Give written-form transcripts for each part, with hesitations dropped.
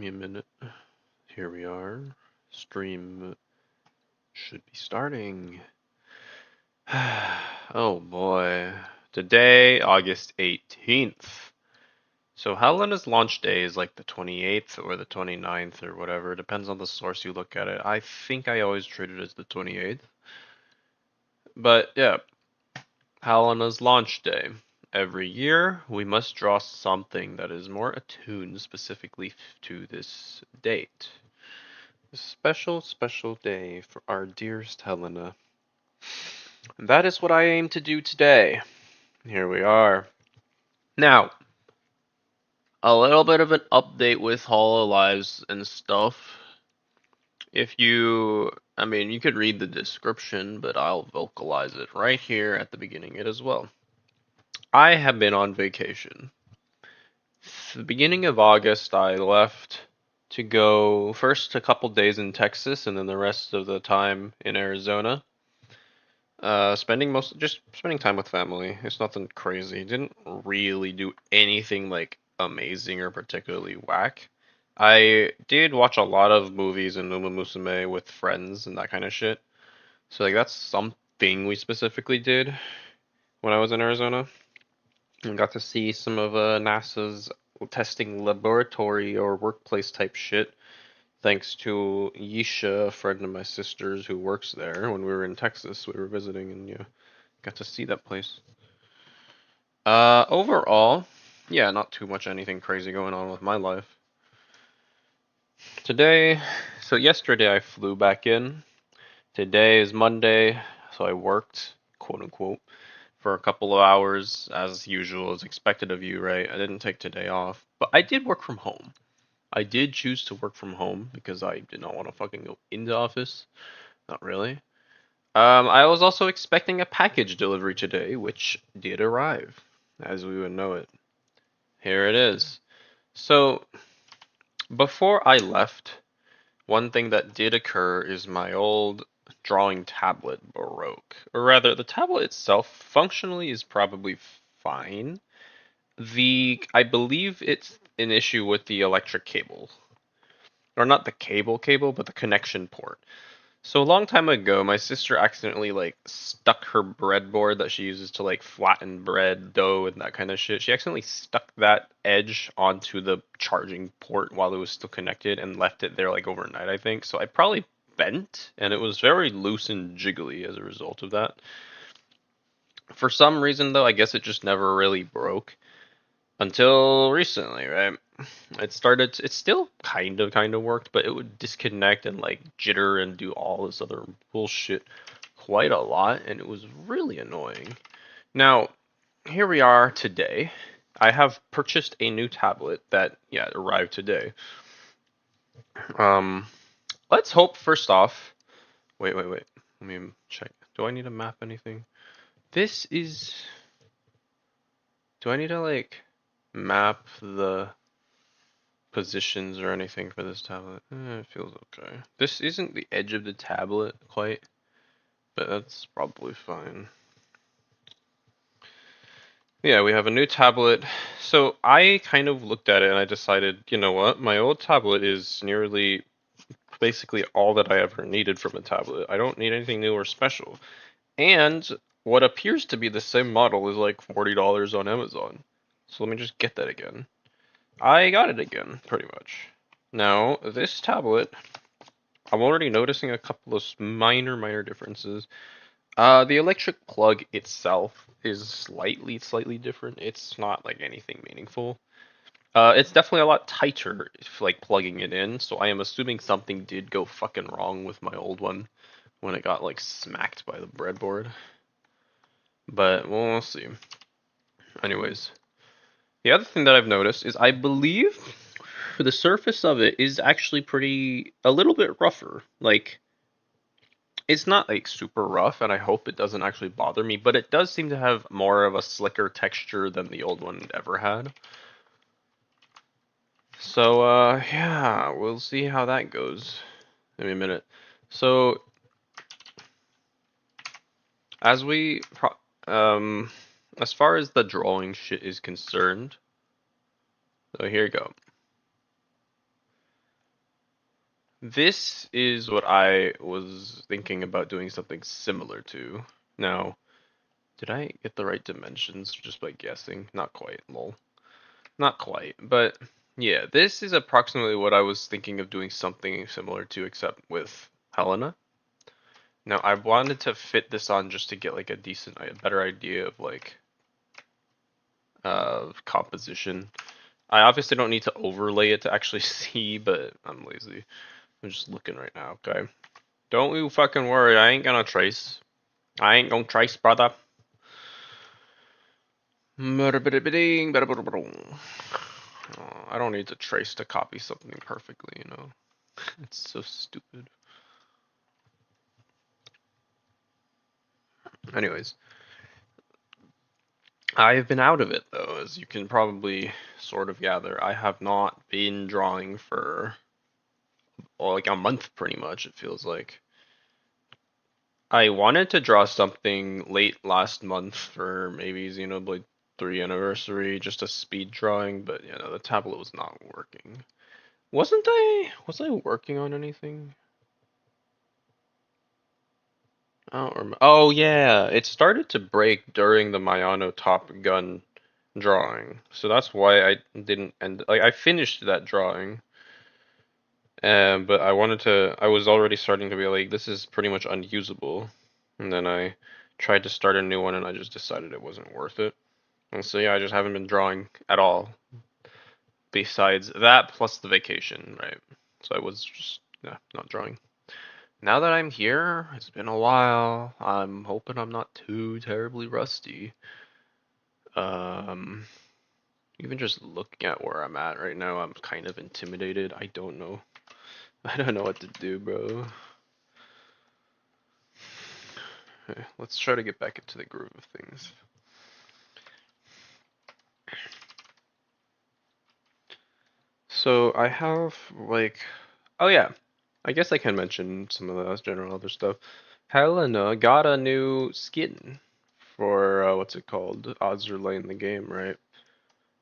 me a minute. Here we are. Stream should be starting. Oh boy. Today, August 18th. So Helena's launch day is like the 28th or the 29th or whatever. Depends on the source you look at it. I think I always treat it as the 28th. But yeah, Helena's launch day. Every year, we must draw something that is more attuned specifically to this date. A special, special day for our dearest Helena. And that is what I aim to do today. Here we are. Now, a little bit of an update with Hololives and stuff. If you, I mean, you could read the description, but I'll vocalize it right here at the beginning it as well. I have been on vacation. The beginning of August, I left to go first a couple days in Texas and then the rest of the time in Arizona. Spending time with family. It's nothing crazy. Didn't really do anything like amazing or particularly whack. I did watch a lot of movies in Uma Musume with friends and that kind of shit. So like that's something we specifically did when I was in Arizona. And got to see some of NASA's testing laboratory or workplace type shit. Thanks to Yisha, a friend of my sister's who works there. When we were in Texas, we were visiting and yeah, got to see that place. Overall, yeah, not too much anything crazy going on with my life. Yesterday I flew back in. Today is Monday, so I worked, quote unquote, for a couple of hours as usual, as expected of you, right? I didn't take today off, but I did work from home. I did choose to work from home because I did not want to fucking go into office. Not really. I was also expecting a package delivery today, which did arrive, as we would know it. Here it is. So, before I left, one thing that did occur is my old drawing tablet broke. Or rather, the tablet itself functionally is probably fine. I believe it's an issue with the electric cable. Or not the cable, but the connection port. So a long time ago, my sister accidentally like stuck her breadboard that she uses to like flatten bread, dough, and that kind of shit. She accidentally stuck that edge onto the charging port while it was still connected and left it there like overnight, I think. So I probably bent, and it was very loose and jiggly as a result of that. For some reason, though, I guess it just never really broke until recently, right? It still kind of worked, but it would disconnect and like jitter and do all this other bullshit quite a lot, and it was really annoying. Now, here we are today. I have purchased a new tablet that, yeah, arrived today. Um, let's hope first off. Wait. Let me check. Do I need to map anything? This is. Do I need to like map the positions or anything for this tablet? It feels okay. This isn't the edge of the tablet quite, but that's probably fine. Yeah, we have a new tablet. So I kind of looked at it and I decided, you know what? My old tablet is nearly basically all that I ever needed from a tablet. I don't need anything new or special. And what appears to be the same model is like $40 on Amazon. So let me just get that again. I got it again, pretty much. Now, this tablet, I'm already noticing a couple of minor differences. The electric plug itself is slightly different. It's not like anything meaningful. It's definitely a lot tighter if like plugging it in, so I am assuming something did go fucking wrong with my old one when it got like smacked by the breadboard. But we'll see. Anyways, the other thing that I've noticed is I believe the surface of it is actually a little bit rougher. Like it's not like super rough, and I hope it doesn't actually bother me, but it does seem to have more of a slicker texture than the old one ever had. So, yeah, we'll see how that goes. Give me a minute. So, as we, as far as the drawing shit is concerned, so here you go. This is what I was thinking about doing something similar to. Now, did I get the right dimensions just by guessing? Not quite, lol. Not quite, but yeah, this is approximately what I was thinking of doing something similar to, except with Helena. Now, I wanted to fit this on just to get like a better idea of like composition. I obviously don't need to overlay it to actually see, but I'm lazy. I'm just looking right now, okay? Don't you fucking worry, I ain't gonna trace. I ain't gonna trace, brother. I don't need to trace to copy something perfectly, you know? It's so stupid. Anyways, I've been out of it though, as you can probably sort of gather. I have not been drawing for like a month pretty much, it feels like. I wanted to draw something late last month for maybe Xenoblade 3 anniversary, just a speed drawing, but you know, the tablet was not working. Was I working on anything? I don't remember. Oh yeah, it started to break during the Mayano Top Gun drawing. So that's why I didn't end like I finished that drawing. But I was already starting to be like, this is pretty much unusable. And then I tried to start a new one and I just decided it wasn't worth it. And so yeah, I just haven't been drawing at all. Besides that, plus the vacation, right? So I was just yeah, not drawing. Now that I'm here, it's been a while. I'm hoping I'm not too terribly rusty. Um, Even just looking at where I'm at right now, I'm kind of intimidated. I don't know. I don't know what to do, bro. Okay, let's try to get back into the groove of things. So I have like, oh yeah, I guess I can mention some of the general other stuff. Helena got a new skin for what's it called? Odds are late in the game, right?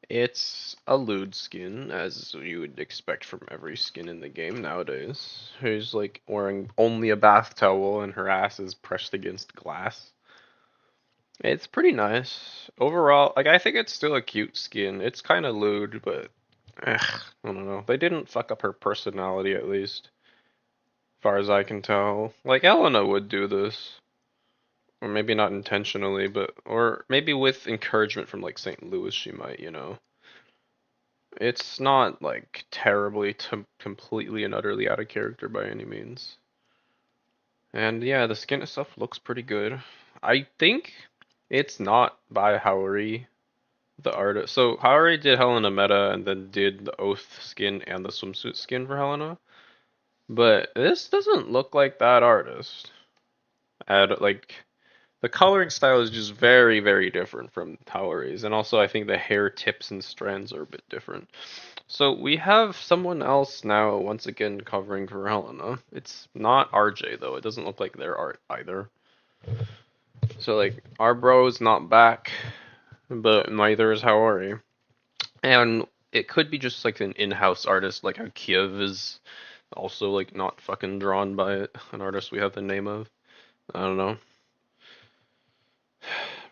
It's a lewd skin, as you would expect from every skin in the game nowadays. Who's like wearing only a bath towel and her ass is pressed against glass. It's pretty nice. Overall, like I think it's still a cute skin. It's kind of lewd, but I don't know. They didn't fuck up her personality at least, as far as I can tell. Like Elena would do this. Or maybe not intentionally, but or maybe with encouragement from like St. Louis she might, you know. It's not like terribly to completely and utterly out of character by any means. And yeah, the skin itself looks pretty good. I think it's not by Haori, the artist. So Haori did Helena Meta and then did the Oath skin and the swimsuit skin for Helena. But this doesn't look like that artist. Like the coloring style is just very, very different from Haori's. And also I think the hair tips and strands are a bit different. So we have someone else now once again covering for Helena. It's not RJ though. It doesn't look like their art either. So like our bro's not back, but neither is Haori. And it could be just like an in-house artist, like how Kiev is also like not fucking drawn by it, an artist we have the name of. I don't know.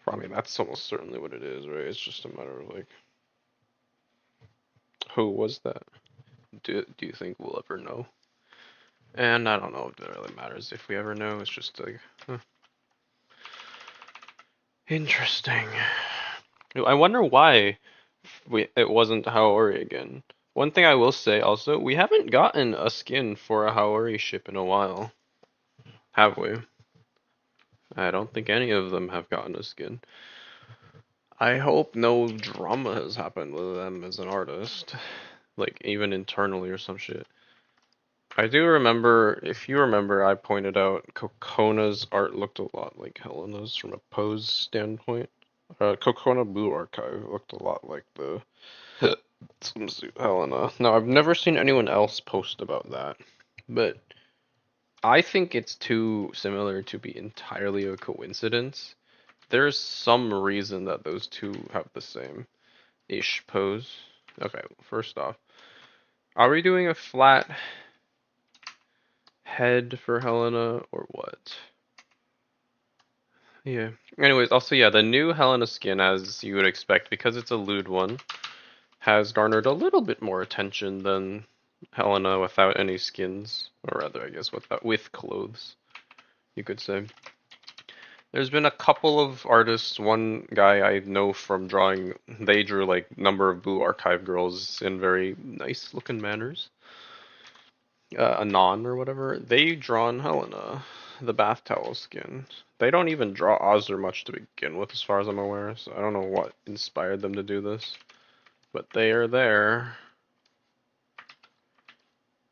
I mean, that's almost certainly what it is, right? It's just a matter of like, who was that? Do you think we'll ever know? And I don't know if it really matters if we ever know. It's just like, huh. Interesting. I wonder why it wasn't Haori again. One thing I will say also, we haven't gotten a skin for a Haori ship in a while, have we? I don't think any of them have gotten a skin. I hope no drama has happened with them as an artist, like even internally or some shit. I do remember, if you remember, I pointed out Kokona's art looked a lot like Helena's from a pose standpoint. Kokona Blue Archive looked a lot like the swimsuit Helena. Now, I've never seen anyone else post about that, but I think it's too similar to be entirely a coincidence. There's some reason that those two have the same ish pose. Okay, first off, are we doing a flat head for Helena or what? Yeah. Anyways, also yeah, the new Helena skin, as you would expect, because it's a lewd one, has garnered a little bit more attention than Helena without any skins, or rather, I guess with clothes, you could say. There's been a couple of artists. One guy I know from drawing, they drew like number of Blue Archive girls in very nice looking manners. Anon or whatever. They drawn Helena, the bath towel skin. They don't even draw Ozzer much to begin with, as far as I'm aware. So I don't know what inspired them to do this, but they are there.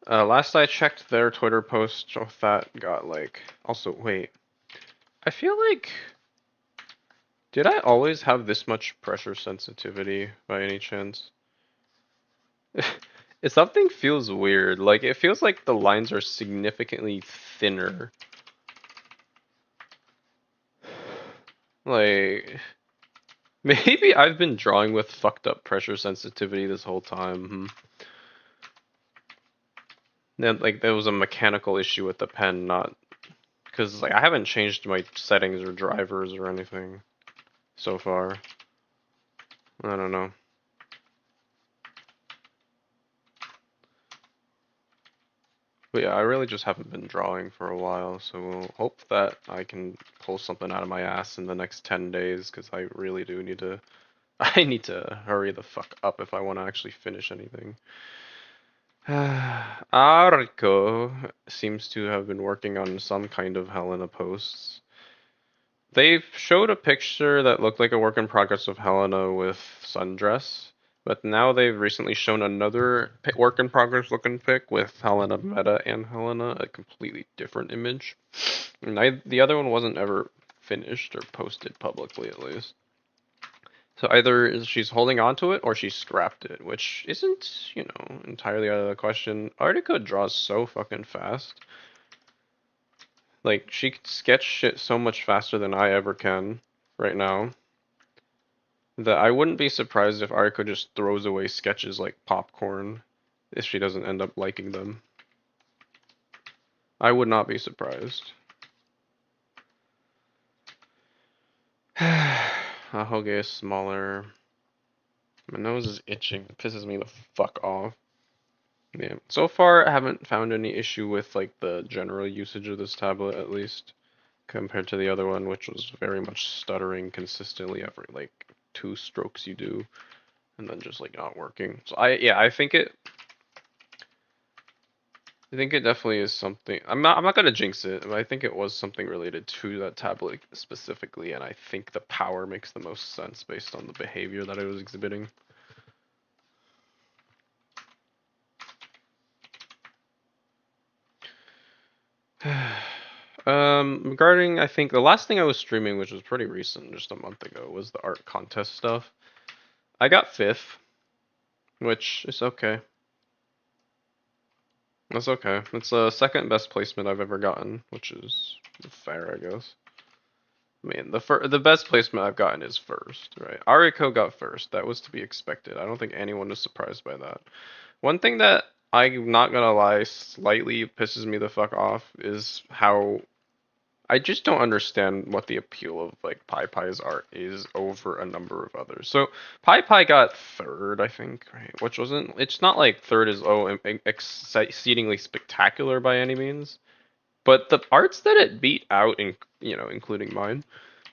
Last I checked, their Twitter post of that got like. Also, wait. I feel like. Did I always have this much pressure sensitivity by any chance? If something feels weird, like it feels like the lines are significantly thinner. Like maybe I've been drawing with fucked up pressure sensitivity this whole time. Then like there was a mechanical issue with the pen, not because like I haven't changed my settings or drivers or anything so far. I don't know. But yeah, I really just haven't been drawing for a while, so we'll hope that I can pull something out of my ass in the next 10 days, because I really do need to. I need to hurry the fuck up if I want to actually finish anything. Arco seems to have been working on some kind of Helena posts. They showed a picture that looked like a work in progress of Helena with sundress, but now they've recently shown another work in progress looking pic with Helena Meta and Helena, a completely different image. And the other one wasn't ever finished or posted publicly, at least. So either she's holding on to it or she scrapped it, which isn't, entirely out of the question. Artica draws so fucking fast. Like, she could sketch shit so much faster than I ever can right now that I wouldn't be surprised if Ariko just throws away sketches like popcorn if she doesn't end up liking them. I would not be surprised. Ahoge is smaller. My nose is itching. It pisses me the fuck off. Yeah. So far, I haven't found any issue with like the general usage of this tablet, at least, compared to the other one, which was very much stuttering consistently every like 2 strokes you do, and then just like not working. So I think it definitely is something. I'm not gonna jinx it, but I think it was something related to that tablet specifically, and I think the power makes the most sense based on the behavior that it was exhibiting. Regarding, I think the last thing I was streaming, which was pretty recent, just a month ago, was the art contest stuff. I got 5th, which is okay. That's okay. It's the second best placement I've ever gotten, which is fair, I guess. I mean, the best placement I've gotten is first, right? Ariko got first. That was to be expected. I don't think anyone was surprised by that. One thing that I'm not gonna lie, slightly pisses me the fuck off is how I just don't understand what the appeal of like Pai Pai's art is over a number of others. So Pai Pai got third, I think, right? Which wasn't. It's not like third is exceedingly spectacular by any means, but the arts that it beat out, including mine,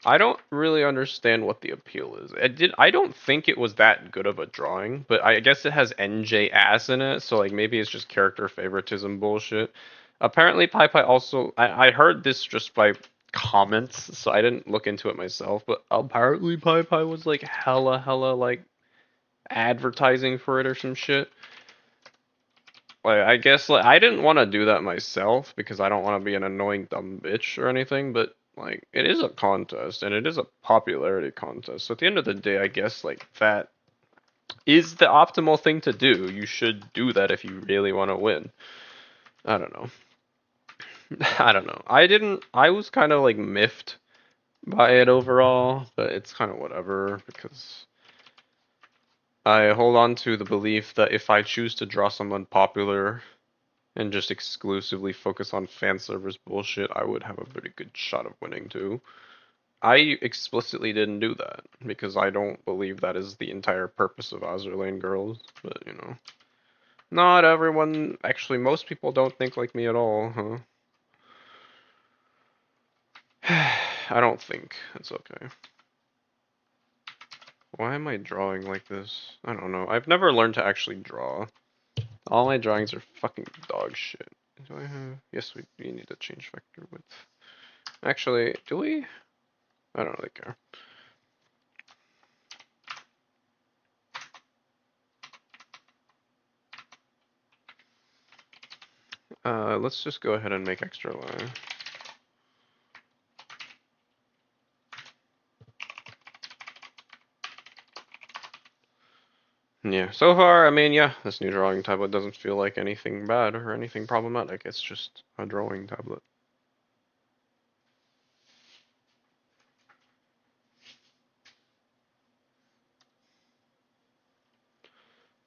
I don't really understand what the appeal is. I don't think it was that good of a drawing, but I guess it has NJ ass in it, so like maybe it's just character favoritism bullshit. Apparently Pai Pai also I heard this just by comments, so I didn't look into it myself, but apparently Pai Pai was like hella like advertising for it or some shit. Like I guess like I didn't want to do that myself because I don't want to be an annoying dumb bitch or anything, but like it is a contest and it is a popularity contest. So at the end of the day, I guess like that is the optimal thing to do. You should do that if you really want to win. I don't know. I don't know. I was kind of like miffed by it overall, but it's kind of whatever because I hold on to the belief that if I choose to draw someone popular, and just exclusively focus on fan service bullshit, I would have a pretty good shot of winning too. I explicitly didn't do that because I don't believe that is the entire purpose of Azur Girls, but you know. Not everyone, actually most people don't think like me at all, huh? I don't think. It's okay. Why am I drawing like this? I don't know. I've never learned to actually draw. All my drawings are fucking dog shit. Do I have... Yes, we need to change vector width. Actually, do we? I don't really care. Let's just go ahead and make extra line. Yeah, so far, I mean, yeah, this new drawing tablet doesn't feel like anything bad or anything problematic. It's just a drawing tablet.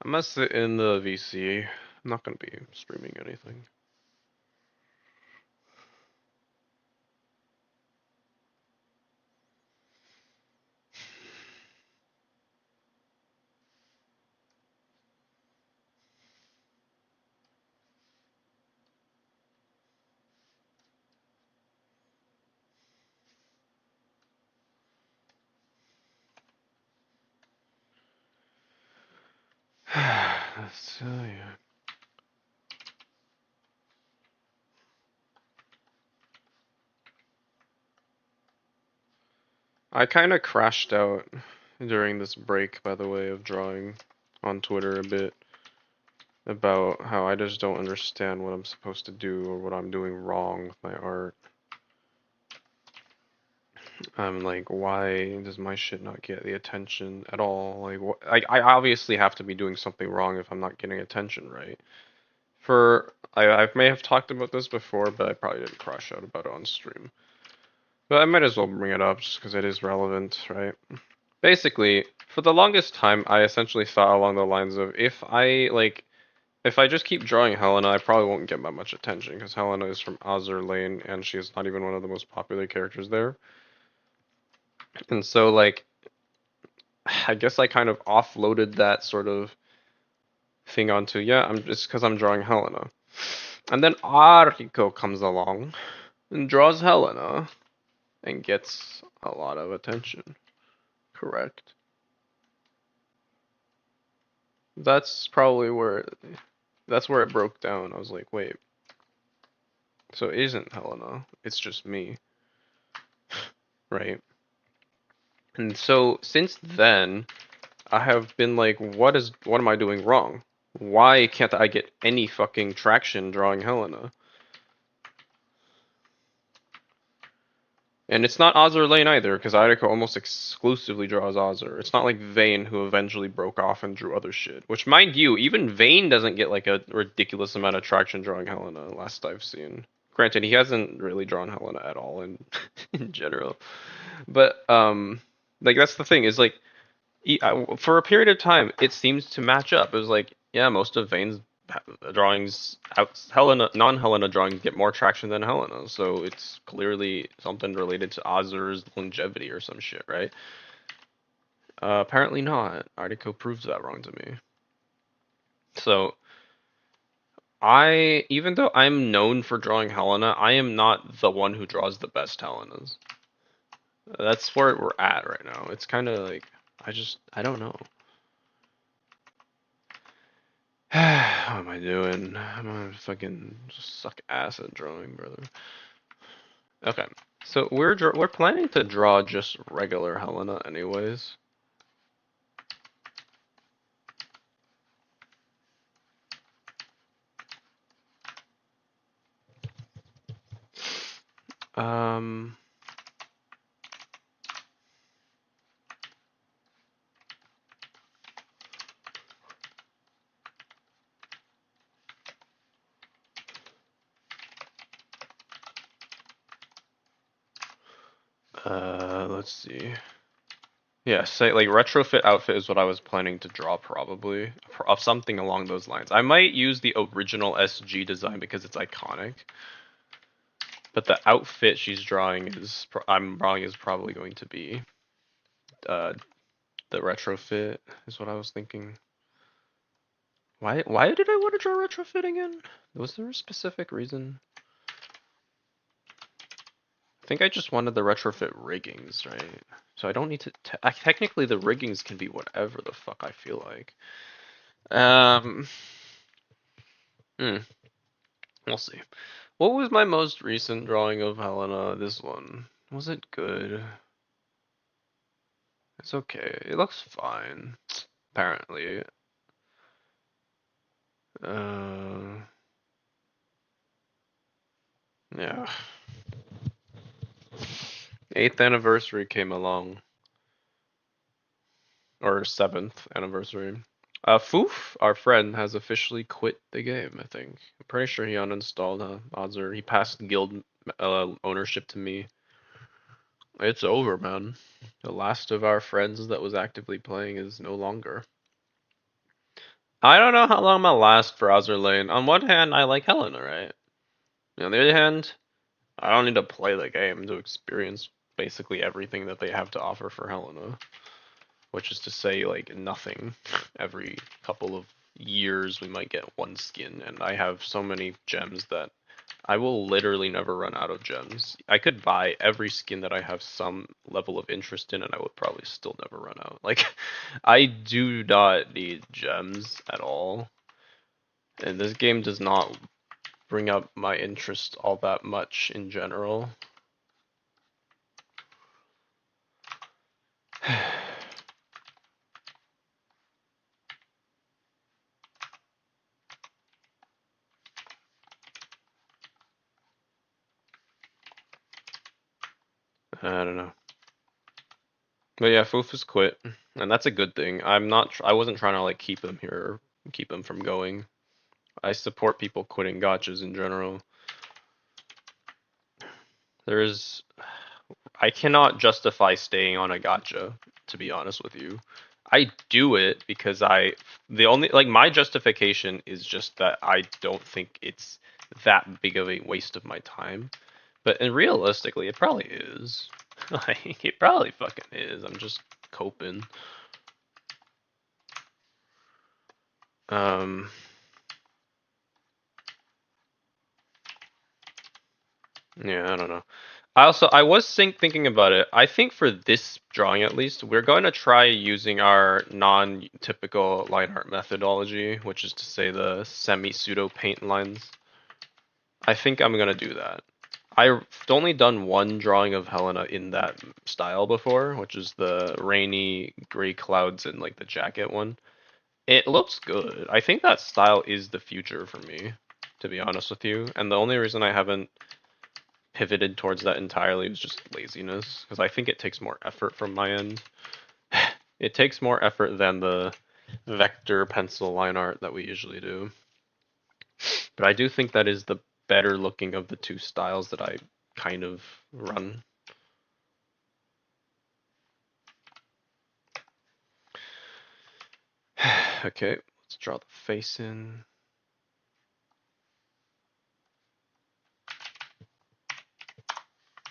I'm gonna sit in the VC. I'm not gonna be streaming anything. Let's tell you. I kind of crashed out during this break, by the way, of drawing on Twitter a bit about how I just don't understand what I'm supposed to do or what I'm doing wrong with my art. I'm like, why does my shit not get the attention at all? Like, I obviously have to be doing something wrong if I'm not getting attention, right? I may have talked about this before, but I probably didn't crash out about it on stream. But I might as well bring it up just because it is relevant, right? Basically, for the longest time, I essentially thought along the lines of if I just keep drawing Helena, I probably won't get that much attention because Helena is from Azur Lane and she is not even one of the most popular characters there. And so, like, I guess I kind of offloaded that sort of thing onto, yeah, I'm just because I'm drawing Helena. And then Ariko comes along and draws Helena and gets a lot of attention. Correct. That's probably that's where it broke down. I was like, wait, so it isn't Helena, it's just me, right? And so since then, I have been like, what am I doing wrong? Why can't I get any fucking traction drawing Helena? And it's not Azur Lane either, because Ayako almost exclusively draws Azur. It's not like Vayne, who eventually broke off and drew other shit. Which, mind you, even Vayne doesn't get like a ridiculous amount of traction drawing Helena, last I've seen. Granted, he hasn't really drawn Helena at all in in general. But like that's the thing is like for a period of time, it seems to match up. It was like, yeah, most of Vayne's drawings, Helena, non-Helena drawings get more traction than Helena, so it's clearly something related to Azur's longevity or some shit, right? Apparently not. Article proves that wrong to me. So, even though I'm known for drawing Helena, I am not the one who draws the best Helenas. That's where we're at right now. It's kind of like, I don't know. What am I doing? I'm gonna fucking suck ass at drawing, brother. Okay, so we're planning to draw just regular Helena, anyways. Um. Let's see. Yeah, say like retrofit outfit is what I was planning to draw probably of something along those lines. I might use the original SG design because it's iconic, but the outfit she's drawing is I'm drawing is probably going to be uh the retrofit is what I was thinking. Why did I want to draw retrofit again? Was there a specific reason? I think I just wanted the retrofit riggings, right? So I don't need to. Technically, the riggings can be whatever the fuck I feel like. Um, hmm, we'll see. What was my most recent drawing of Helena? This one. Was it good? It's okay. It looks fine. Apparently. Uh, yeah. 8th anniversary came along. Or 7th anniversary. Foof, our friend, has officially quit the game, I think. I'm pretty sure he uninstalled, odds are he passed guild ownership to me. It's over, man. The last of our friends that was actively playing is no longer. I don't know how long I'm gonna last for Azur Lane. On one hand, I like Helena, right? On the other hand, I don't need to play the game to experience basically everything that they have to offer for Helena. Which is to say, like, nothing. Every couple of years we might get one skin, and I have so many gems that I will literally never run out of gems. I could buy every skin that I have some level of interest in, and I would probably still never run out. Like, I do not need gems at all, and this game does not bring up my interest all that much in general. I don't know. But yeah, Fufus quit, and that's a good thing. I wasn't trying to like keep him here, keep him from going. I support people quitting gotchas in general. There's, I cannot justify staying on a gotcha, to be honest with you. I do it because the only, like, my justification is just that I don't think it's that big of a waste of my time. But and realistically, it probably is. Like, it probably fucking is. I'm just coping. Um, yeah, I don't know. I was thinking about it. I think for this drawing at least, we're going to try using our non-typical line art methodology, which is to say the semi-pseudo paint lines. I think I'm gonna do that. I've only done one drawing of Helena in that style before, which is the rainy gray clouds and like the jacket one. It looks good. I think that style is the future for me, to be honest with you. And the only reason I haven't pivoted towards that entirely was just laziness, because I think it takes more effort from my end. It takes more effort than the vector pencil line art that we usually do. But I do think that is the better looking of the two styles that I kind of run. Okay, let's draw the face in.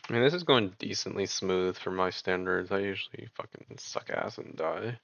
I mean, this is going decently smooth for my standards. I usually fucking suck ass and die.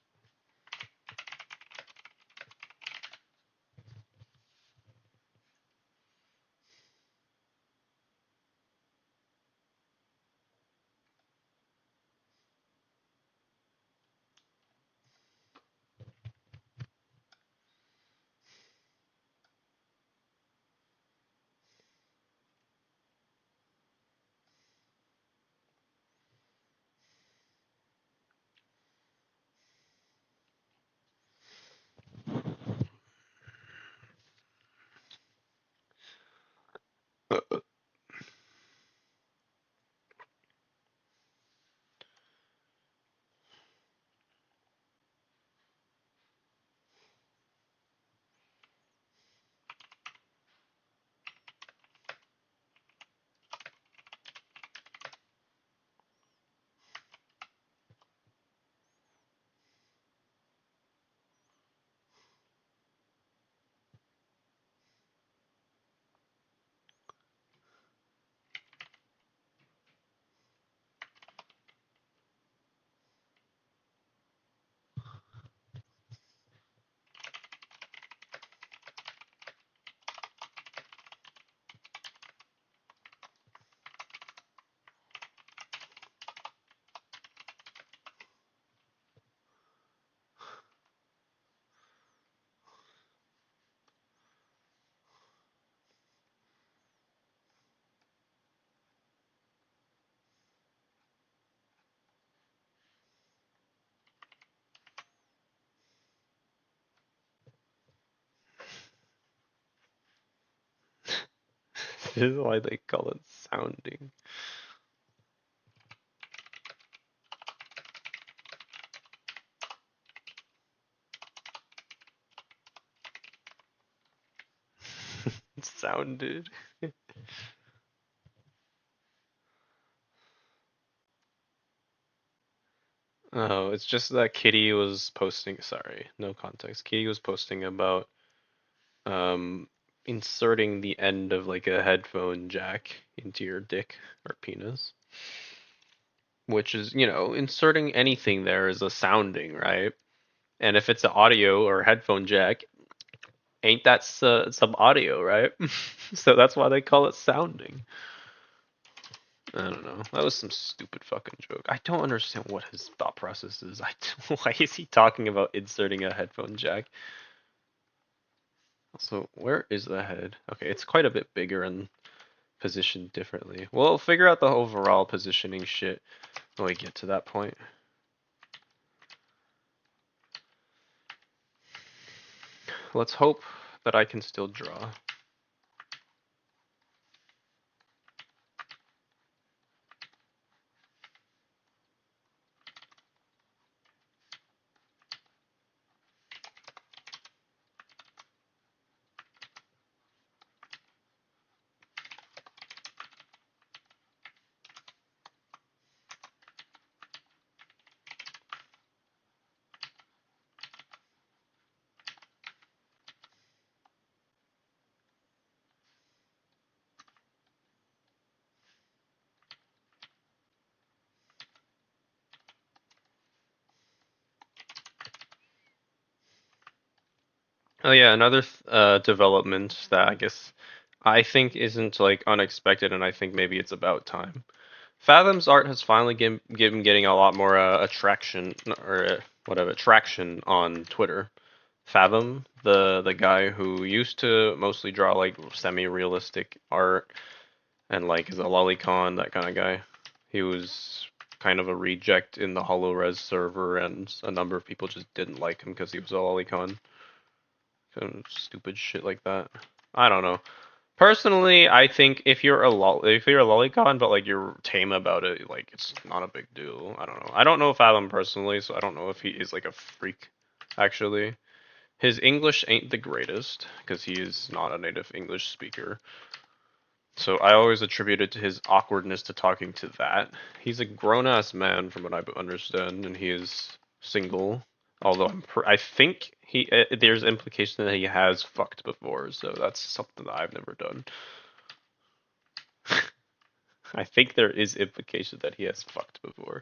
This is why they call it sounding. It sounded. Oh, it's just that Kitty was posting. Sorry, no context. Kitty was posting about um inserting the end of like a headphone jack into your dick or penis, which is, inserting anything there is a sounding, right? And if it's an audio or headphone jack, ain't that some audio, right? So that's why they call it sounding. I don't know. That was some stupid fucking joke. I don't understand what his thought process is. Why is he talking about inserting a headphone jack? So where is the head? Okay, it's quite a bit bigger and positioned differently. We'll figure out the overall positioning shit when we get to that point. Let's hope that I can still draw. Oh yeah, another development that I think isn't like unexpected, and I think maybe it's about time. Fathom's art has finally given getting a lot more attraction or whatever traction on Twitter. Fathom, the guy who used to mostly draw like semi-realistic art and like is a lolicon, that kind of guy. He was kind of a reject in the HoloRes server, and a number of people just didn't like him because he was a lolicon. Kind of stupid shit like that. I don't know. Personally, I think if you're a lolicon, but like you're tame about it, like it's not a big deal. I don't know. I don't know Fathom personally, so I don't know if he is like a freak. Actually, his English ain't the greatest because he is not a native English speaker. So I always attribute it to his awkwardness to talking to that. He's a grown-ass man, from what I understand, and he is single. Although I think there's implication that he has fucked before, so that's something that I've never done. I think there is implication that he has fucked before.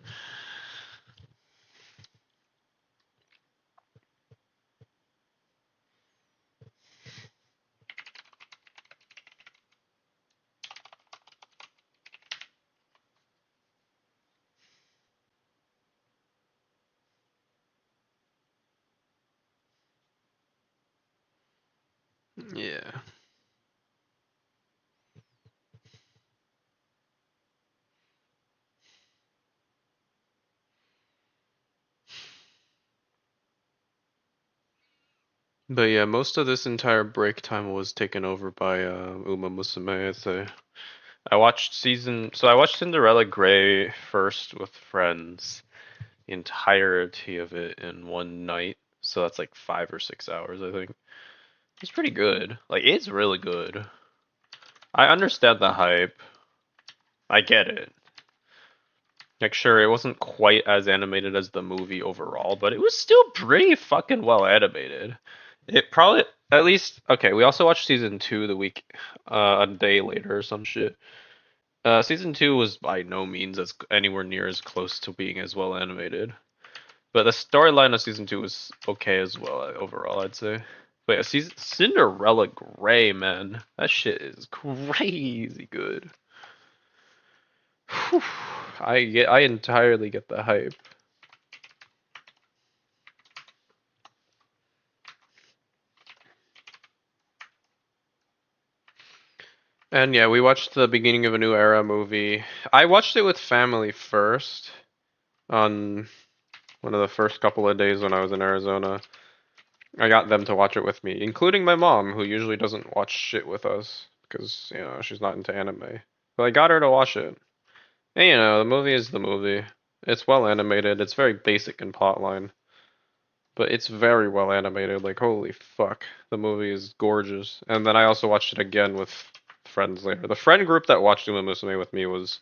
Yeah. But yeah, most of this entire break time was taken over by Uma Musume, I'd say. I watched Cinderella Grey first with friends, the entirety of it in one night. So that's like 5 or 6 hours, I think. It's pretty good. Like, it's really good. I understand the hype. I get it. Like, sure, it wasn't quite as animated as the movie overall, but it was still pretty fucking well animated. It probably, at least, okay, we also watched season two the week, a day later or some shit. Season two was by no means as anywhere near as close to being as well animated. But the storyline of season two was okay as well overall, I'd say. But yeah, season Cinderella Grey, man, that shit is crazy good. Whew. I entirely get the hype. And yeah, we watched the beginning of a new era movie. I watched it with family first on one of the first couple of days when I was in Arizona. I got them to watch it with me, including my mom, who usually doesn't watch shit with us. because she's not into anime. But I got her to watch it. And the movie is the movie. It's well animated. It's very basic in plotline, but it's very well animated. Like holy fuck, the movie is gorgeous. And then I also watched it again with friends later. The friend group that watched Uma Musume with me was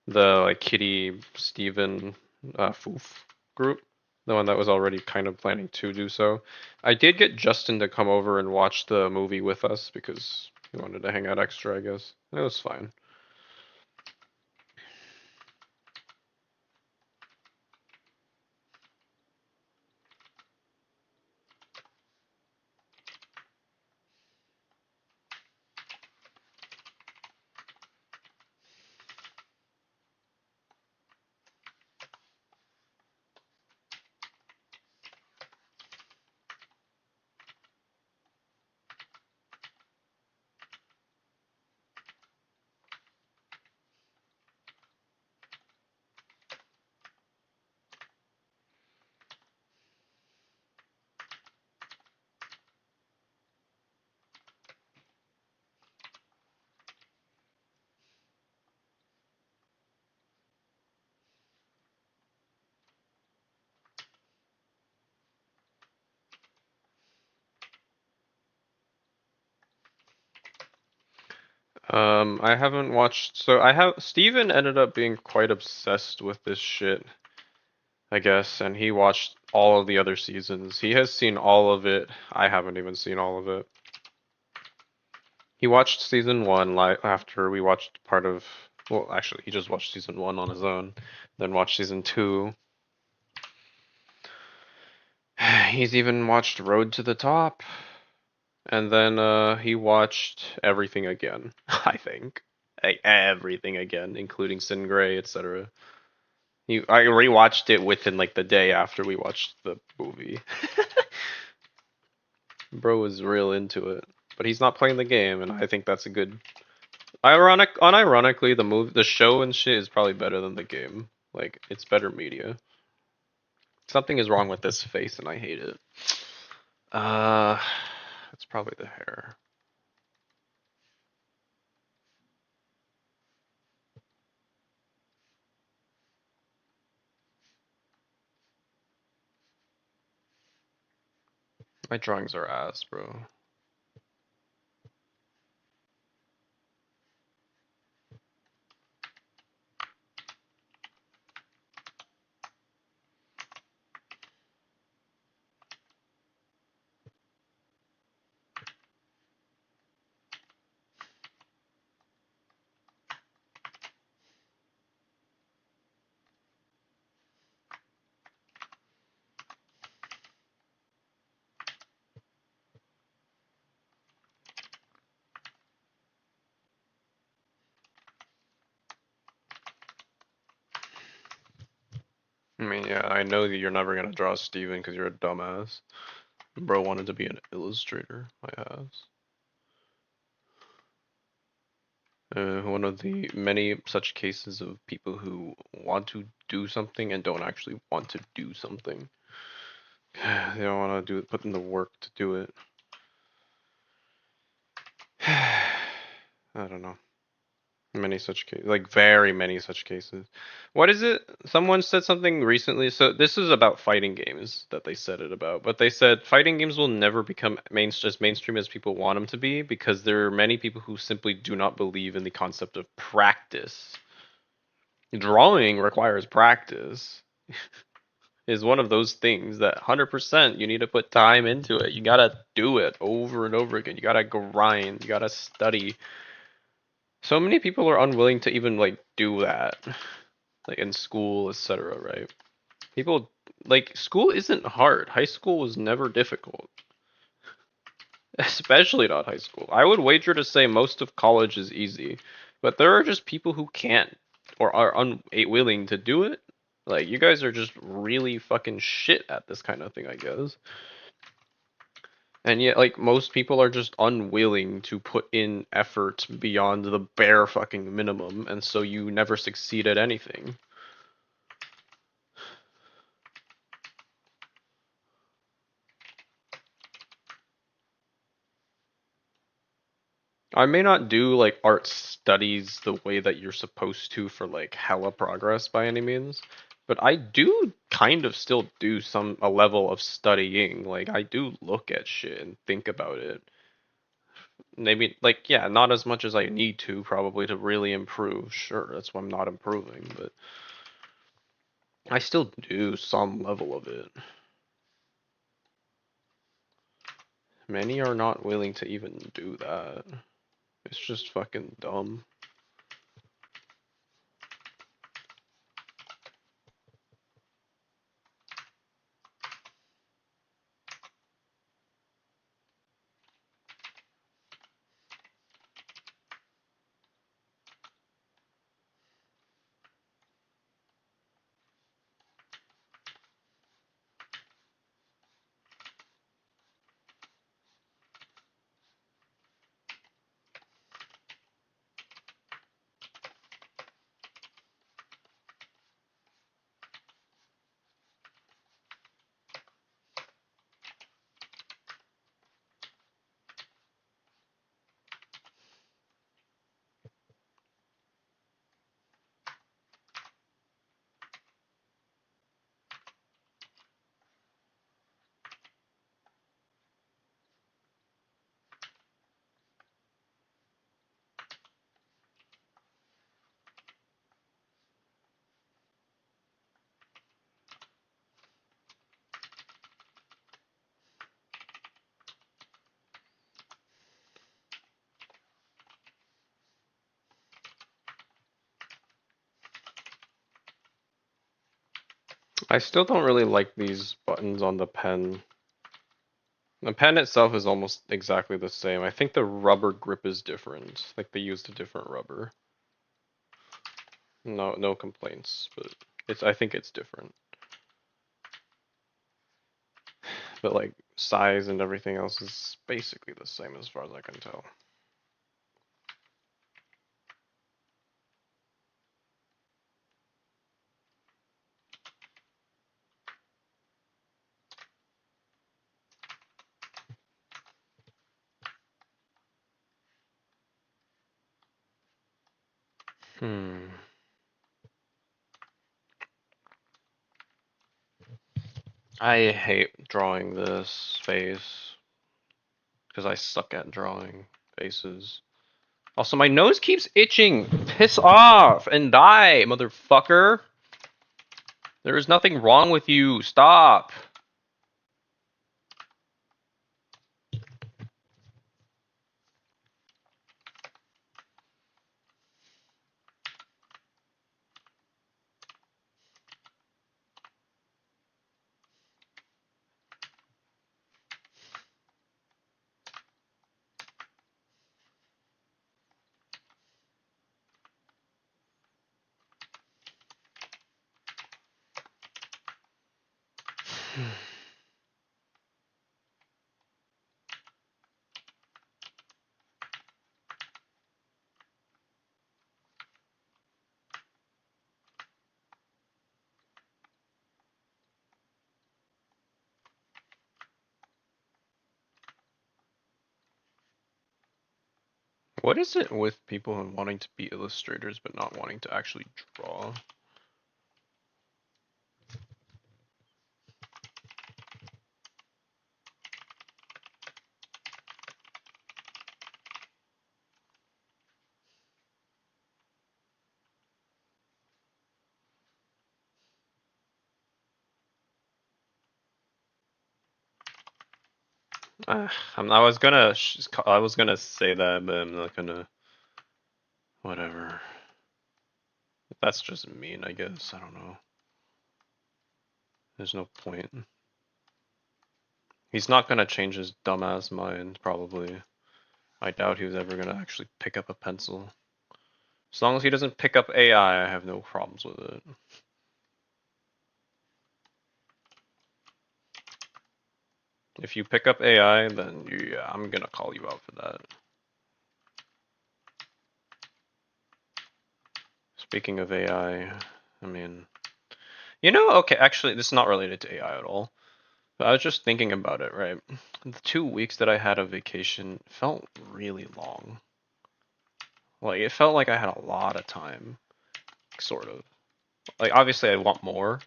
the like Kitty, Steven, Foof group. The one that was already kind of planning to do so. I did get Justin to come over and watch the movie with us because he wanted to hang out extra, I guess. It was fine. I haven't watched, so I have, Steven ended up being quite obsessed with this shit, I guess, and he watched all of the other seasons. He has seen all of it. I haven't even seen all of it. He watched season one after we watched part of, well, actually, he just watched season one on his own, then watched season two. He's even watched Road to the Top, and then he watched everything again, I think. Like, everything again, including Sin Gray, etc. I rewatched it within like the day after we watched the movie. Bro was real into it, but he's not playing the game, and I think that's a good. Unironically, the show and shit is probably better than the game. Like it's better media. Something is wrong with this face, and I hate it. Uh, it's probably the hair. My drawings are ass, bro. I mean, yeah, I know that you're never gonna draw Steven because you're a dumbass. Bro wanted to be an illustrator, my ass. One of the many such cases of people who want to do something and don't actually want to do something. They don't want to put in the work to do it. I don't know. Many such cases, like very many such cases. What is it? Someone said something recently. So this is about fighting games that they said it about, but they said fighting games will never become as mainstream as people want them to be because there are many people who simply do not believe in the concept of practice. Drawing requires practice. Is one of those things that 100% you need to put time into it. You gotta do it over and over again. You gotta grind. You gotta study. So many people are unwilling to even like do that, like in school, etc. Right? People like school isn't hard. High school was never difficult, especially not high school. I would wager to say most of college is easy, but there are just people who can't or are unwilling to do it. Like you guys are just really fucking shit at this kind of thing, I guess. And yet, like, most people are just unwilling to put in effort beyond the bare fucking minimum, and so you never succeed at anything. I may not do like art studies the way that you're supposed to for like hella progress by any means, but I do kind of still do a level of studying. Like I do look at shit and think about it. Maybe like yeah, not as much as I need to probably to really improve. Sure, that's why I'm not improving, but I still do some level of it. Many are not willing to even do that. It's just fucking dumb. I still don't really like these buttons on the pen. The pen itself is almost exactly the same. I think the rubber grip is different. Like they used a different rubber. No complaints, but I think it's different. But like size and everything else is basically the same as far as I can tell. Hmm. I hate drawing this face because I suck at drawing faces. Also, my nose keeps itching. Piss off and die, motherfucker. There is nothing wrong with you. Stop. What is it with people wanting to be illustrators but not wanting to actually draw? I was gonna say that, but I'm not gonna. Whatever. That's just mean, I guess. I don't know. There's no point. He's not gonna change his dumbass mind, probably. I doubt he was ever gonna actually pick up a pencil. As long as he doesn't pick up AI, I have no problems with it. If you pick up AI, then yeah, I'm gonna call you out for that. Speaking of AI, I mean, okay, actually, this is not related to AI at all. But I was just thinking about it, right? The 2 weeks that I had of vacation felt really long. Like, it felt like I had a lot of time, sort of. Like, obviously I want more.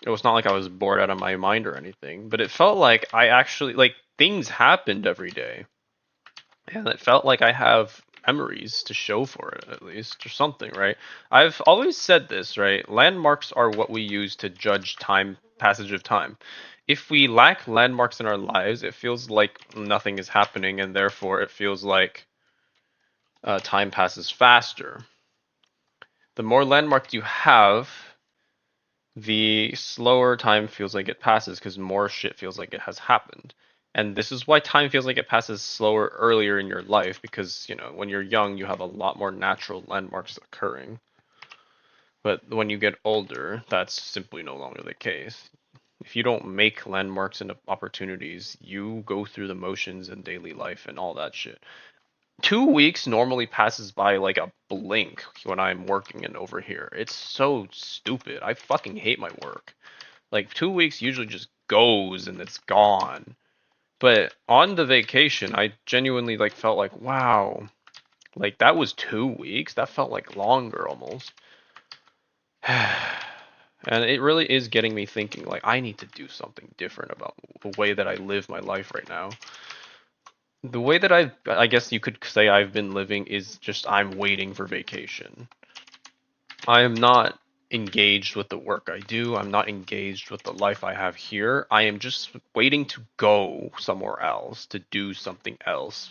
It was not like I was bored out of my mind or anything, but it felt like I actually, like, things happened every day. And it felt like I have memories to show for it, at least, or something, right? I've always said this, right? Landmarks are what we use to judge time, passage of time. If we lack landmarks in our lives, it feels like nothing is happening, and therefore it feels like time passes faster. The more landmarks you have, the slower time feels like it passes because more shit feels like it has happened. And this is why time feels like it passes slower earlier in your life because, you know, when you're young, you have a lot more natural landmarks occurring. But when you get older, that's simply no longer the case. If you don't make landmarks and opportunities, you go through the motions in daily life and all that shit. 2 weeks normally passes by like a blink when I'm working and over here. It's so stupid. I fucking hate my work. Like 2 weeks usually just goes and it's gone. But on the vacation, I genuinely like felt like, wow, like that was 2 weeks. That felt like longer almost. And it really is getting me thinking like I need to do something different about the way that I live my life right now. The way that I guess you could say I've been living is just I'm waiting for vacation. I am not engaged with the work I do. I'm not engaged with the life I have here. I am just waiting to go somewhere else, to do something else.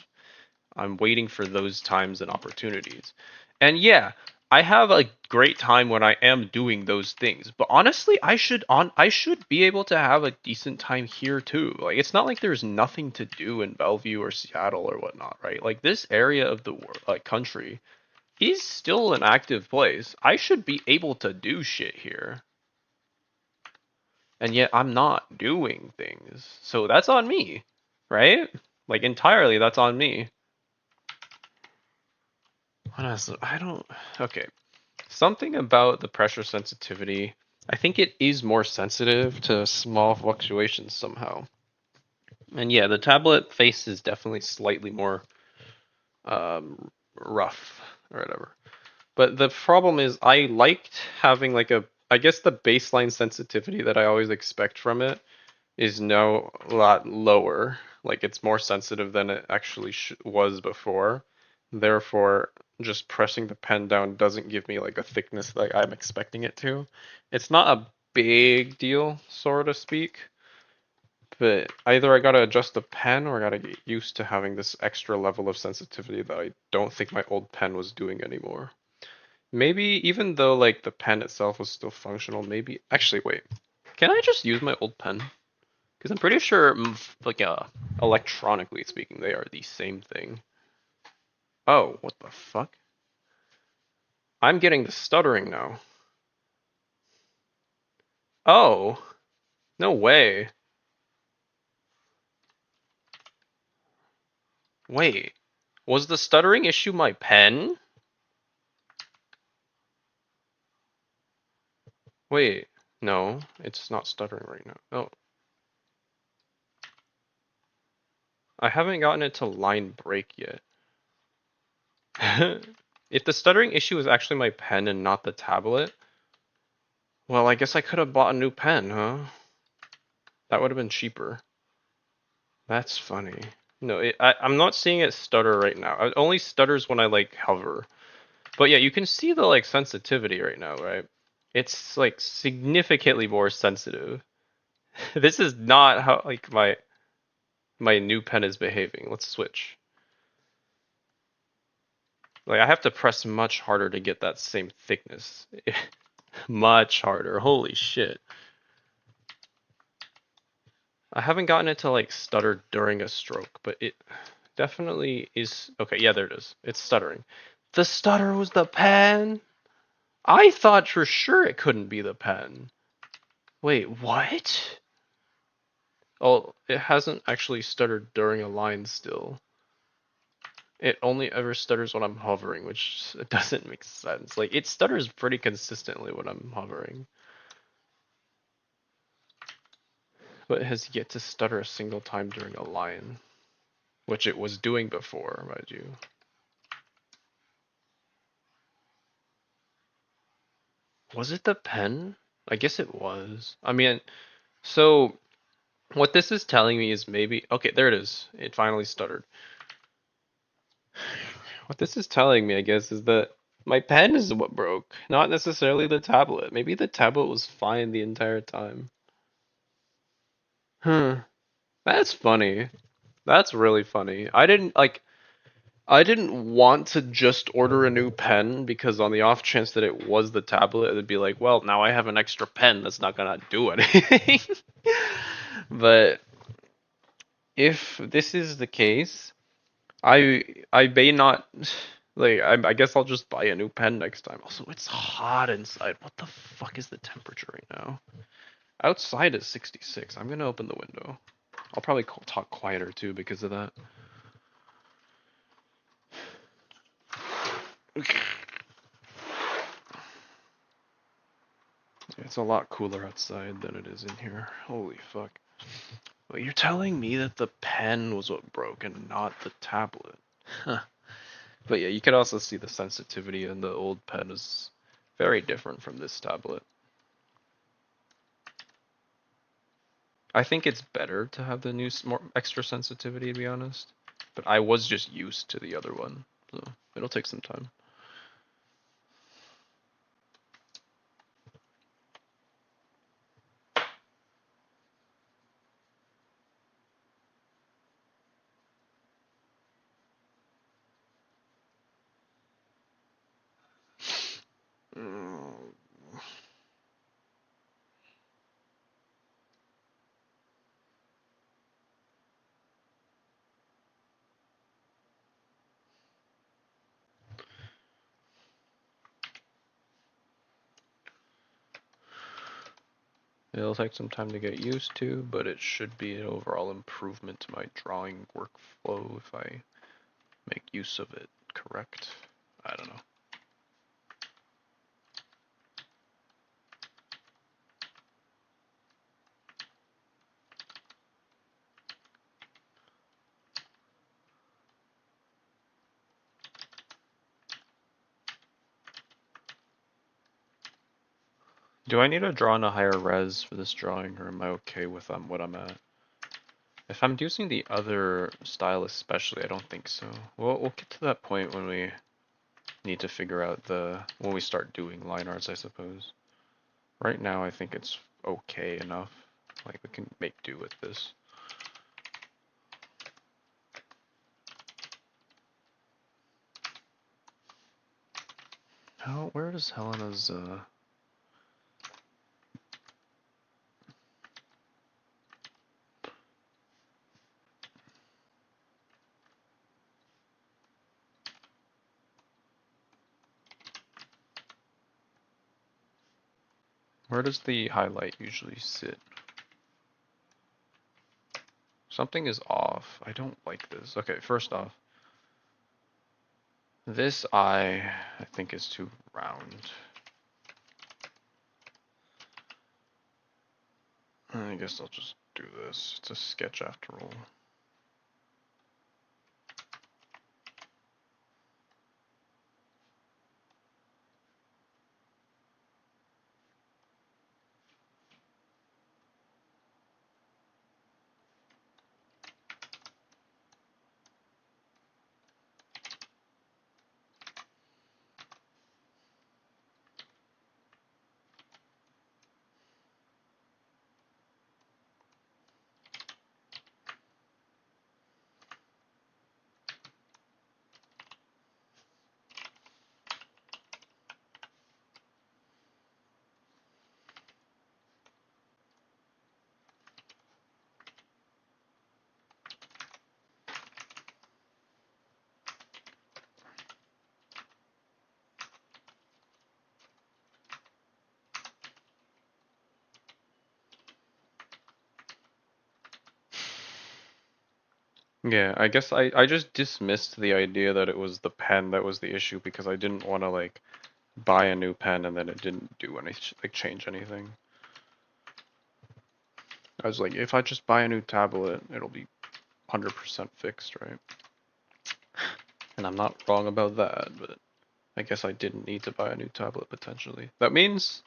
I'm waiting for those times and opportunities. And yeah, I have a great time when I am doing those things. But honestly, I should be able to have a decent time here too. Like it's not like there's nothing to do in Bellevue or Seattle or whatnot, right? Like this area of the like country is still an active place. I should be able to do shit here. And yet I'm not doing things. So that's on me, right? Like entirely that's on me. Honestly, I don't. Okay. Something about the pressure sensitivity. I think it is more sensitive to small fluctuations somehow. And yeah, the tablet face is definitely slightly more rough or whatever. But the problem is I liked having like a I guess the baseline sensitivity that I always expect from it is now a lot lower. Like it's more sensitive than it actually was before. Therefore, just pressing the pen down doesn't give me like a thickness that I'm expecting it to. It's not a big deal, so to speak, but either I gotta adjust the pen or I gotta get used to having this extra level of sensitivity that I don't think my old pen was doing anymore. Maybe even though like the pen itself was still functional, maybe actually wait. Can I just use my old pen? Because I'm pretty sure, like, electronically speaking, they are the same thing. Oh, what the fuck? I'm getting the stuttering now. Oh, no way. Wait, was the stuttering issue my pen? Wait, no, it's not stuttering right now. Oh, I haven't gotten it to line break yet. If the stuttering issue was actually my pen and not the tablet, well, I guess I could have bought a new pen, huh? That would have been cheaper. That's funny. No, I'm not seeing it stutter right now. It only stutters when I like hover. But yeah, you can see the like sensitivity right now, right? It's like significantly more sensitive. This is not how like my new pen is behaving. Let's switch. Like I have to press much harder to get that same thickness. Much harder. Holy shit. I haven't gotten it to like stutter during a stroke, but it definitely is. Okay, yeah, there it is. It's stuttering. The stutter was the pen? I thought for sure it couldn't be the pen. Wait, what? Oh, it hasn't actually stuttered during a line still. It only ever stutters when I'm hovering, which doesn't make sense. Like, it stutters pretty consistently when I'm hovering. But it has yet to stutter a single time during a line. Which it was doing before, mind you. Was it the pen? I guess it was. I mean, so what this is telling me is maybe okay, there it is. It finally stuttered. What this is telling me, I guess, is that my pen is what broke, not necessarily the tablet. Maybe the tablet was fine the entire time. Hmm. That's funny. That's really funny. I didn't want to just order a new pen because on the off chance that it was the tablet, it'd be like, well, now I have an extra pen that's not gonna do anything. But if this is the case, I may not like I guess I'll just buy a new pen next time. Also, it's hot inside. What the fuck is the temperature right now? Outside is 66. I'm gonna open the window. I'll probably talk quieter too because of that. It's a lot cooler outside than it is in here. Holy fuck. But you're telling me that the pen was what broke and not the tablet. Huh. But yeah, you can also see the sensitivity in the old pen is very different from this tablet. I think it's better to have the new more extra sensitivity, to be honest. But I was just used to the other one, so it'll take some time. Mm. It'll take some time to get used to, but it should be an overall improvement to my drawing workflow if I make use of it correct. I don't know. Do I need to draw in a higher res for this drawing, or am I okay with what I'm at? If I'm using the other style especially, I don't think so. We'll get to that point when we need to figure out when we start doing line arts, I suppose. Right now, I think it's okay enough. Like, we can make do with this. Where does Helena's, where does the highlight usually sit? Something is off. I don't like this. Okay, first off, this eye, I think, is too round. I guess I'll just do this. It's a sketch after all. Yeah, I guess I just dismissed the idea that it was the pen that was the issue because I didn't want to like buy a new pen and then it didn't do any like change anything. I was like, if I just buy a new tablet, it'll be 100% fixed, right? And I'm not wrong about that, but I guess I didn't need to buy a new tablet potentially. That means,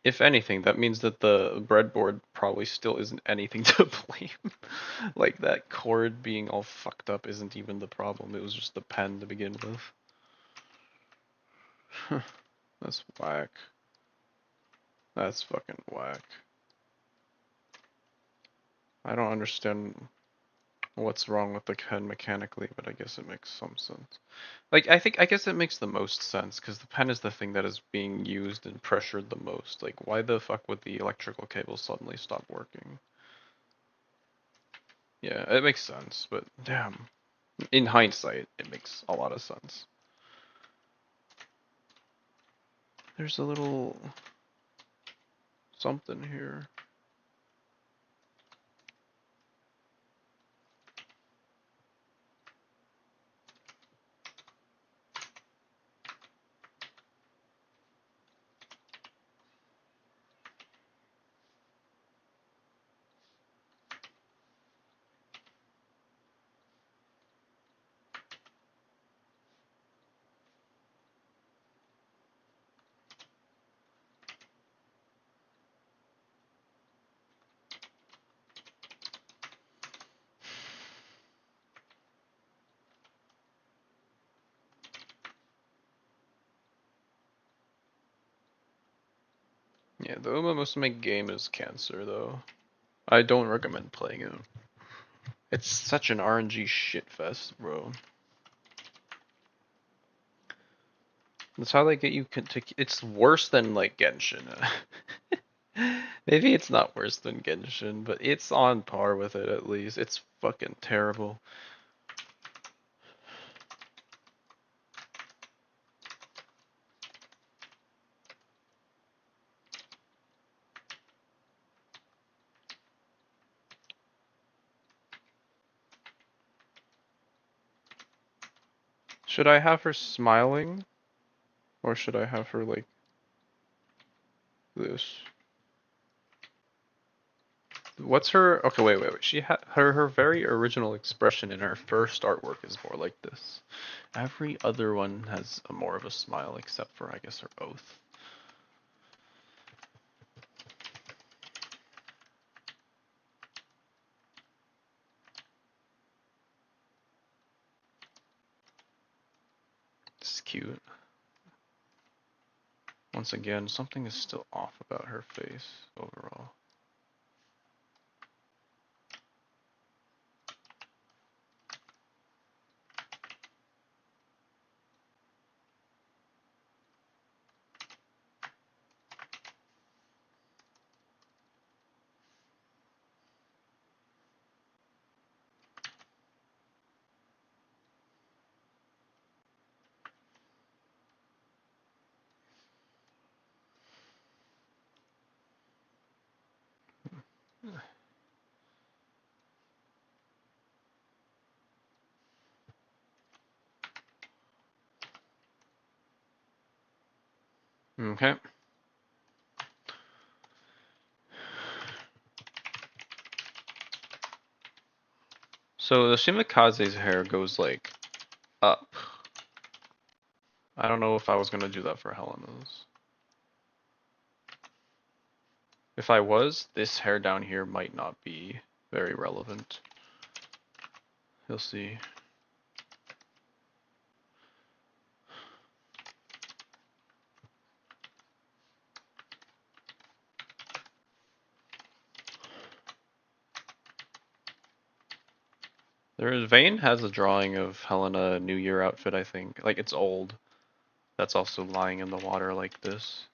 if anything, that means that the breadboard probably still isn't anything to blame. Like that cord being all fucked up isn't even the problem. It was just the pen to begin with. That's whack. That's fucking whack. I don't understand what's wrong with the pen mechanically, but I guess it makes some sense. Like, I guess it makes the most sense, because the pen is the thing that is being used and pressured the most. Like, why the fuck would the electrical cable suddenly stop working? Yeah, it makes sense, but damn. In hindsight, it makes a lot of sense. There's a little something here. Yeah, the Uma Musume game is cancer, though. I don't recommend playing it. It's such an RNG shitfest, bro. That's how they get you to. It's worse than like Genshin. Maybe it's not worse than Genshin, but it's on par with it at least. It's fucking terrible. Should I have her smiling? Or should I have her like this? What's her? Okay, wait. She had her very original expression in her first artwork is more like this. Every other one has a more of a smile, except for I guess her oath. This is cute. Once again, something is still off about her face overall. Okay. So the Shimikaze's hair goes like up. I don't know if I was gonna do that for Helena's. If I was, this hair down here might not be very relevant. You'll see. Vane has a drawing of Helena New Year outfit, I think. Like, it's old. That's also lying in the water like this.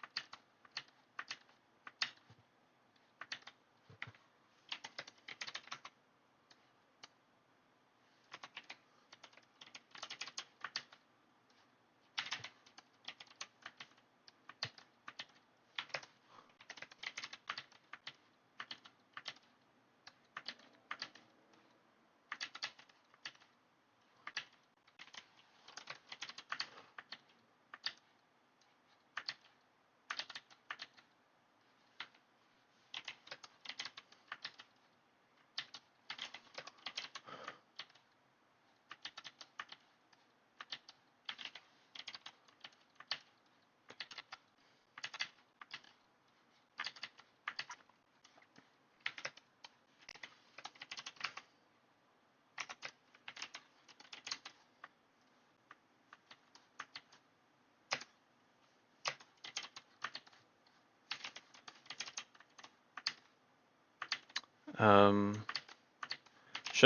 Should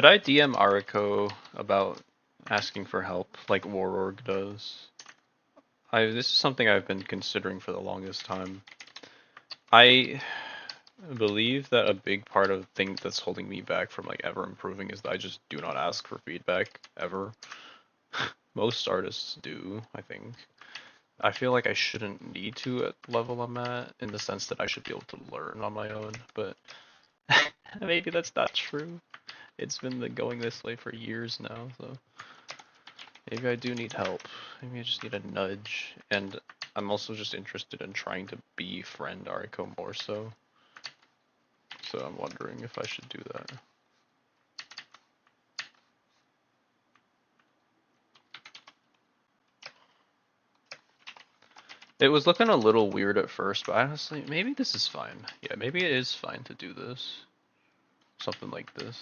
I DM Ariko about asking for help like Warorg does? This is something I've been considering for the longest time. I believe that a big part of the thing that's holding me back from like ever improving is that I just do not ask for feedback ever. Most artists do, I think. I feel like I shouldn't need to at the level I'm at, in the sense that I should be able to learn on my own, but maybe that's not true. It's been going this way for years now, so maybe I do need help. Maybe I just need a nudge, and I'm also just interested in trying to befriend Ariko more so. So I'm wondering if I should do that. It was looking a little weird at first, but honestly, maybe this is fine. Yeah, maybe it is fine to do this. Something like this.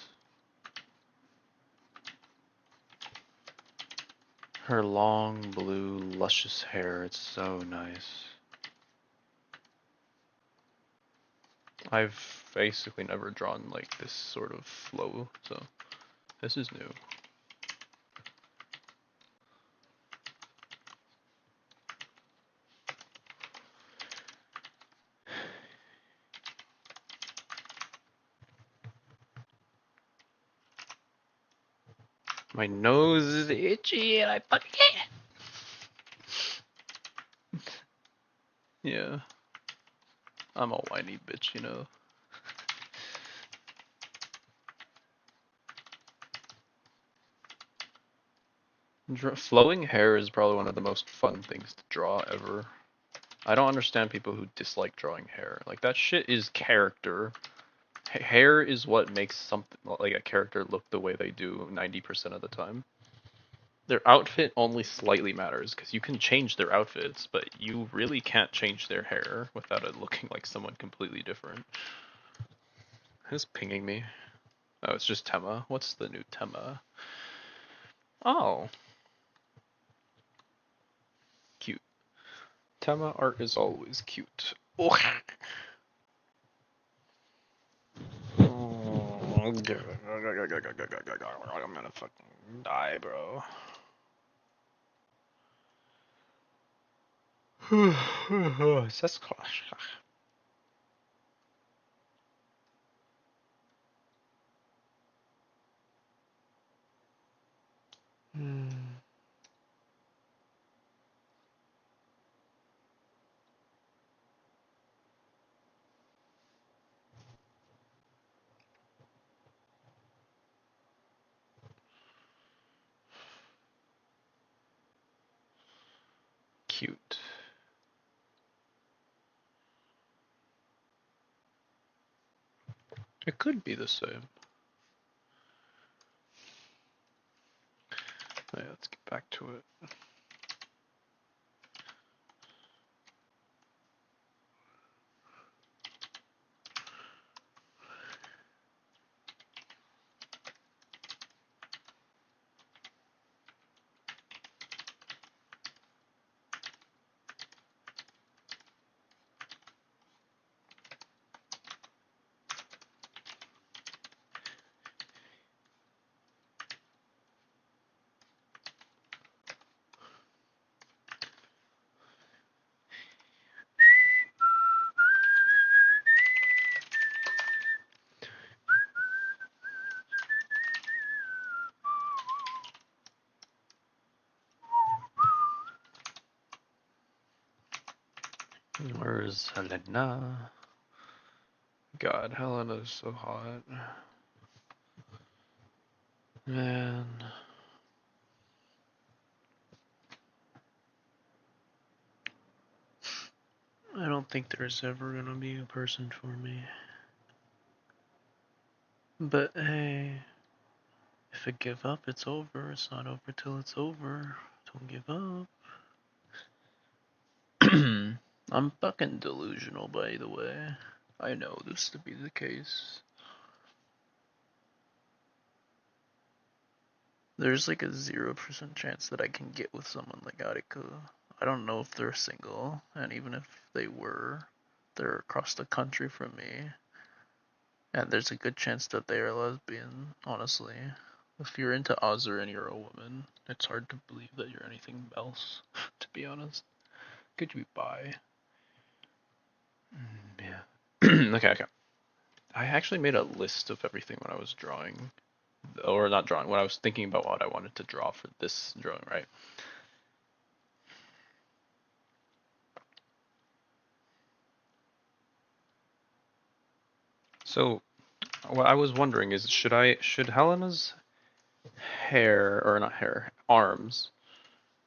Her long, blue, luscious hair, it's so nice. I've basically never drawn like this sort of flow, so this is new. My nose is itchy and I fucking hate it. Yeah. I'm a whiny bitch, you know. Flowing hair is probably one of the most fun things to draw ever. I don't understand people who dislike drawing hair. Like, that shit is character. Hair is what makes something like a character look the way they do 90% of the time. Their outfit only slightly matters, because you can change their outfits, but you really can't change their hair without it looking like someone completely different. Who's pinging me? Oh, it's just Tema. What's the new Tema? Oh. Cute. Tema art is always cute. Oh. I'm gonna fucking die, bro. That's clash. Cute. It could be the same. Yeah, let's get back to it. Where's Helena? God, Helena is so hot. Man. I don't think there's ever gonna be a person for me. But hey, if I give up, it's over. It's not over till it's over. Don't give up. I'm fucking delusional, by the way. I know this to be the case. There's like a 0% chance that I can get with someone like Ariko. I don't know if they're single, and even if they were, they're across the country from me. And there's a good chance that they are lesbian, honestly. If you're into Azur and you're a woman, it's hard to believe that you're anything else, to be honest. Could you be bi? Yeah. Okay. I actually made a list of everything when I was drawing, or not drawing, when I was thinking about what I wanted to draw for this drawing, right? So what I was wondering is, should Helena's hair, or not hair, arms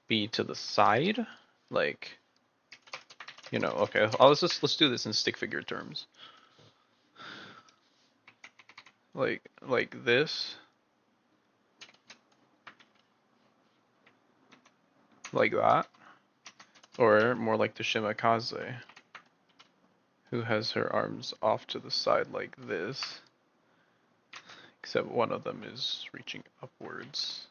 be to the side, like, okay, let's do this in stick figure terms, like this, like that, or more like the Shimakaze, who has her arms off to the side like this, except one of them is reaching upwards.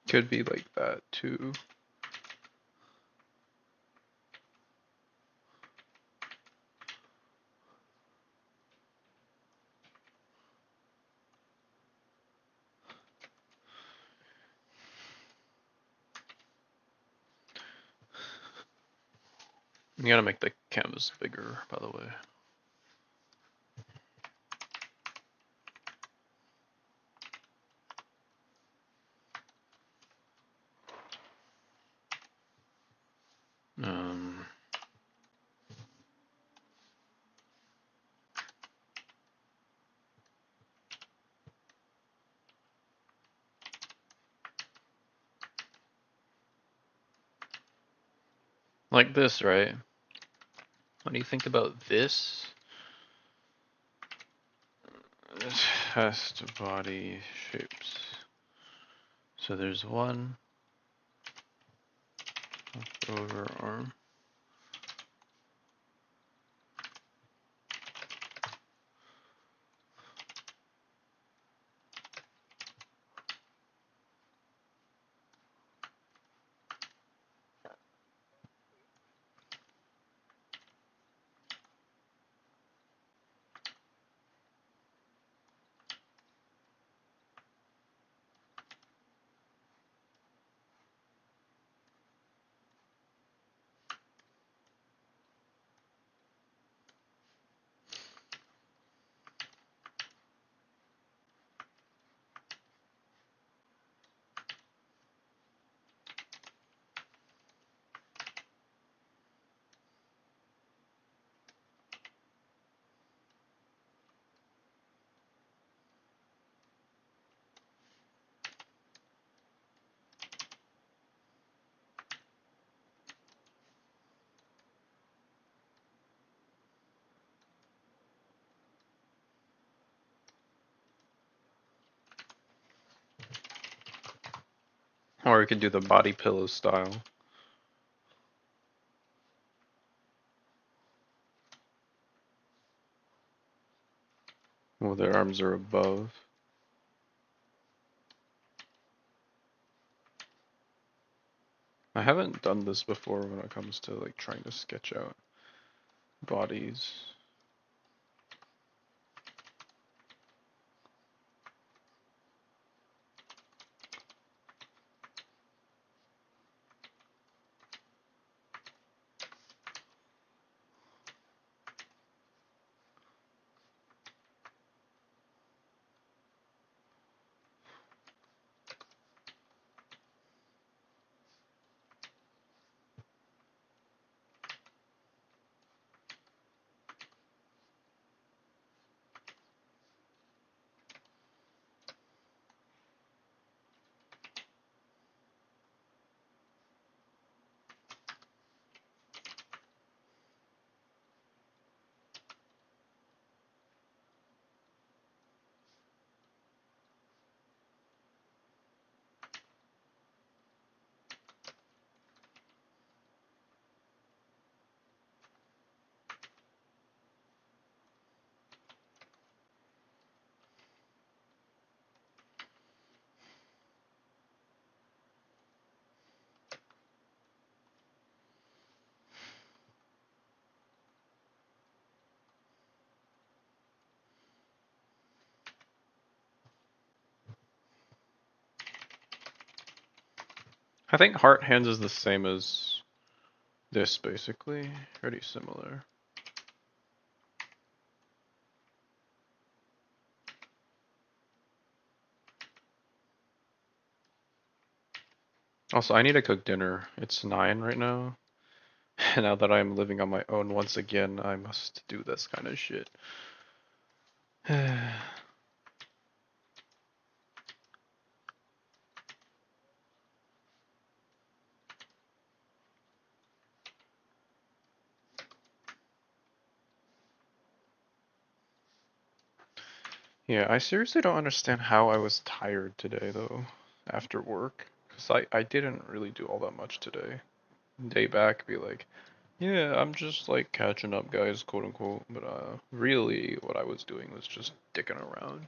Could be like that too. You gotta make the canvas bigger, by the way. Um, like this, right? When you think about this, chest, body, shapes. So there's one over arm. Or we could do the body pillow style. Well, their arms are above. I haven't done this before when it comes to like trying to sketch out bodies. I think heart hands is the same as this, basically. Pretty similar. Also, I need to cook dinner. It's 9 right now. And now that I'm living on my own once again, I must do this kind of shit. Yeah, I seriously don't understand how I was tired today, though, after work. Because I didn't really do all that much today. Day back, be like, yeah, I'm just like catching up, guys, quote unquote. But really, what I was doing was just dicking around.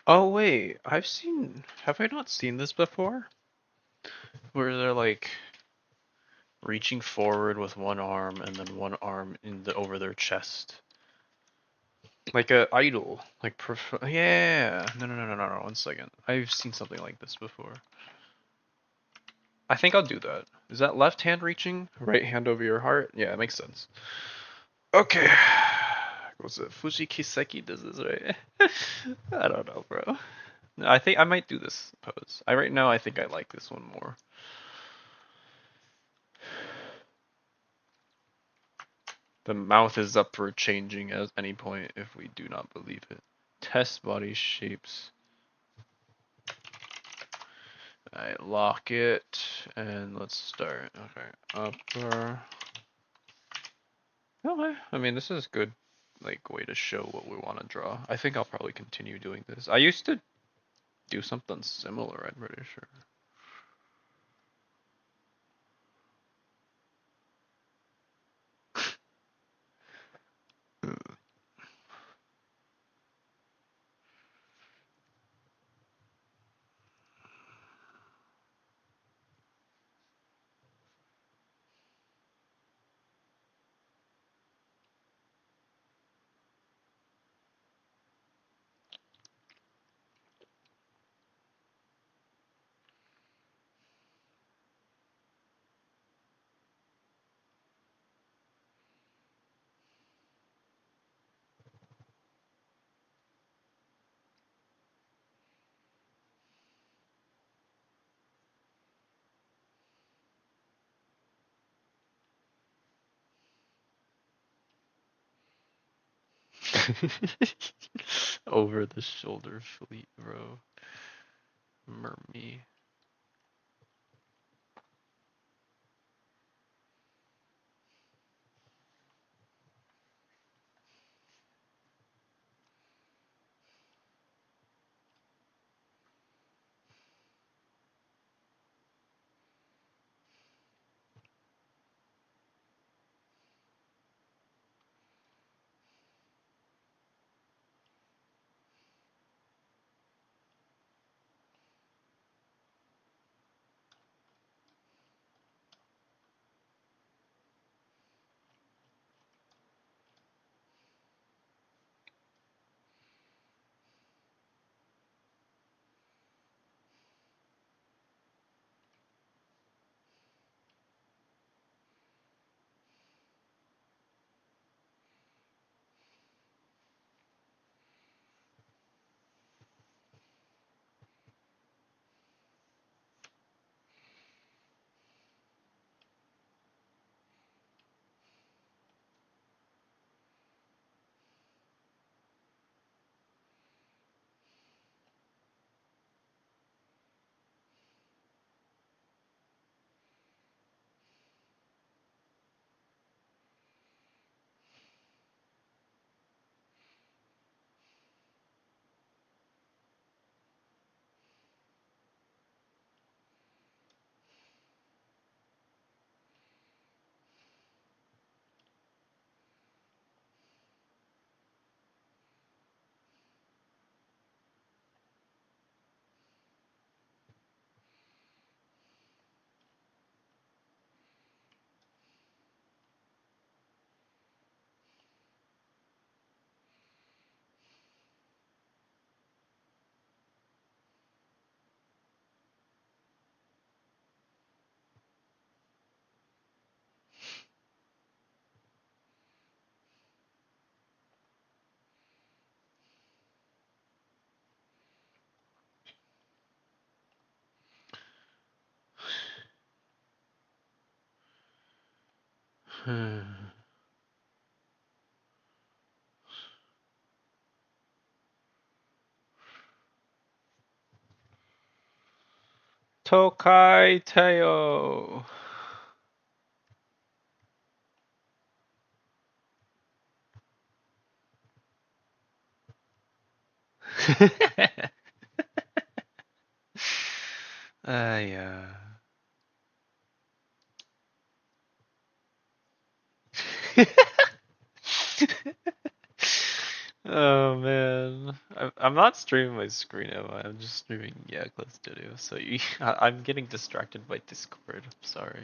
Oh wait, have I not seen this before? Where they're like reaching forward with one arm and then one arm in the over their chest. Like a idol. Yeah. No. 1 second. I've seen something like this before. I think I'll do that. Is that left hand reaching? Right hand over your heart? Yeah, it makes sense. Okay. Was it Fuji Kiseki does this, right? I don't know, bro. No, I think I might do this pose. Right now I think I like this one more. The mouth is up for changing at any point if we do not believe it. Test body shapes. Alright, lock it, and let's start. Okay, upper. Okay, I mean, this is good, like, way to show what we want to draw. I think I'll probably continue doing this. I used to do something similar, I'm pretty sure. Over the shoulder fleet, bro. Mermy. Tokai Teo. Yeah. Oh man, I'm not streaming my screen, am I? I'm just streaming Cloud Studio. So I'm getting distracted by Discord. I'm sorry.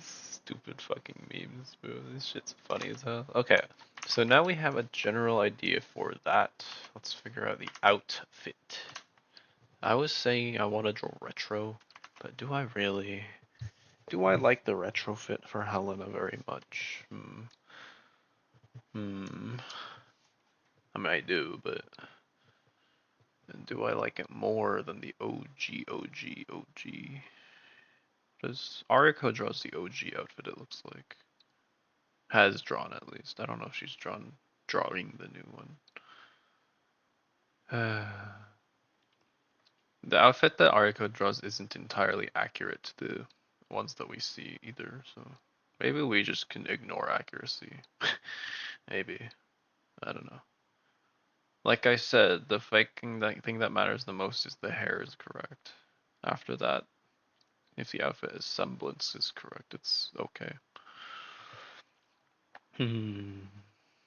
Stupid fucking memes, bro. This shit's funny as hell. Okay, so now we have a general idea for that. Let's figure out the outfit. I was saying I want to draw retro, but do I really? Do I like the retro fit for Helena very much? Hmm. I mean, I do, but do I like it more than the OG? Does Ariko draws the OG outfit, it looks like. Has drawn at least. I don't know if she's drawing the new one. The outfit that Ariko draws isn't entirely accurate to the ones that we see either, so maybe we just can ignore accuracy. Maybe. I don't know. Like I said, the thing that matters the most is the hair is correct. After that, if the outfit is semblance is correct, it's okay. Hmm.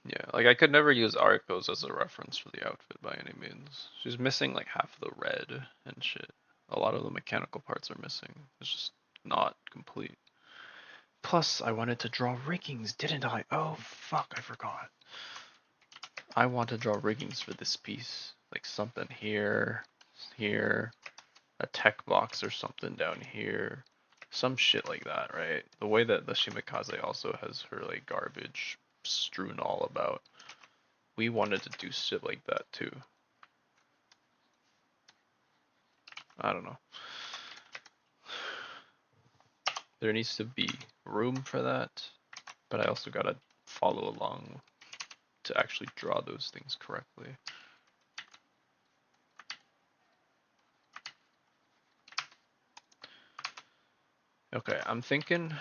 Yeah, like I could never use Ariko's as a reference for the outfit by any means. She's missing like half the red and shit. A lot of the mechanical parts are missing. It's just not complete. Plus, I wanted to draw riggings, didn't I? Oh, fuck, I forgot. I want to draw riggings for this piece. Like something here, here, a tech box or something down here. Some shit like that, right? The way that the Shimikaze also has her like garbage strewn all about. We wanted to do shit like that too. I don't know. There needs to be room for that, but I also gotta follow along to actually draw those things correctly. Okay, I'm thinking.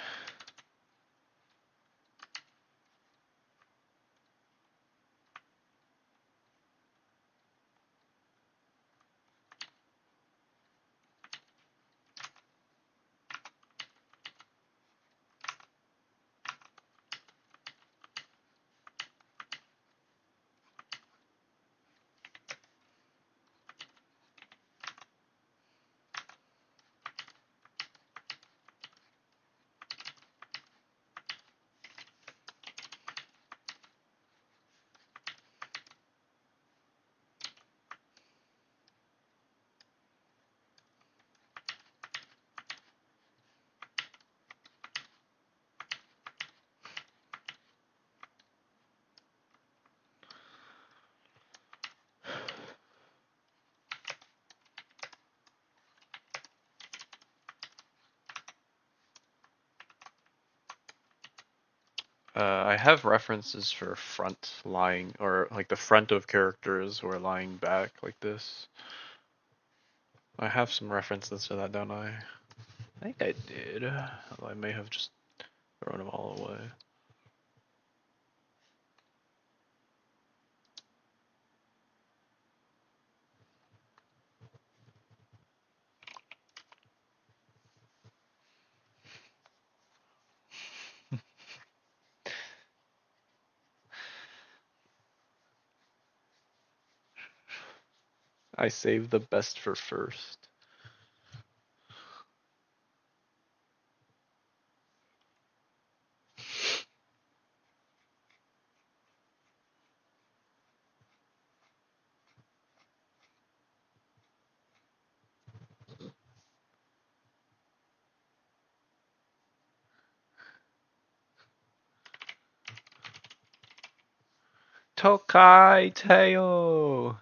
I have references for front lying, or like the front of characters who are lying back like this. I have some references to that, don't I? I think I did. Although I may have just thrown them all away. I saved the best for first. Tokai Teo!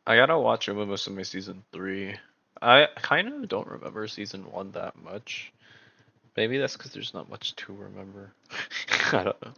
I gotta watch Uma Musume season 3. I kind of don't remember season one that much. Maybe that's because there's not much to remember. I don't know.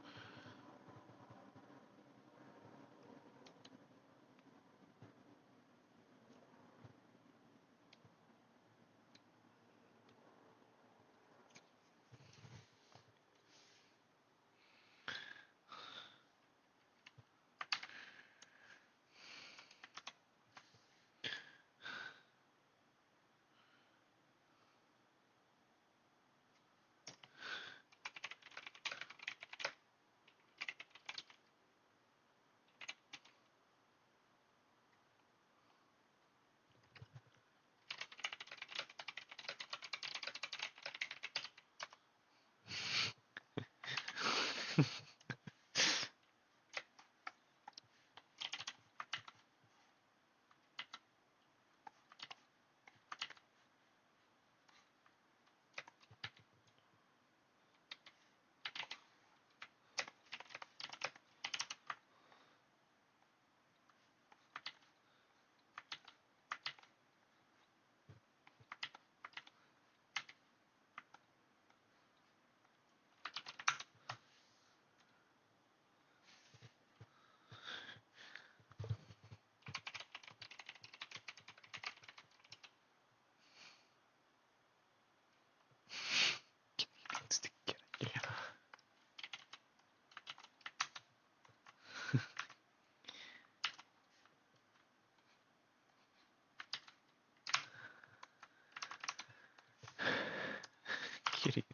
Kitty.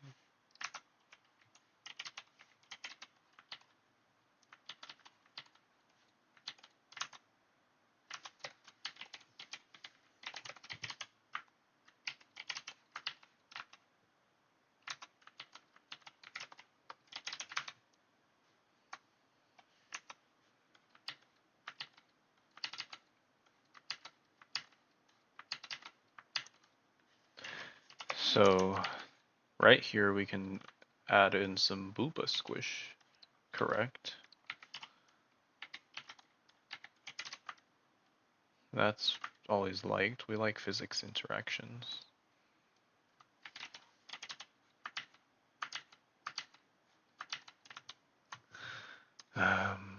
So right here we can add in some booba squish, correct? That's always liked. We like physics interactions. Um,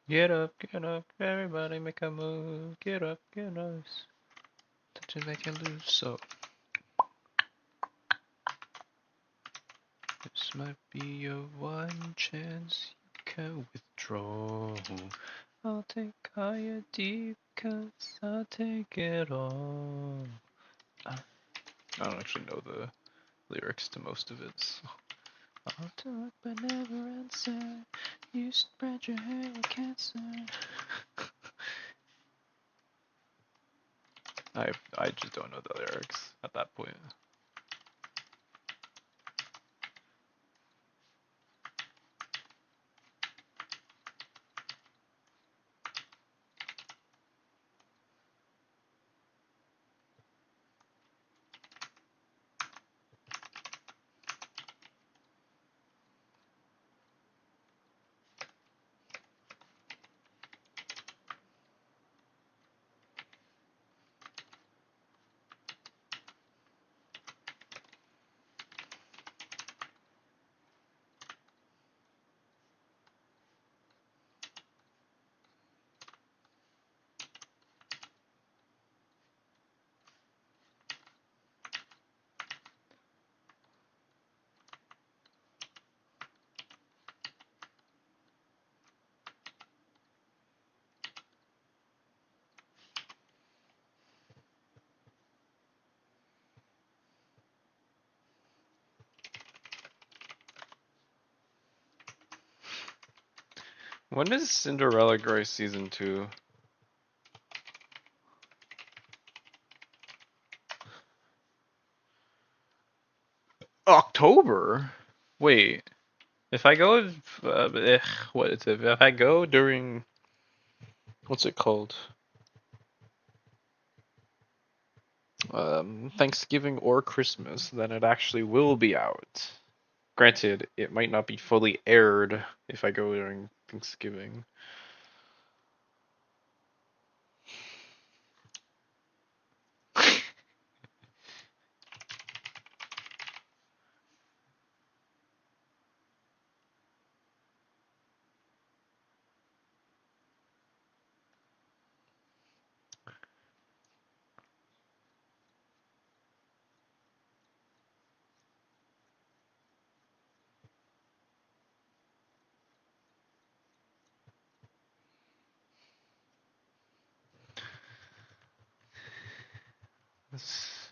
get up, everybody make a move. Get up, get nice. Touch it, make it loose. So this might be your one chance you can withdraw. I'll take higher deep, cause I'll take it all. I don't actually know the lyrics to most of it. So. I'll talk but never answer. You spread your hair with cancer. I just don't know the lyrics at that point. When is Cinderella Grace season 2? October? Wait, if I go, what is it? If I go during, what's it called? Thanksgiving or Christmas, then it actually will be out. Granted, it might not be fully aired if I go during Thanksgiving.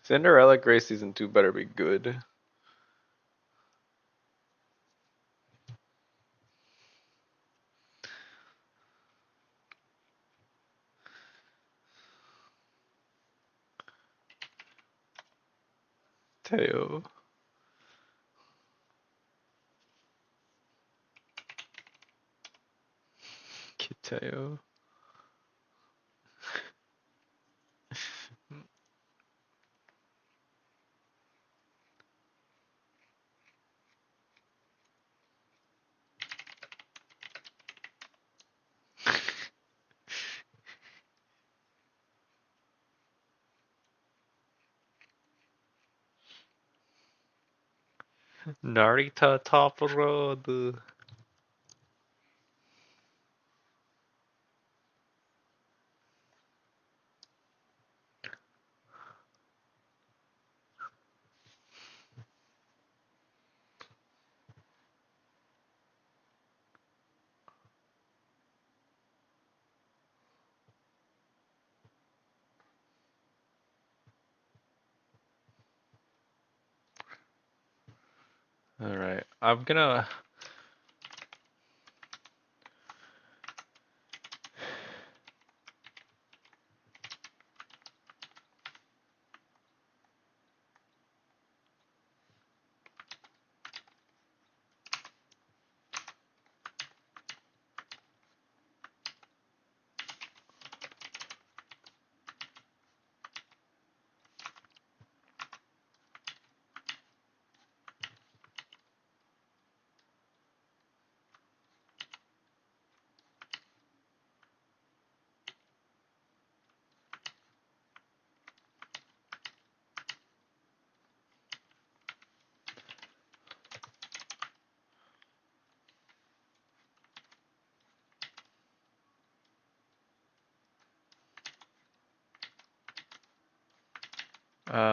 Cinderella Grace season 2 better be good. Teo. Kiteo. Narita Top Road. Alright, I'm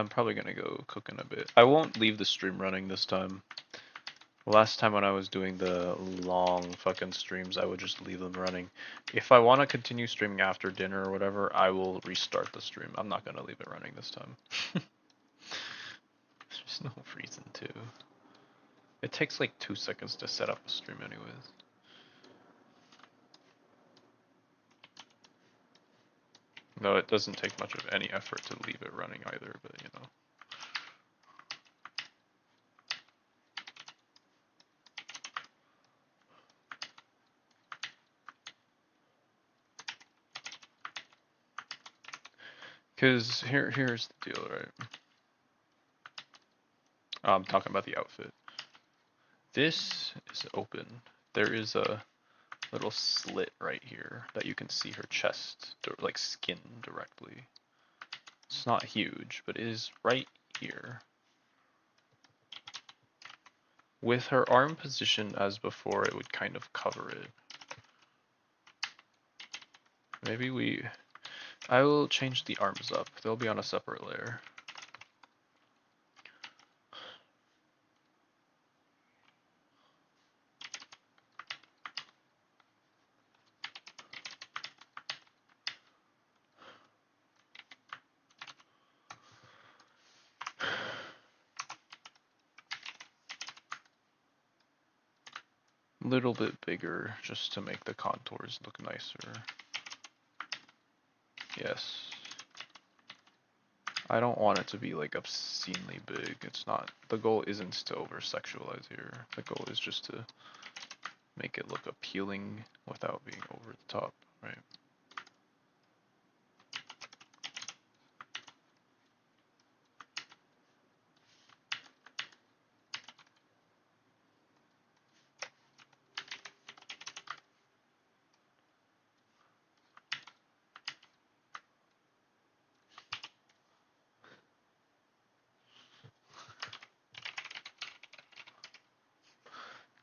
probably gonna go cook in a bit. I won't leave the stream running this time. Last time when I was doing the long fucking streams, I would just leave them running. If I want to continue streaming after dinner or whatever, I will restart the stream. I'm not gonna leave it running this time. There's no reason to. It takes like 2 seconds to set up a stream anyways. No, it doesn't take much of any effort to leave it running either, but you know. Cause here's the deal, right? I'm talking about the outfit. This is open. There is a little slit right here that you can see her chest, like skin directly. It's not huge, but it is right here. With her arm positioned as before, it would kind of cover it. I will change the arms up. They'll be on a separate layer. little bit bigger just to make the contours look nicer. Yes. I don't want it to be like obscenely big. It's not. The goal isn't to over sexualize here. The goal is just to make it look appealing without being over the top, right?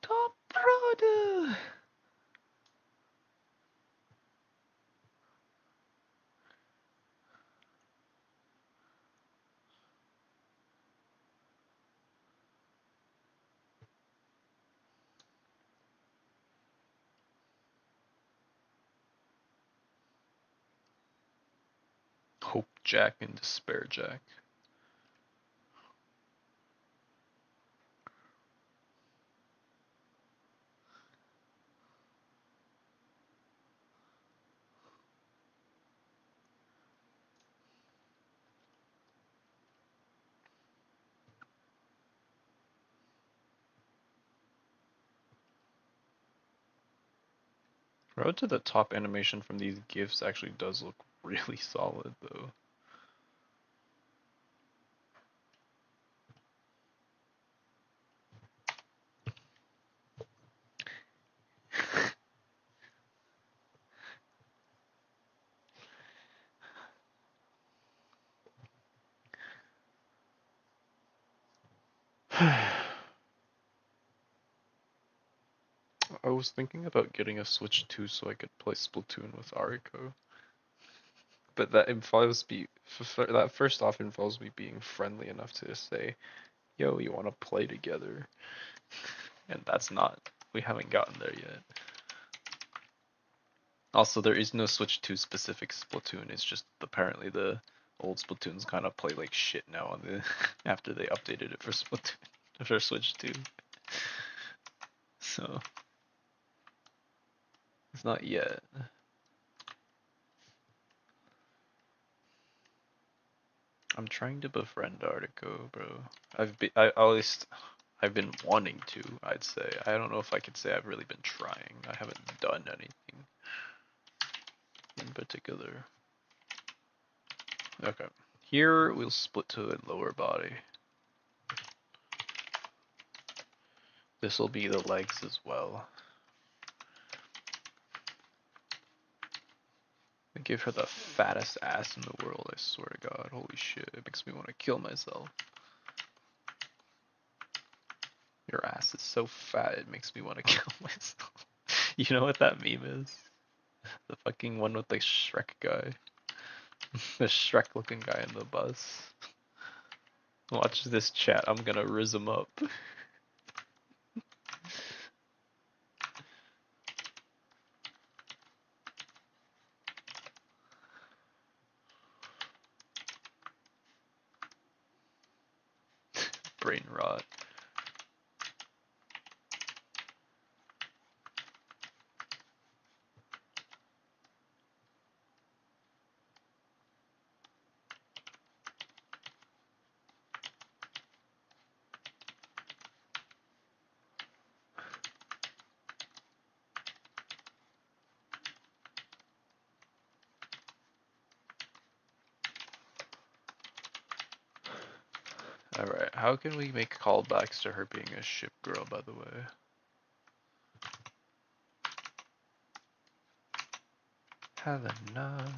Top brother! Hope Jack and Despair Jack. Road to the top animation from these GIFs actually does look really solid though. I was thinking about getting a Switch 2 so I could play Splatoon with Ariko. But that involves that first off involves me being friendly enough to say, "Yo, you want to play together?" And that's not. We haven't gotten there yet. Also, there is no Switch 2 specific Splatoon. It's just apparently the old Splatoons kind of play like shit now on the after they updated it for Splatoon for Switch 2. So it's not yet. I'm trying to befriend Artico, bro. At least I've been wanting to, I'd say. I don't know if I could say I've really been trying. I haven't done anything in particular. Okay. Here we'll split to a lower body. This will be the legs as well. I give her the fattest ass in the world, I swear to God. Holy shit, it makes me want to kill myself. Your ass is so fat, it makes me want to kill myself. You know what that meme is? The fucking one with the Shrek guy. The Shrek looking guy in the bus. Watch this chat, I'm gonna riz him up. Brain rot. Alright, how can we make callbacks to her being a ship girl, by the way? Helena.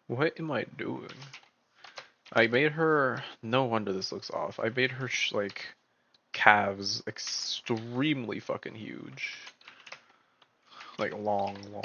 What am I doing? I made her. No wonder this looks off. I made her like calves extremely fucking huge. Like long, long.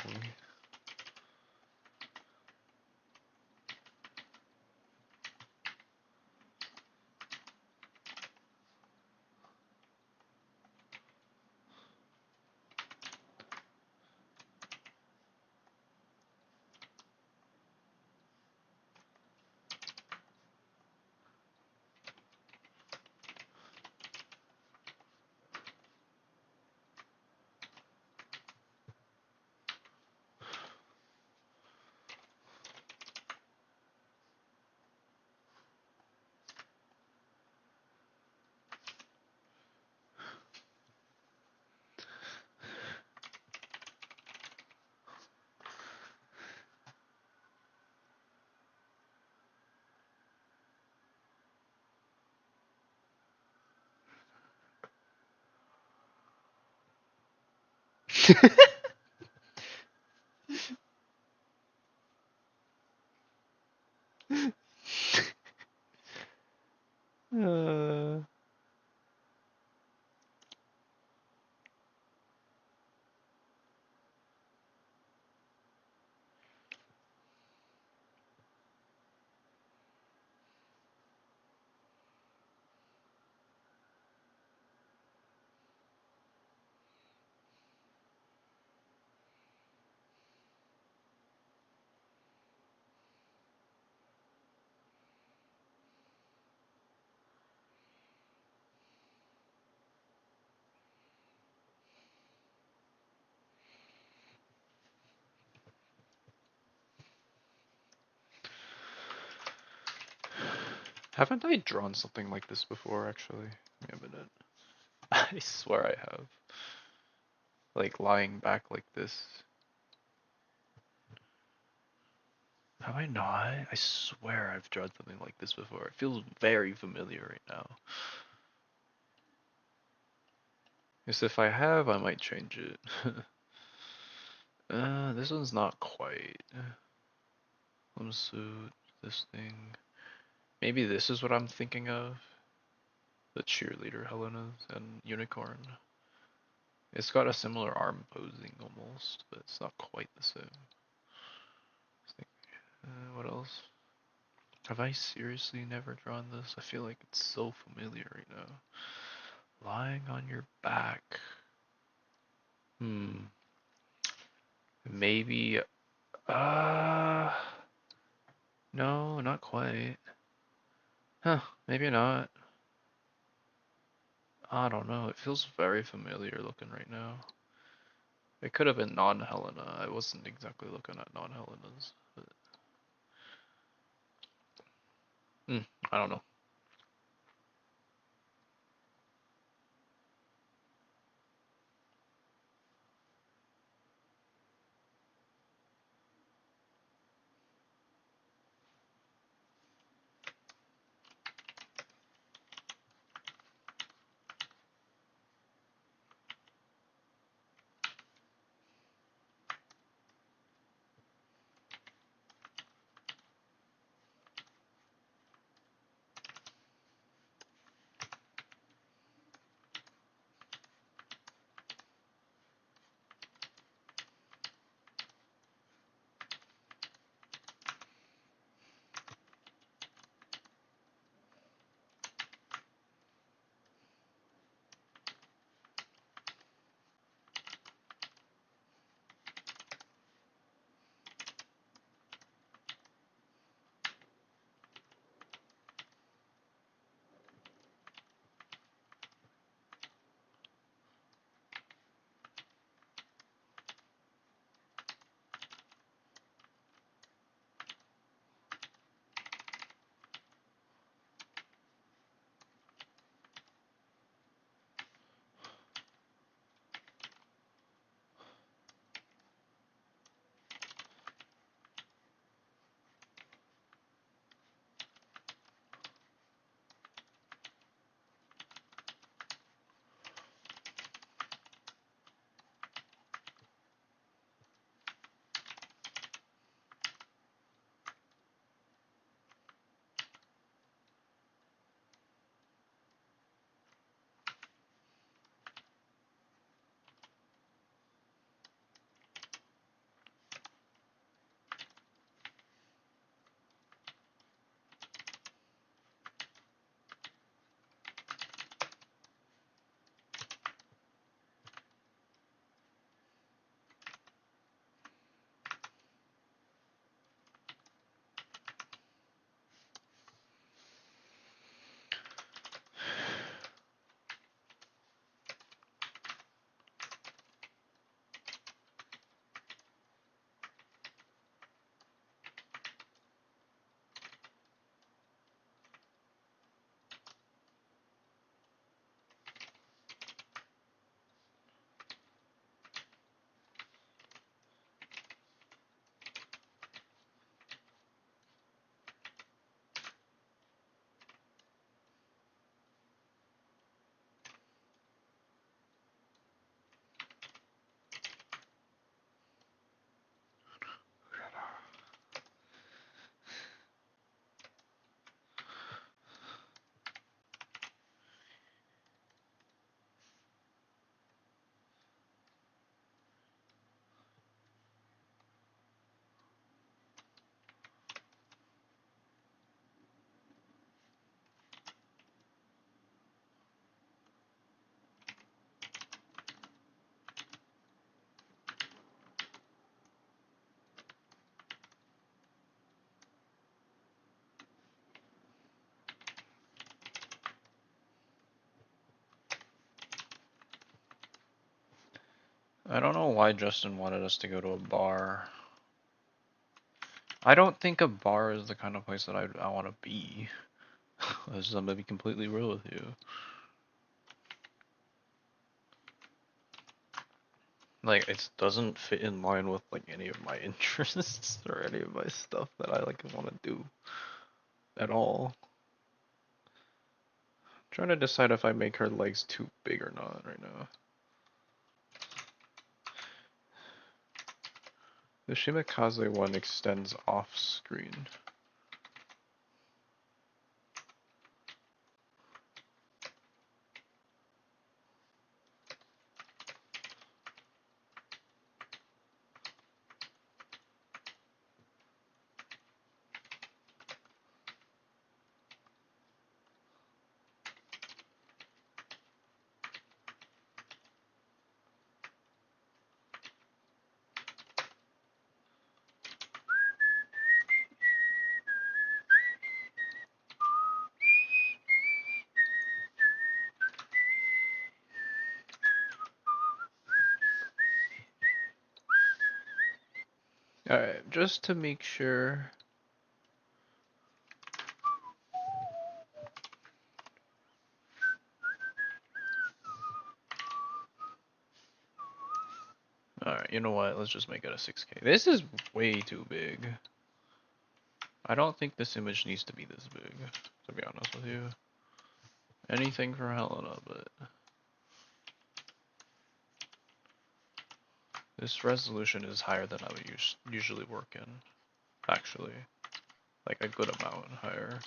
uh, haven't I drawn something like this before, actually? Wait a minute. I swear I have. Like lying back like this. Have I not? I swear I've drawn something like this before. It feels very familiar right now. Because if I have, I might change it. This one's not quite. Swimsuit, this thing. Maybe this is what I'm thinking of. The cheerleader Helena and unicorn. It's got a similar arm posing almost, but it's not quite the same. What else? Have I seriously never drawn this? I feel like it's so familiar right now. Lying on your back. Hmm. Maybe. Uh. No, not quite. Huh. Maybe not. I don't know. It feels very familiar looking right now. It could have been non-Helena. I wasn't exactly looking at non-Helenas. But, I don't know. I don't know why Justin wanted us to go to a bar. I don't think a bar is the kind of place that I want to be. I'm gonna be completely real with you. Like, it doesn't fit in line with like any of my interests or any of my stuff that I like want to do at all. I'm trying to decide if I make her legs too big or not right now. The Shimakaze one extends off screen. Alright, just to make sure. Alright, you know what? Let's just make it a 6K. This is way too big. I don't think this image needs to be this big, to be honest with you. Anything for Helena, but this resolution is higher than I would usually work in, actually. Like a good amount higher.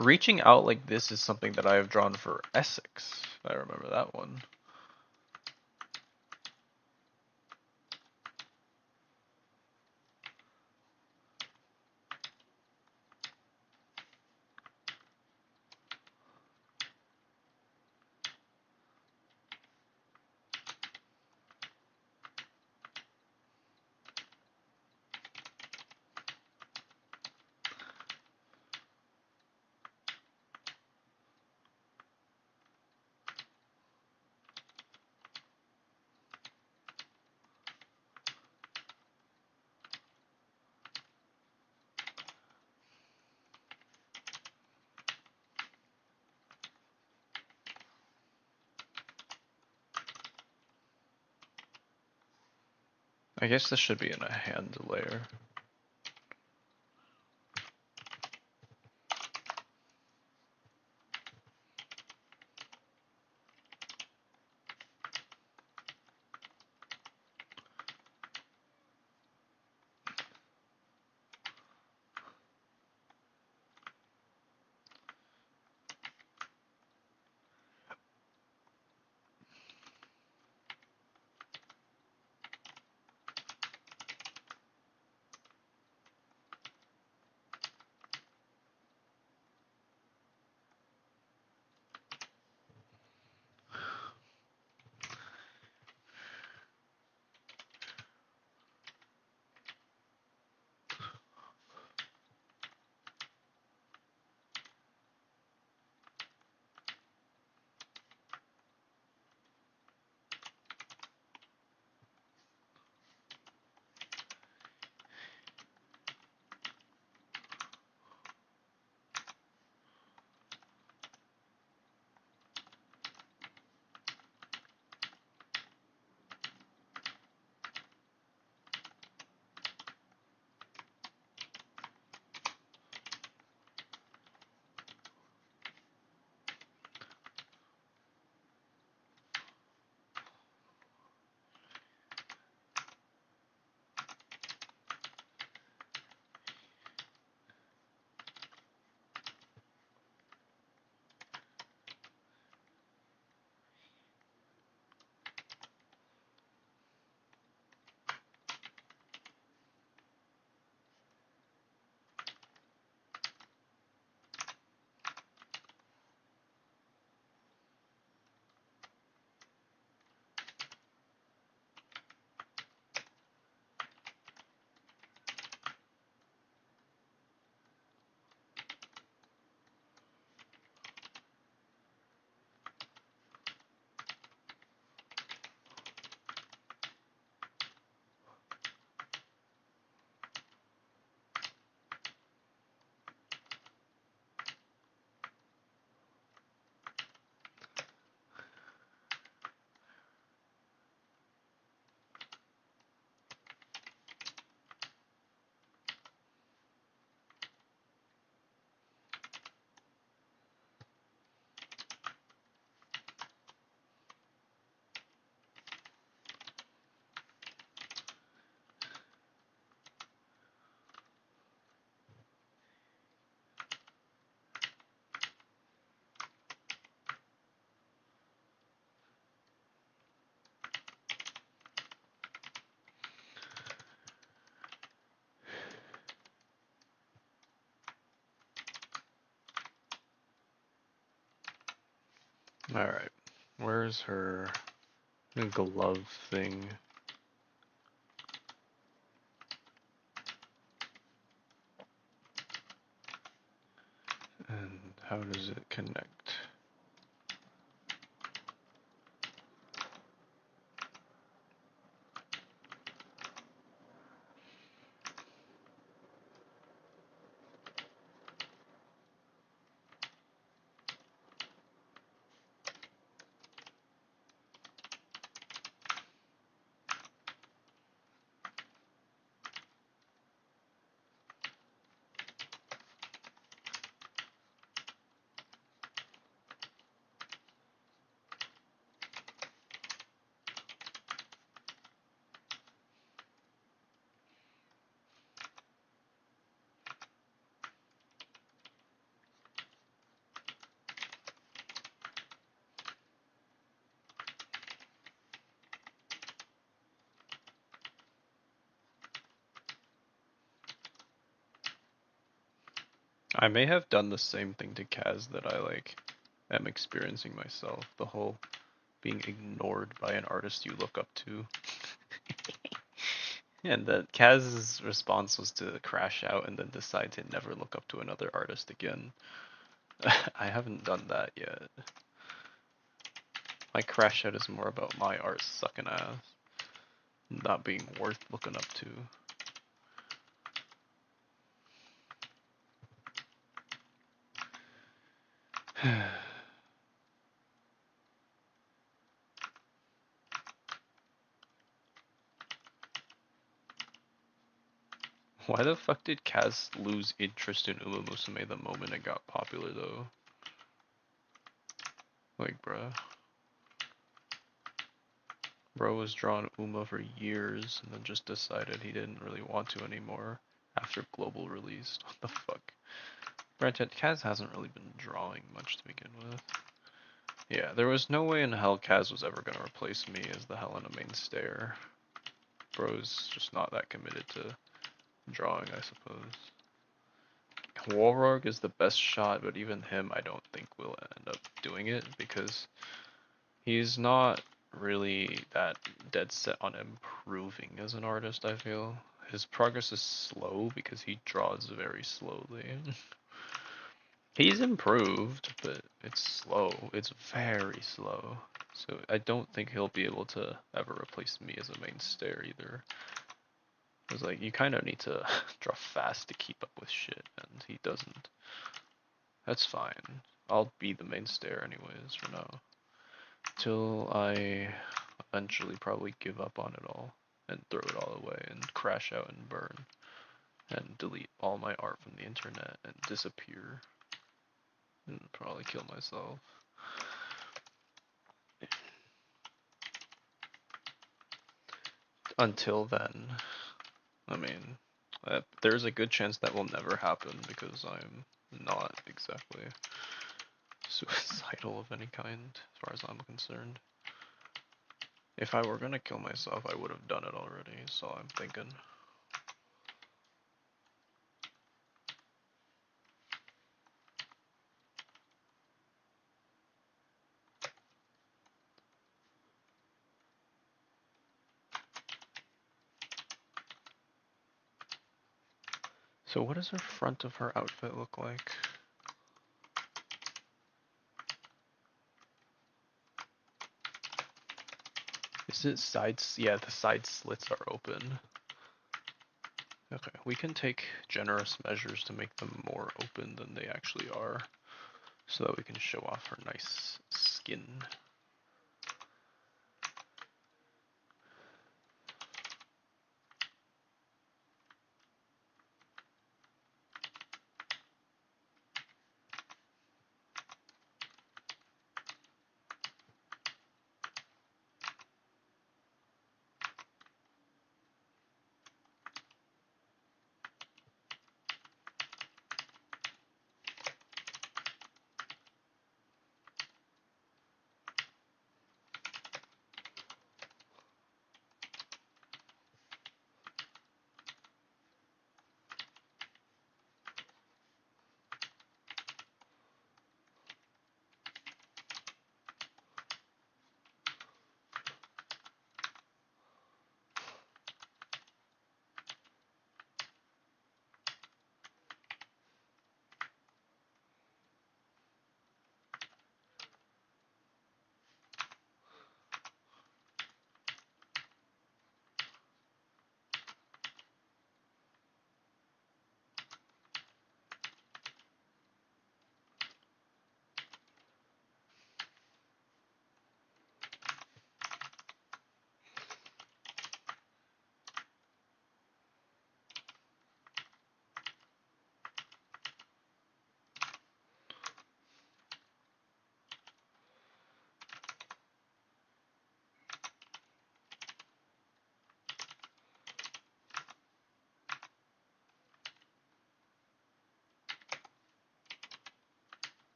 Reaching out like this is something that I have drawn for Essex. I remember that one. I guess this should be in a hand layer. Alright. Where's her glove thing? And how does it connect? I may have done the same thing to Kaz that I am experiencing myself. The whole being ignored by an artist you look up to. And that Kaz's response was to crash out and then decide to never look up to another artist again. I haven't done that yet. My crash out is more about my art sucking ass, not being worth looking up to. Why the fuck did Kaz lose interest in Uma Musume the moment it got popular though? Like, bruh. Bro was drawing Uma for years and then just decided he didn't really want to anymore after Global released. What the fuck? Granted, Kaz hasn't really been drawing much to begin with. Yeah, there was no way in hell Kaz was ever gonna replace me as the Helena main stayer. Bro's just not that committed to drawing, I suppose. Warorg is the best shot, but even him I don't think will end up doing it because he's not really that dead set on improving as an artist, I feel. His progress is slow because he draws very slowly. He's improved, but it's slow. It's very slow. So I don't think he'll be able to ever replace me as a mainstay either. It's like you kind of need to draw fast to keep up with shit, and he doesn't. That's fine. I'll be the mainstay anyways for now. Till I eventually probably give up on it all and throw it all away and crash out and burn and delete all my art from the internet and disappear and probably kill myself. Until then, I mean, there's a good chance that will never happen because I'm not exactly suicidal of any kind, as far as I'm concerned. If I were gonna kill myself, I would have done it already, so I'm thinking. So what does the front of her outfit look like? Is it sides? Yeah, the side slits are open. Okay, we can take generous measures to make them more open than they actually are, so that we can show off her nice skin.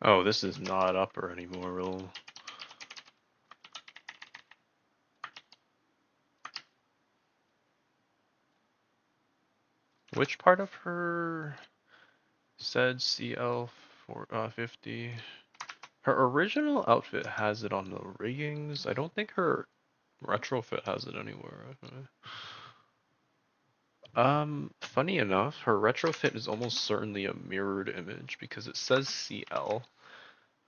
Oh, this is not upper anymore, Roll. Which part of her said CL 50? Her original outfit has it on the riggings. I don't think her retrofit has it anywhere. Funny enough, her retrofit is almost certainly a mirrored image because it says CL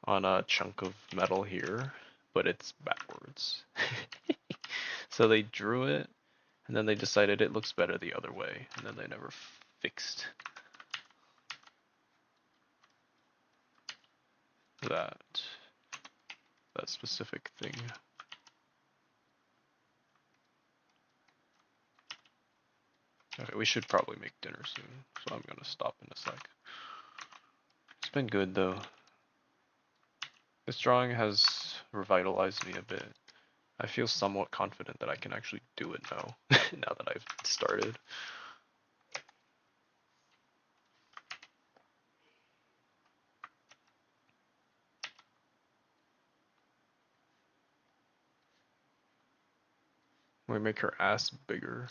on a chunk of metal here, but it's backwards. So they drew it, and then they decided it looks better the other way, and then they never fixed that specific thing. Okay, we should probably make dinner soon, so I'm gonna stop in a sec. It's been good though. This drawing has revitalized me a bit. I feel somewhat confident that I can actually do it now, now that I've started. We make her ass bigger.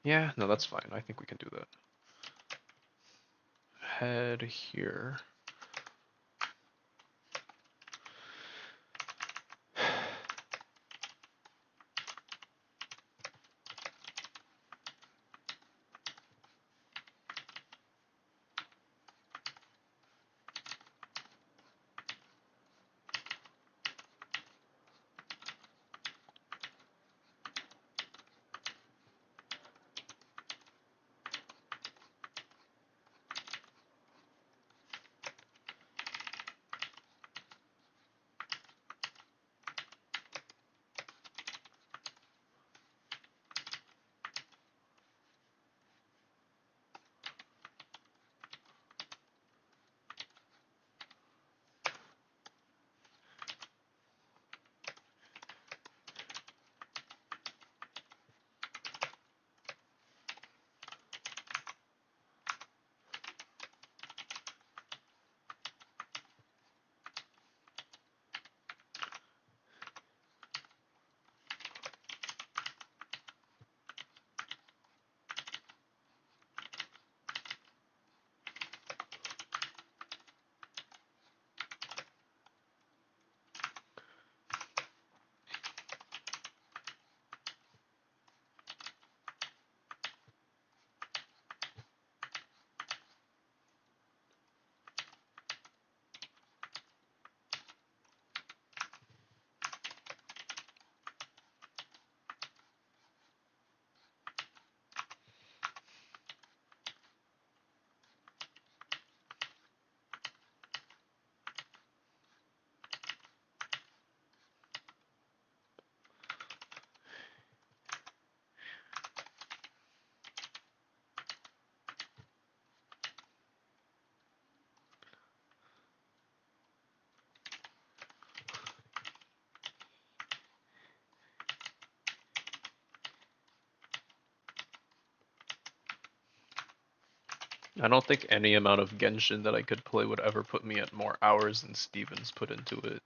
Yeah, no, that's fine. I think we can do that. Head here. I don't think any amount of Genshin that I could play would ever put me at more hours than Stevens put into it.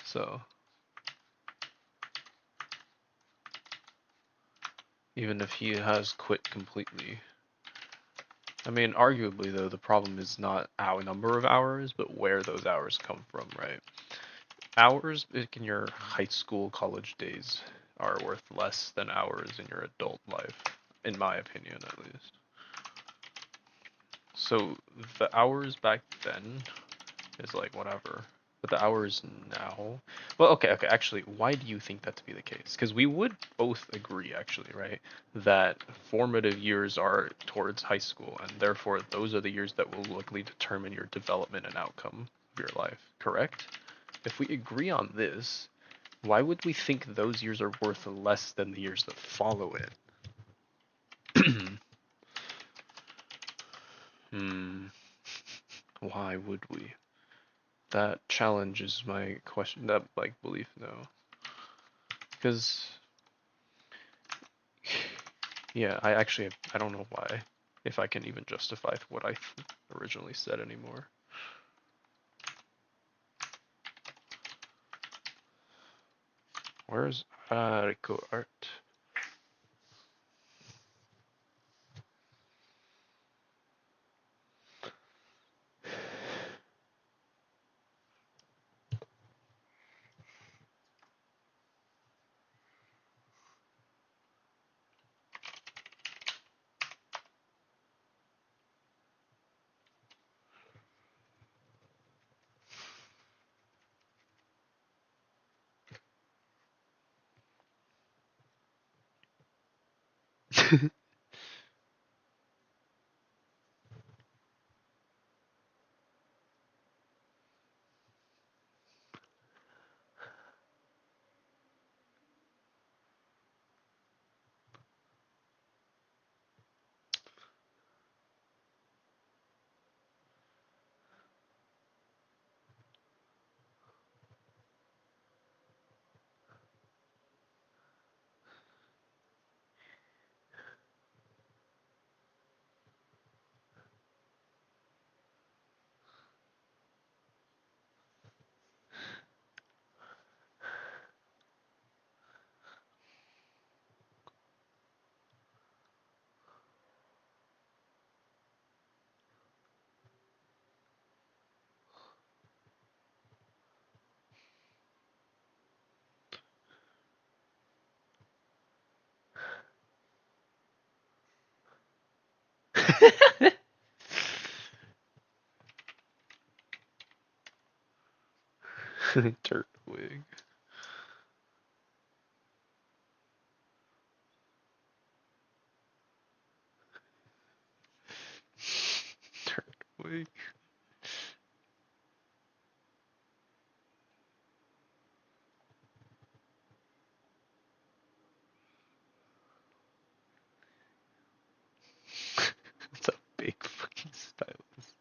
So, even if he has quit completely. I mean, arguably though, the problem is not our number of hours, but where those hours come from, right? Hours in your high school, college days are worth less than hours in your adult life, in my opinion at least. So the hours back then is like whatever. But the hours now, well, okay, actually, why do you think that to be the case? Because we would both agree, actually, right, that formative years are towards high school, and therefore those are the years that will likely determine your development and outcome of your life, correct? If we agree on this, why would we think those years are worth less than the years that follow it? Hmm, why would we? That challenges my question, that like belief, no. Because, yeah, I don't know why. if I can even justify what I originally said anymore. Where's Ariko art? Turtwig. Turtwig. It's a big fucking stylus.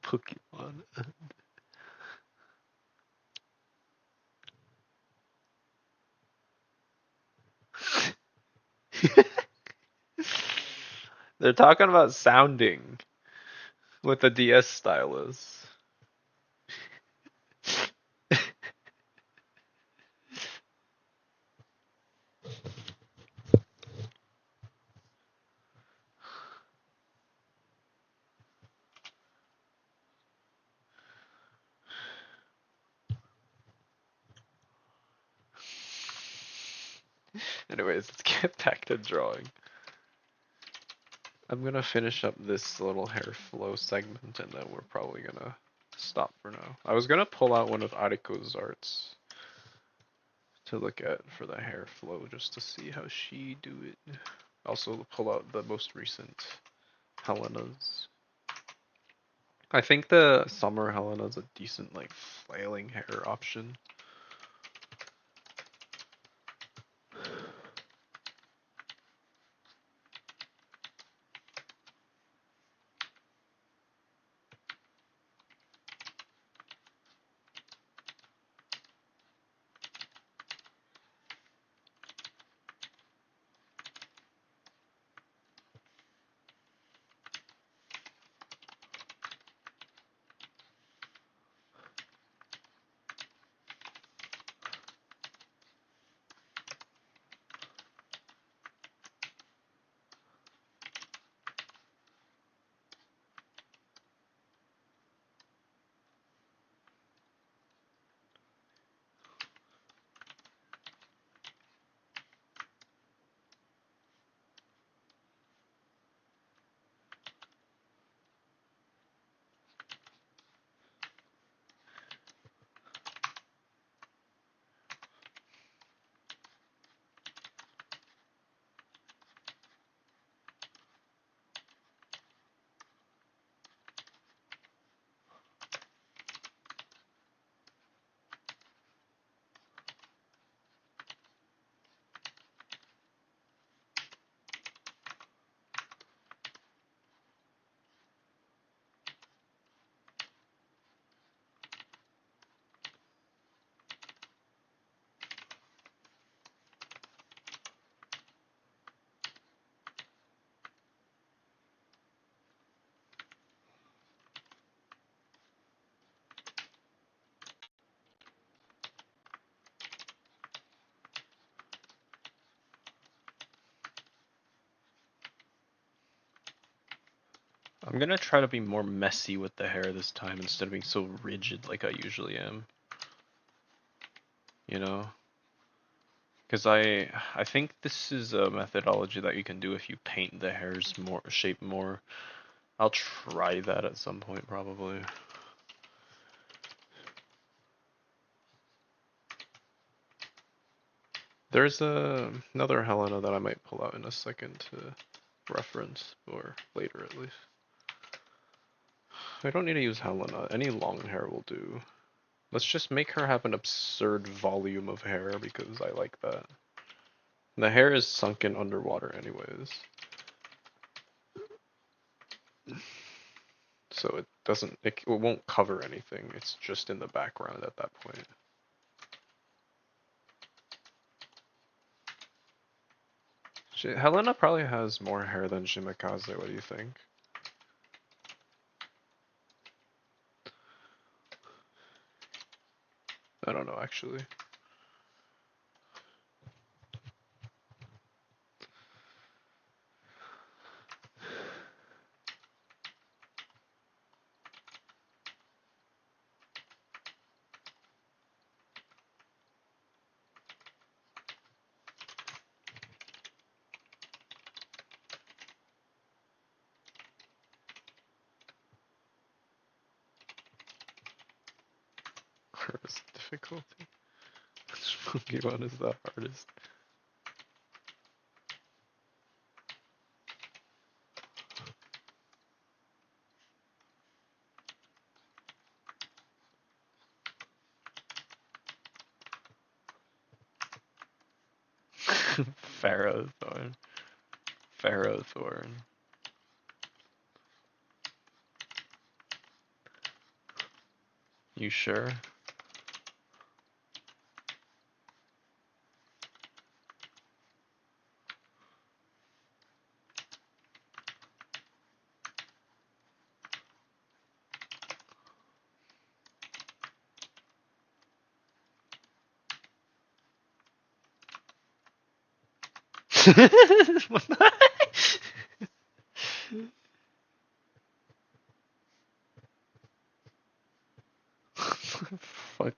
Pokemon. They're talking about sounding with the DS stylus. Anyways, let's get back to drawing. I'm gonna finish up this little hair flow segment and then we're probably gonna stop for now. I was gonna pull out one of Ariko's arts to look at for the hair flow just to see how she do it. Also pull out the most recent Helena's. I think the summer Helena's a decent like flailing hair option. I'm gonna try to be more messy with the hair this time instead of being so rigid like I usually am. You know? Because I think this is a methodology that you can do if you paint the hairs more shape more. I'll try that at some point probably. There's another Helena that I might pull out in a second to reference, or later at least. I don't need to use Helena. Any long hair will do. Let's just make her have an absurd volume of hair because I like that. The hair is sunken underwater anyways. So it won't cover anything. It's just in the background at that point. Helena probably has more hair than Shimakaze. What do you think? I don't know actually. Hardest difficulty. Which Pokemon is the hardest? Pharaohthorn. Pharaohthorn. You sure? What the fuck?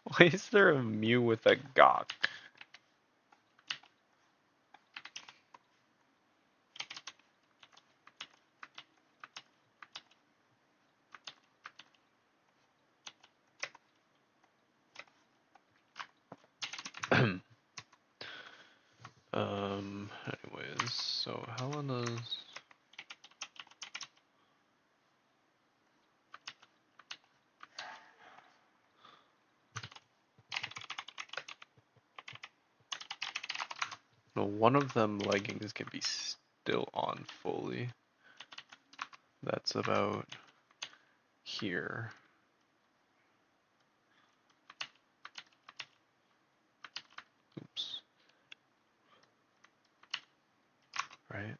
Why is there a Mew with a Gawk? Anyways, so Helena's. No, one of them leggings can be still on fully. That's about here. Oops. Right?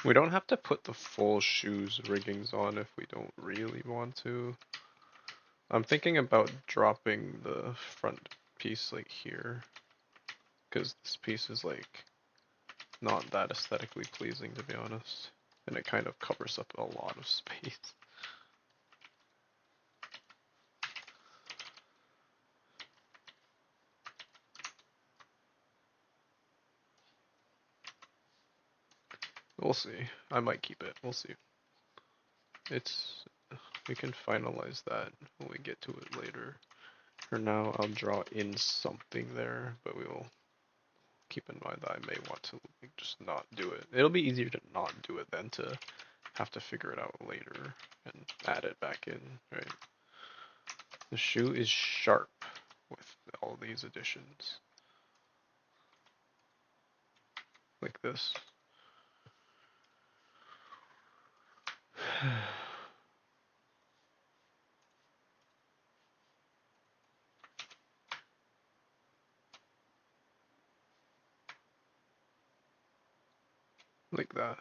We don't have to put the full shoes riggings on if we don't really want to. I'm thinking about dropping the front piece like here, because this piece is like not that aesthetically pleasing to be honest, and it kind of covers up a lot of space. We'll see. I might keep it. We'll see. It's We can finalize that when we get to it later. For now, I'll draw in something there, but we will keep in mind that I may want to just not do it. It'll be easier to not do it than to have to figure it out later and add it back in, right? The shoe is sharp with all these additions. Like this. Like that.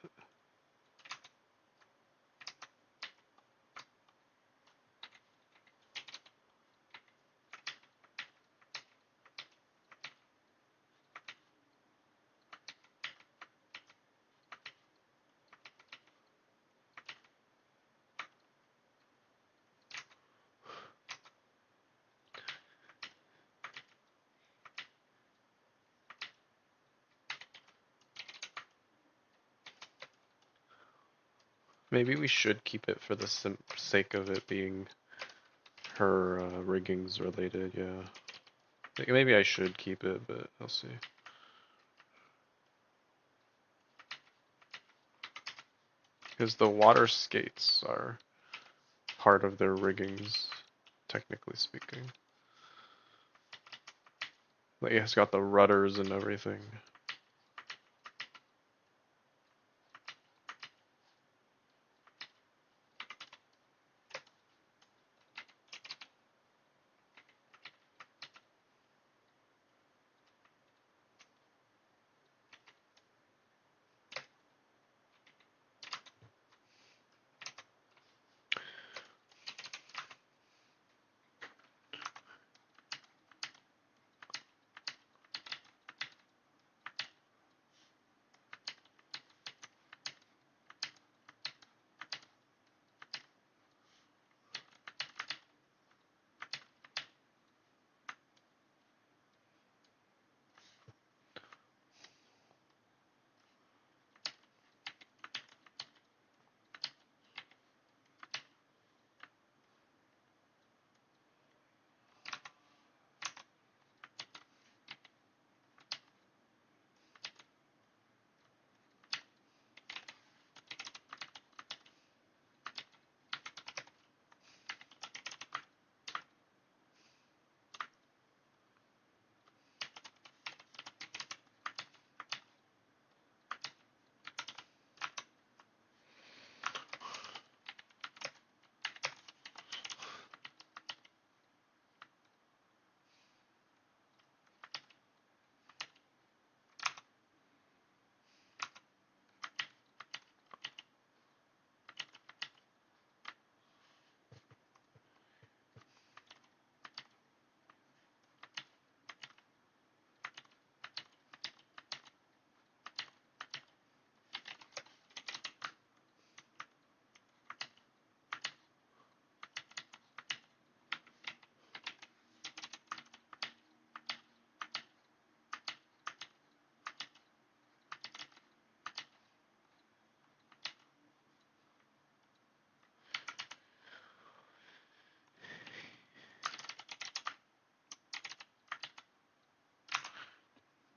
Maybe we should keep it for the sake of it being her riggings related, yeah. Maybe I should keep it, but I'll see. Because the water skates are part of their riggings, technically speaking. Like it's got the rudders and everything.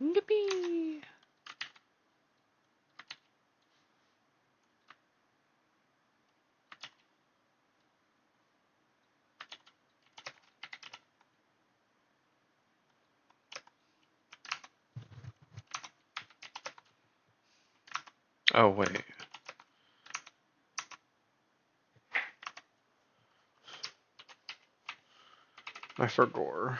Yippee! Oh wait, I forgot.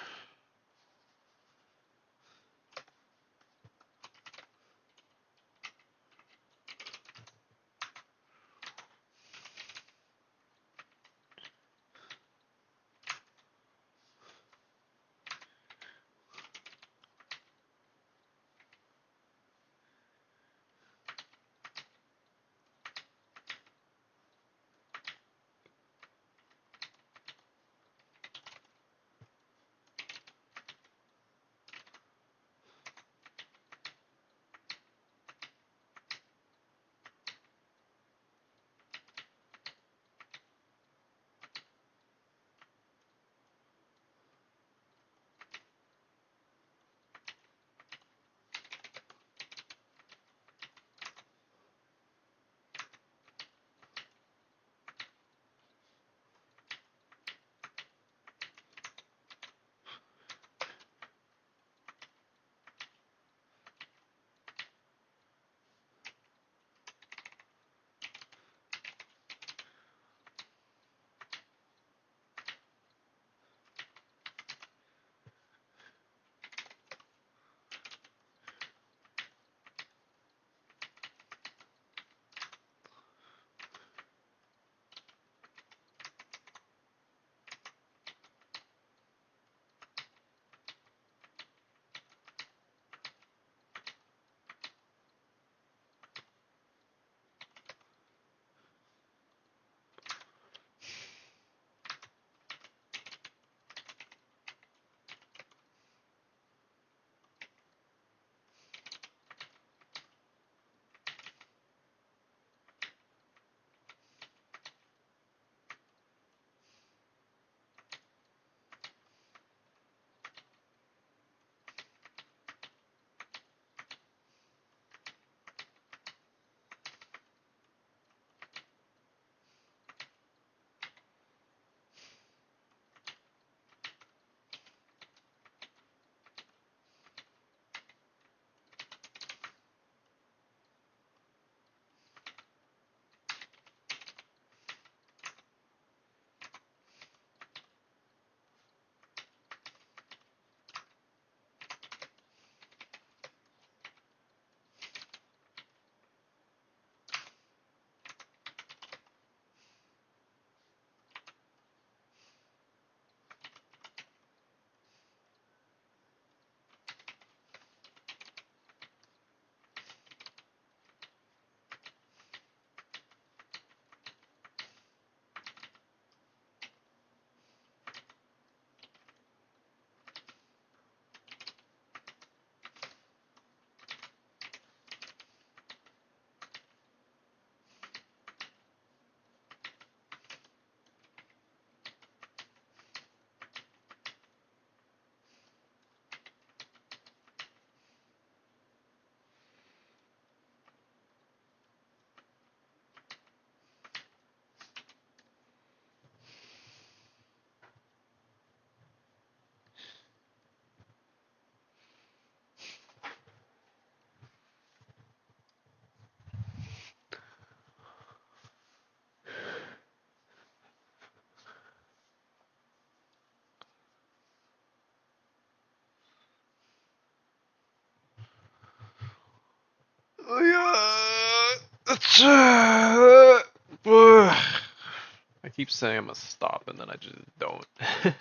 I keep saying I'm gonna stop and then I just don't.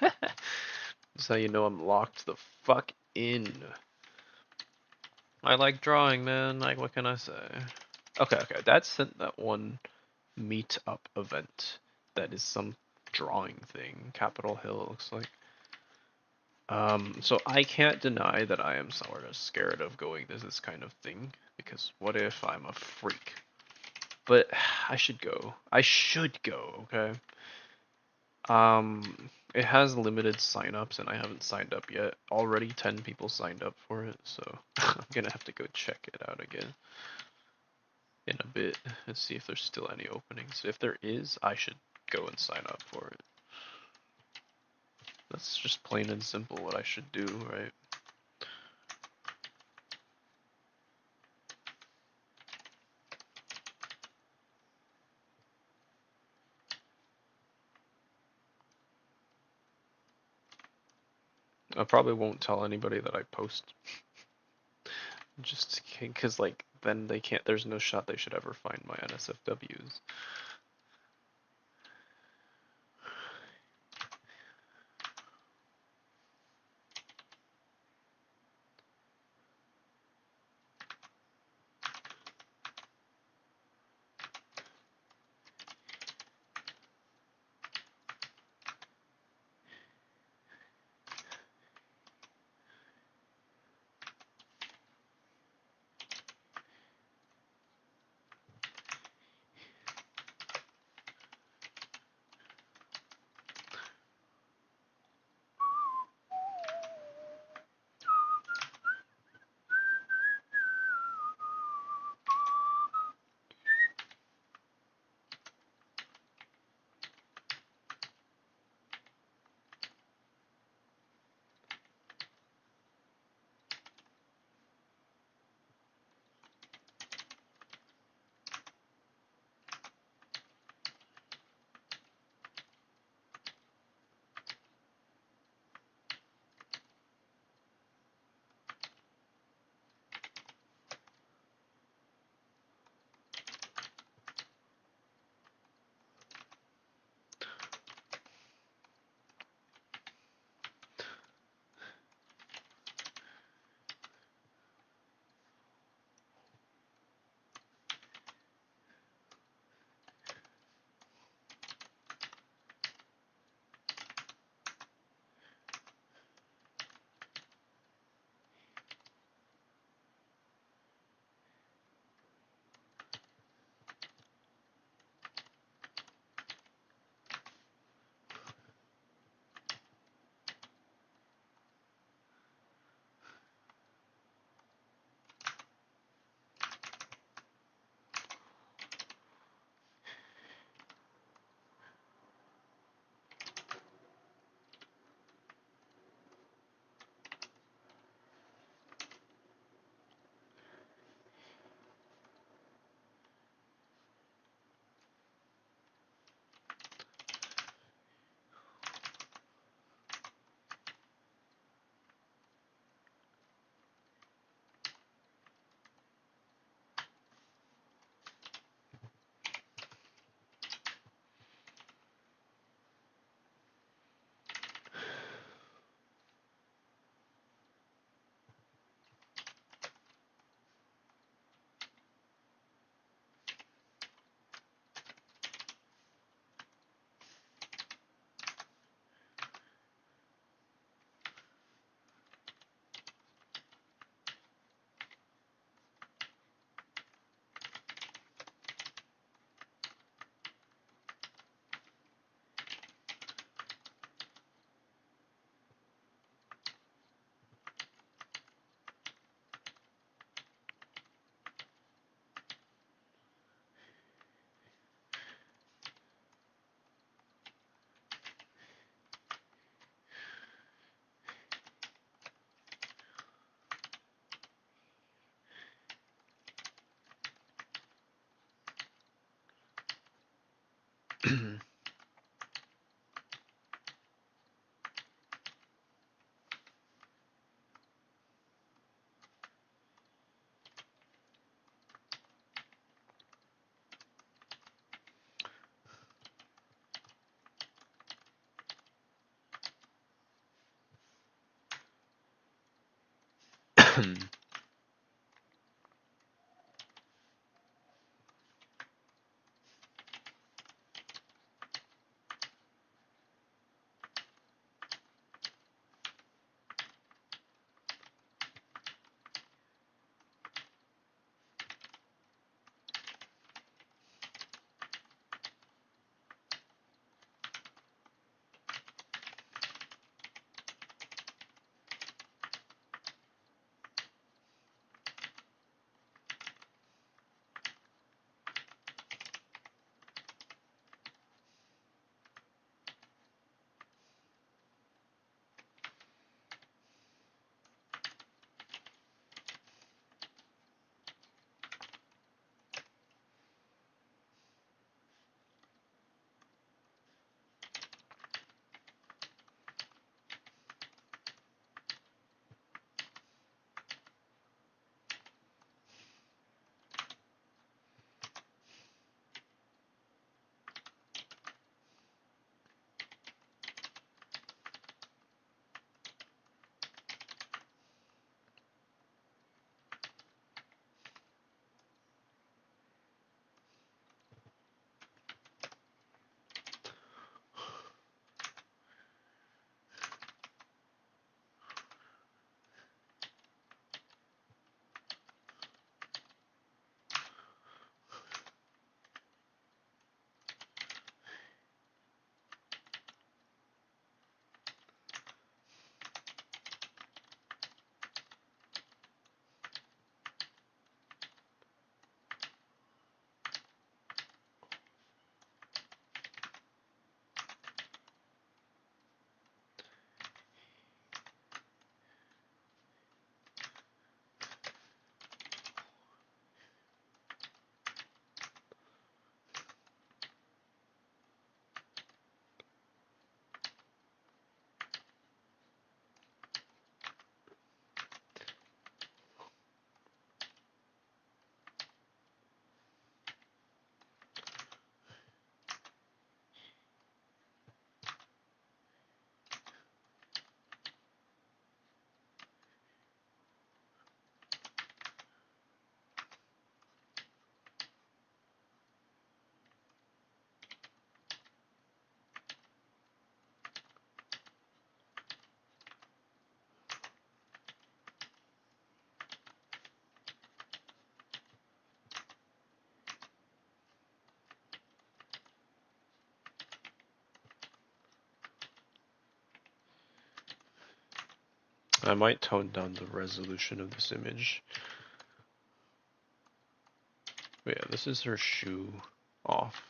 That's how you know I'm locked the fuck in. I like drawing, man. Like, what can I say? Okay, okay. That sent that one meet-up event. That is some drawing thing. Capitol Hill, it looks like. So I can't deny that I am sort of scared of going to this kind of thing, because what if I'm a freak? But I should go. I should go, okay? It has limited signups and I haven't signed up yet. Already 10 people signed up for it, so I'm gonna have to go check it out again in a bit and see if there's still any openings. If there is, I should go and sign up for it. That's just plain and simple what I should do, right? I probably won't tell anybody that I post, just because like then they can't. There's no shot they should ever find my NSFWs. I might tone down the resolution of this image. But yeah, this is her shoe off.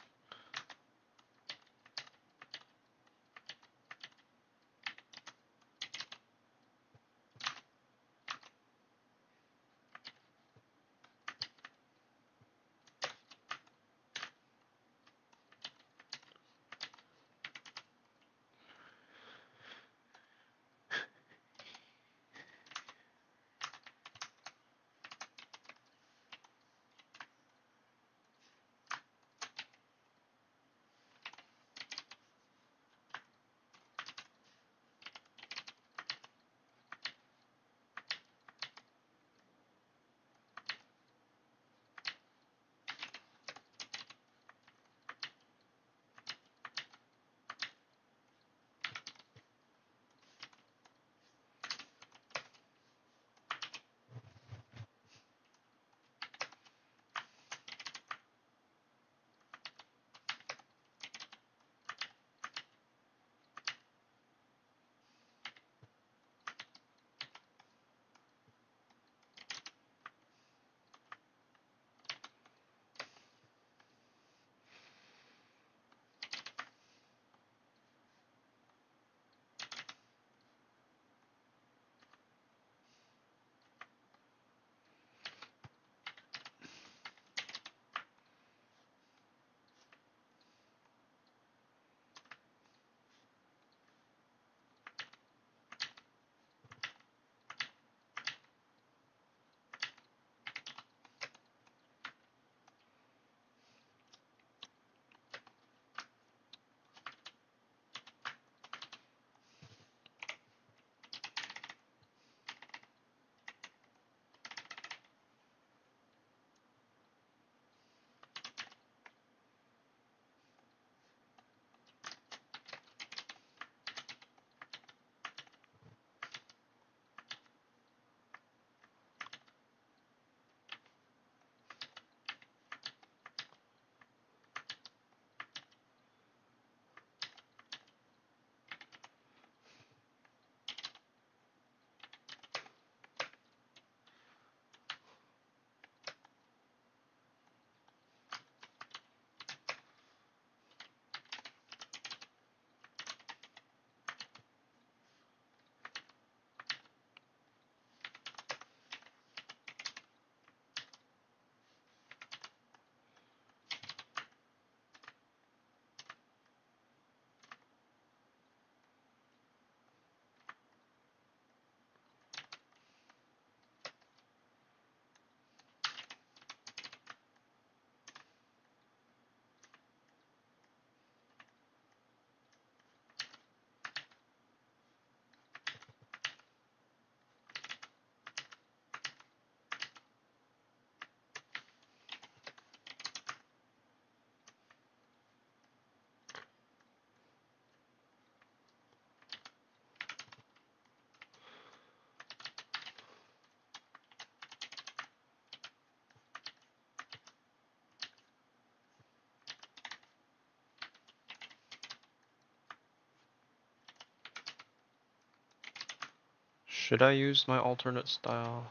Should I use my alternate style?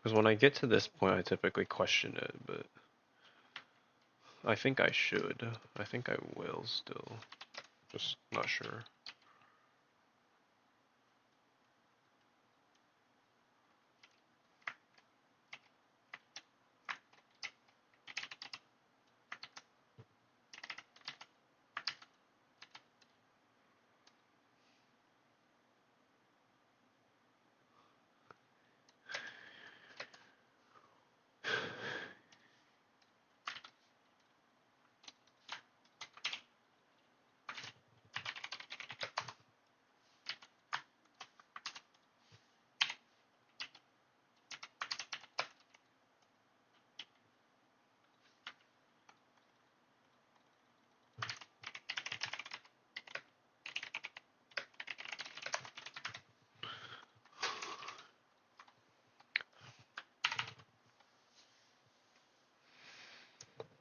Because when I get to this point, I typically question it, but I think I should. I think I will still. Just not sure.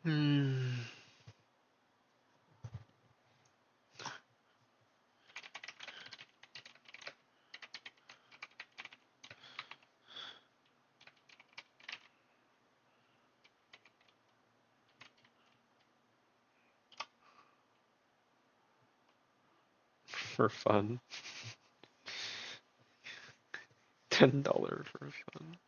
Hmm. For fun. $10 for fun.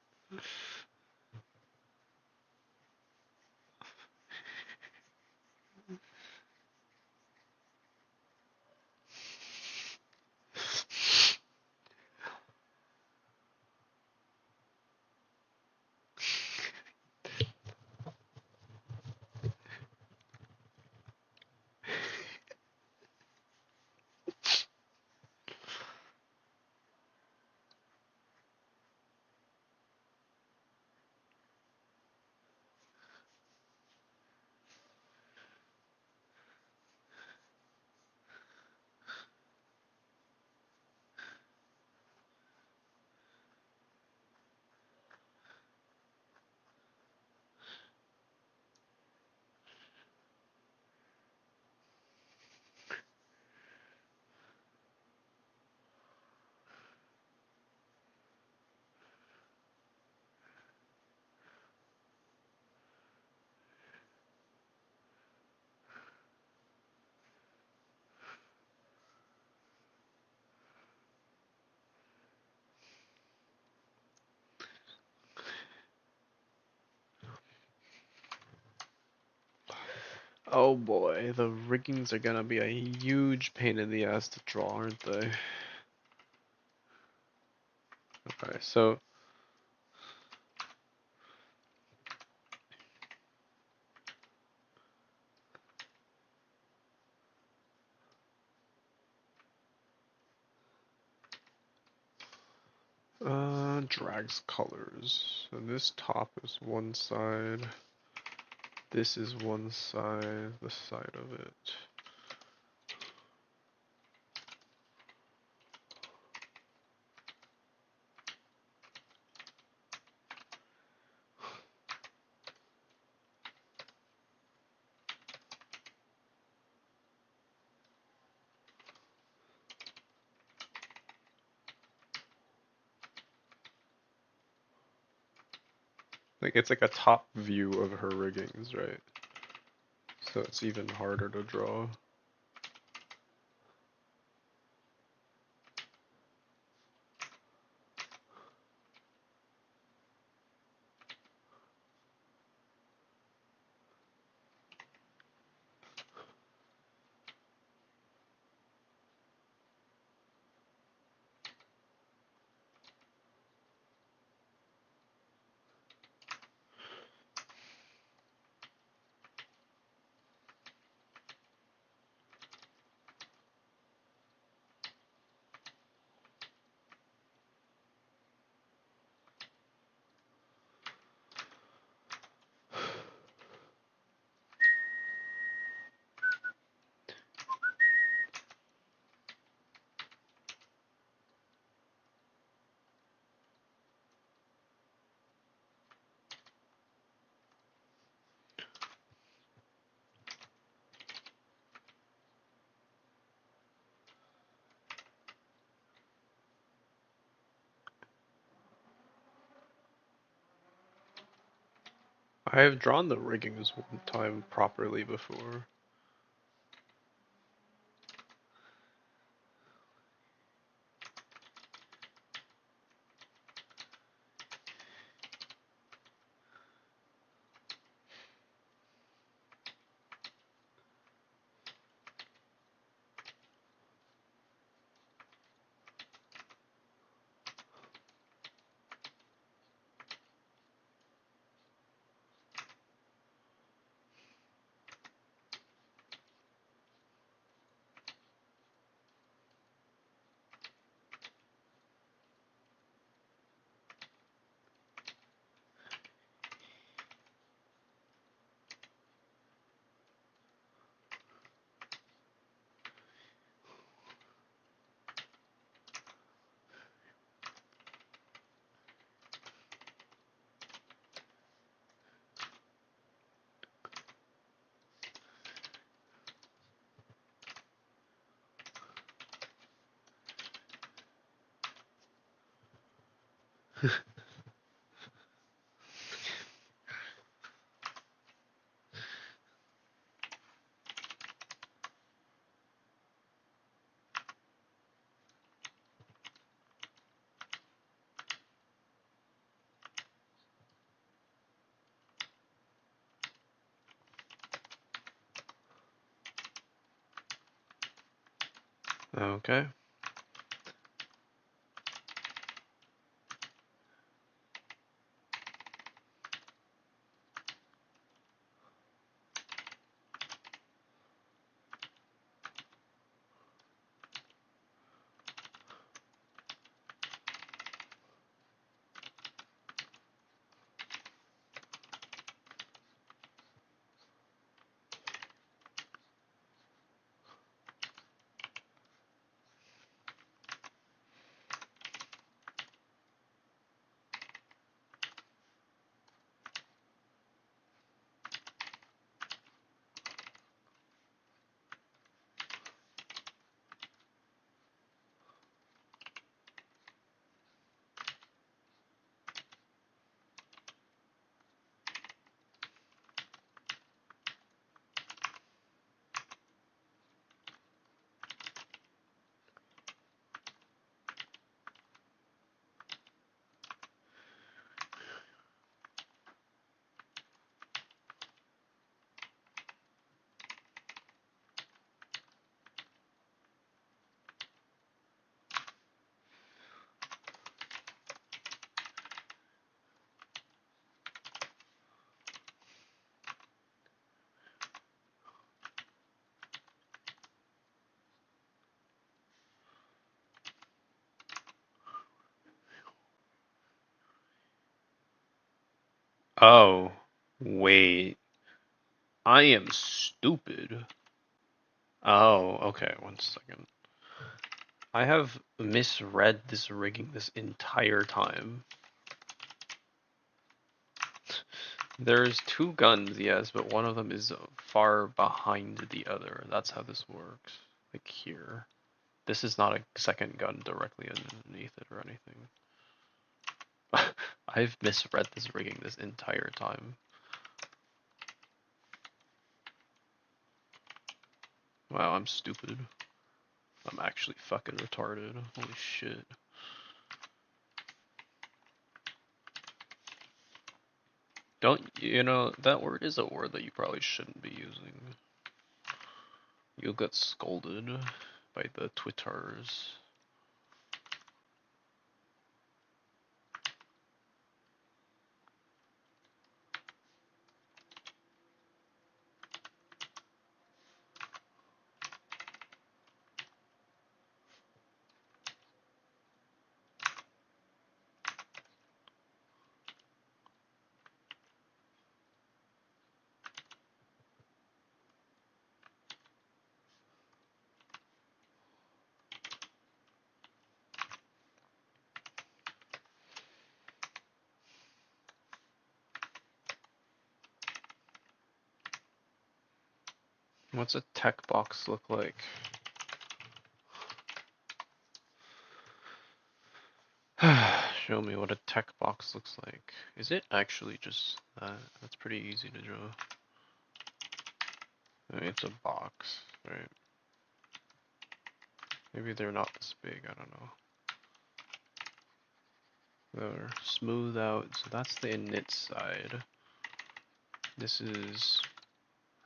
Oh boy, the riggings are gonna be a huge pain in the ass to draw, aren't they? Okay, so drags colors. So this top is one side. This is one side, the side of it. Like it's like a top view of her riggings, right? So it's even harder to draw. I have drawn the riggings one time properly before. Okay. Oh, wait. I am stupid. Oh, okay, one second. I have misread this rigging this entire time. There's two guns, yes, but one of them is far behind the other. That's how this works. Like here. This is not a second gun directly underneath it or anything. I've misread this rigging this entire time. Wow, I'm stupid. I'm actually fucking retarded. Holy shit. Don't, you know, that word is a word that you probably shouldn't be using. You'll get scolded by the Twitters. What's a tech box look like? Show me what a tech box looks like. Is it actually just that? That's pretty easy to draw. I mean, it's a box, right? Maybe they're not this big, I don't know. They're smooth out, so that's the init side. This is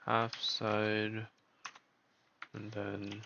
half side, and then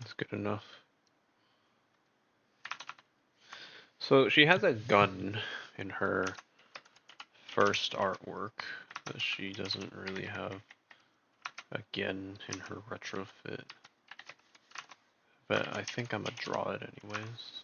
it's good enough. So she has a gun in her first artwork that she doesn't really have again in her retrofit. But I think I'm gonna draw it anyways.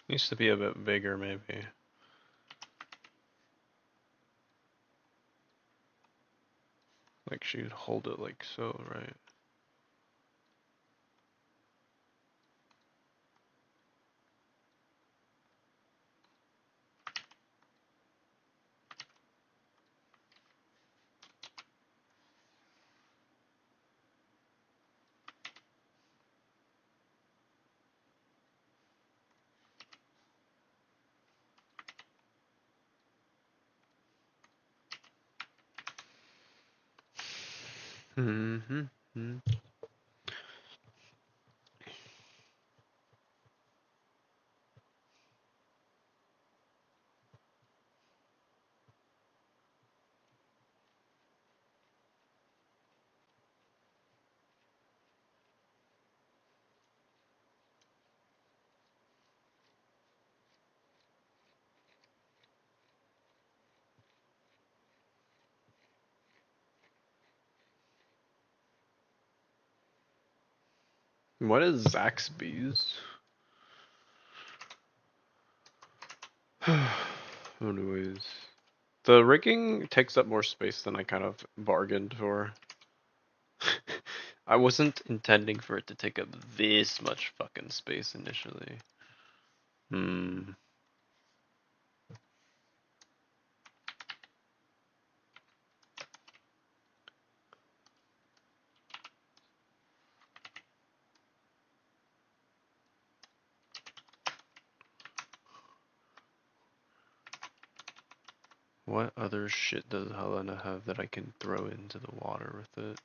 Needs to be a bit bigger maybe. Like she'd hold it like so, right? Mm-hmm. What is Zaxby's? Anyways, the rigging takes up more space than I kind of bargained for. I wasn't intending for it to take up this much fucking space initially. Hmm. What other shit does Helena have that I can throw into the water with it?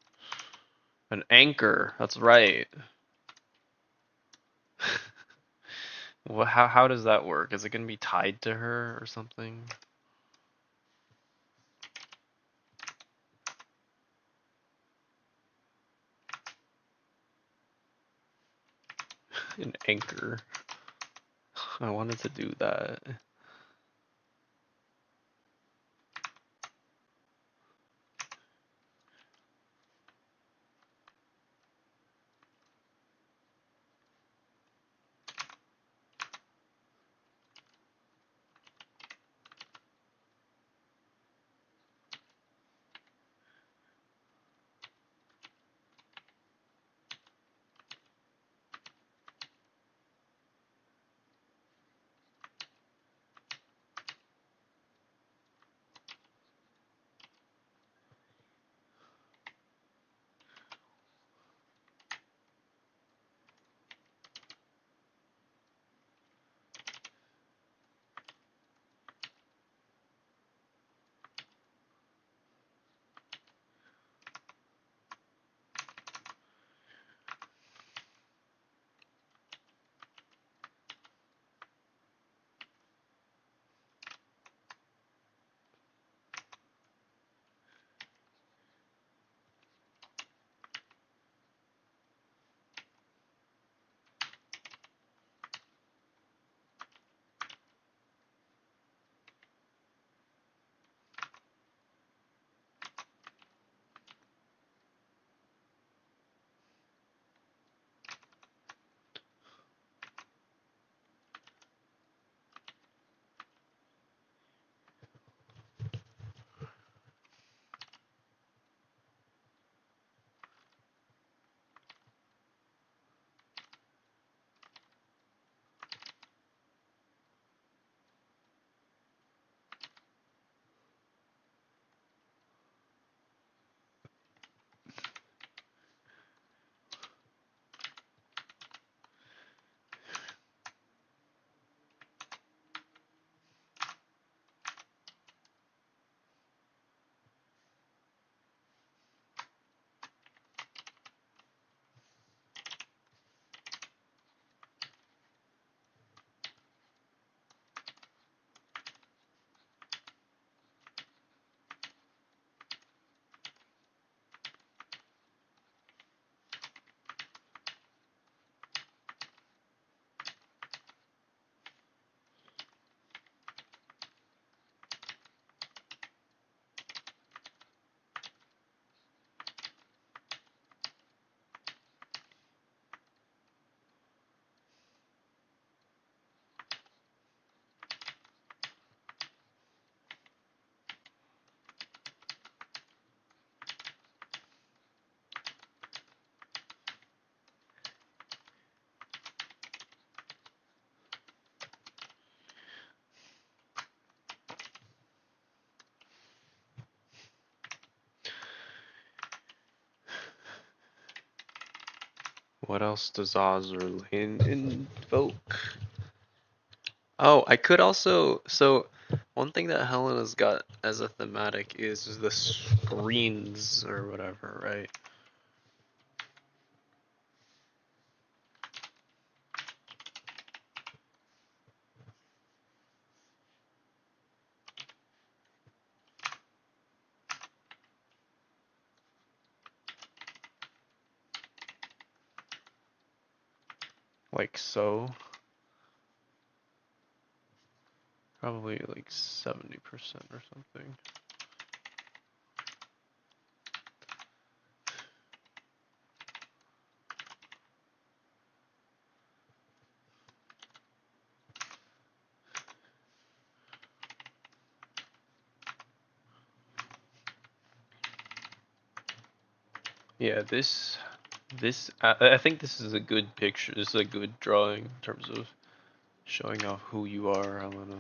An anchor. That's right. How does that work? Is it gonna be tied to her or something? An anchor. I wanted to do that. What else does Oz or Lane invoke? Oh, I could also. So, one thing that Helena's got as a thematic is the screens or whatever, right? Like so. Probably like 70% or something. Yeah, this I think this is a good picture. This is a good drawing in terms of Showing off who you are, Helena.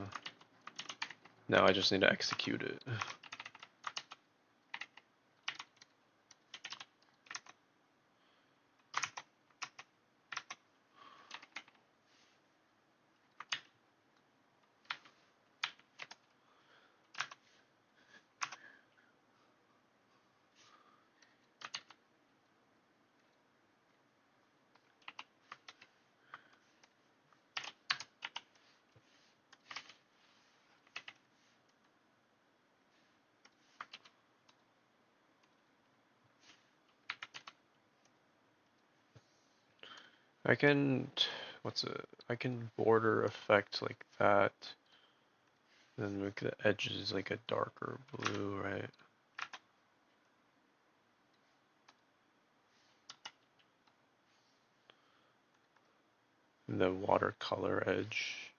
Now I just need to execute it. I can, what's it? I can border effect like that, then make the edges like a darker blue, right? And the watercolor edge.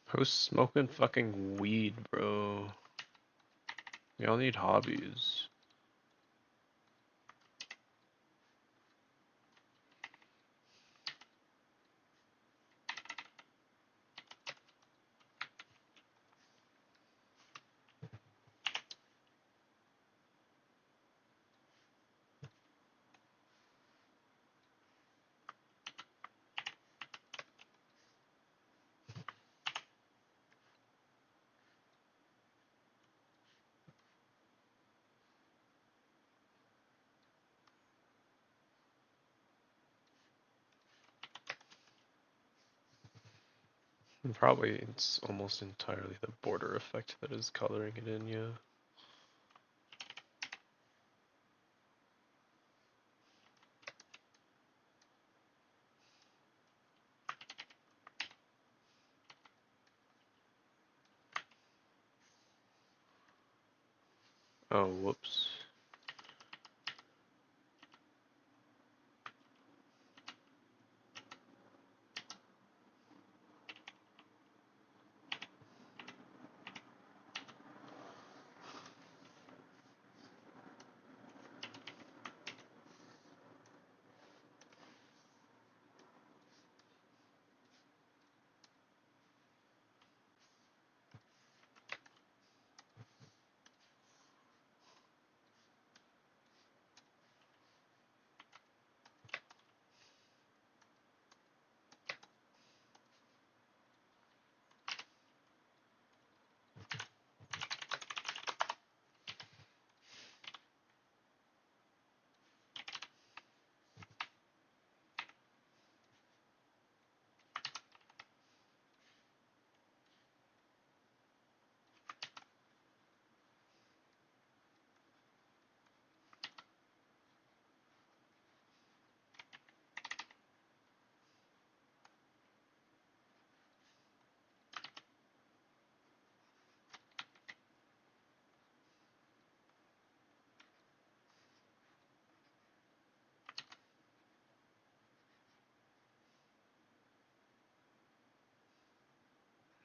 Who's smoking fucking weed, bro? We all need hobbies. And probably it's almost entirely the border effect that is coloring it in, yeah. Oh, whoops.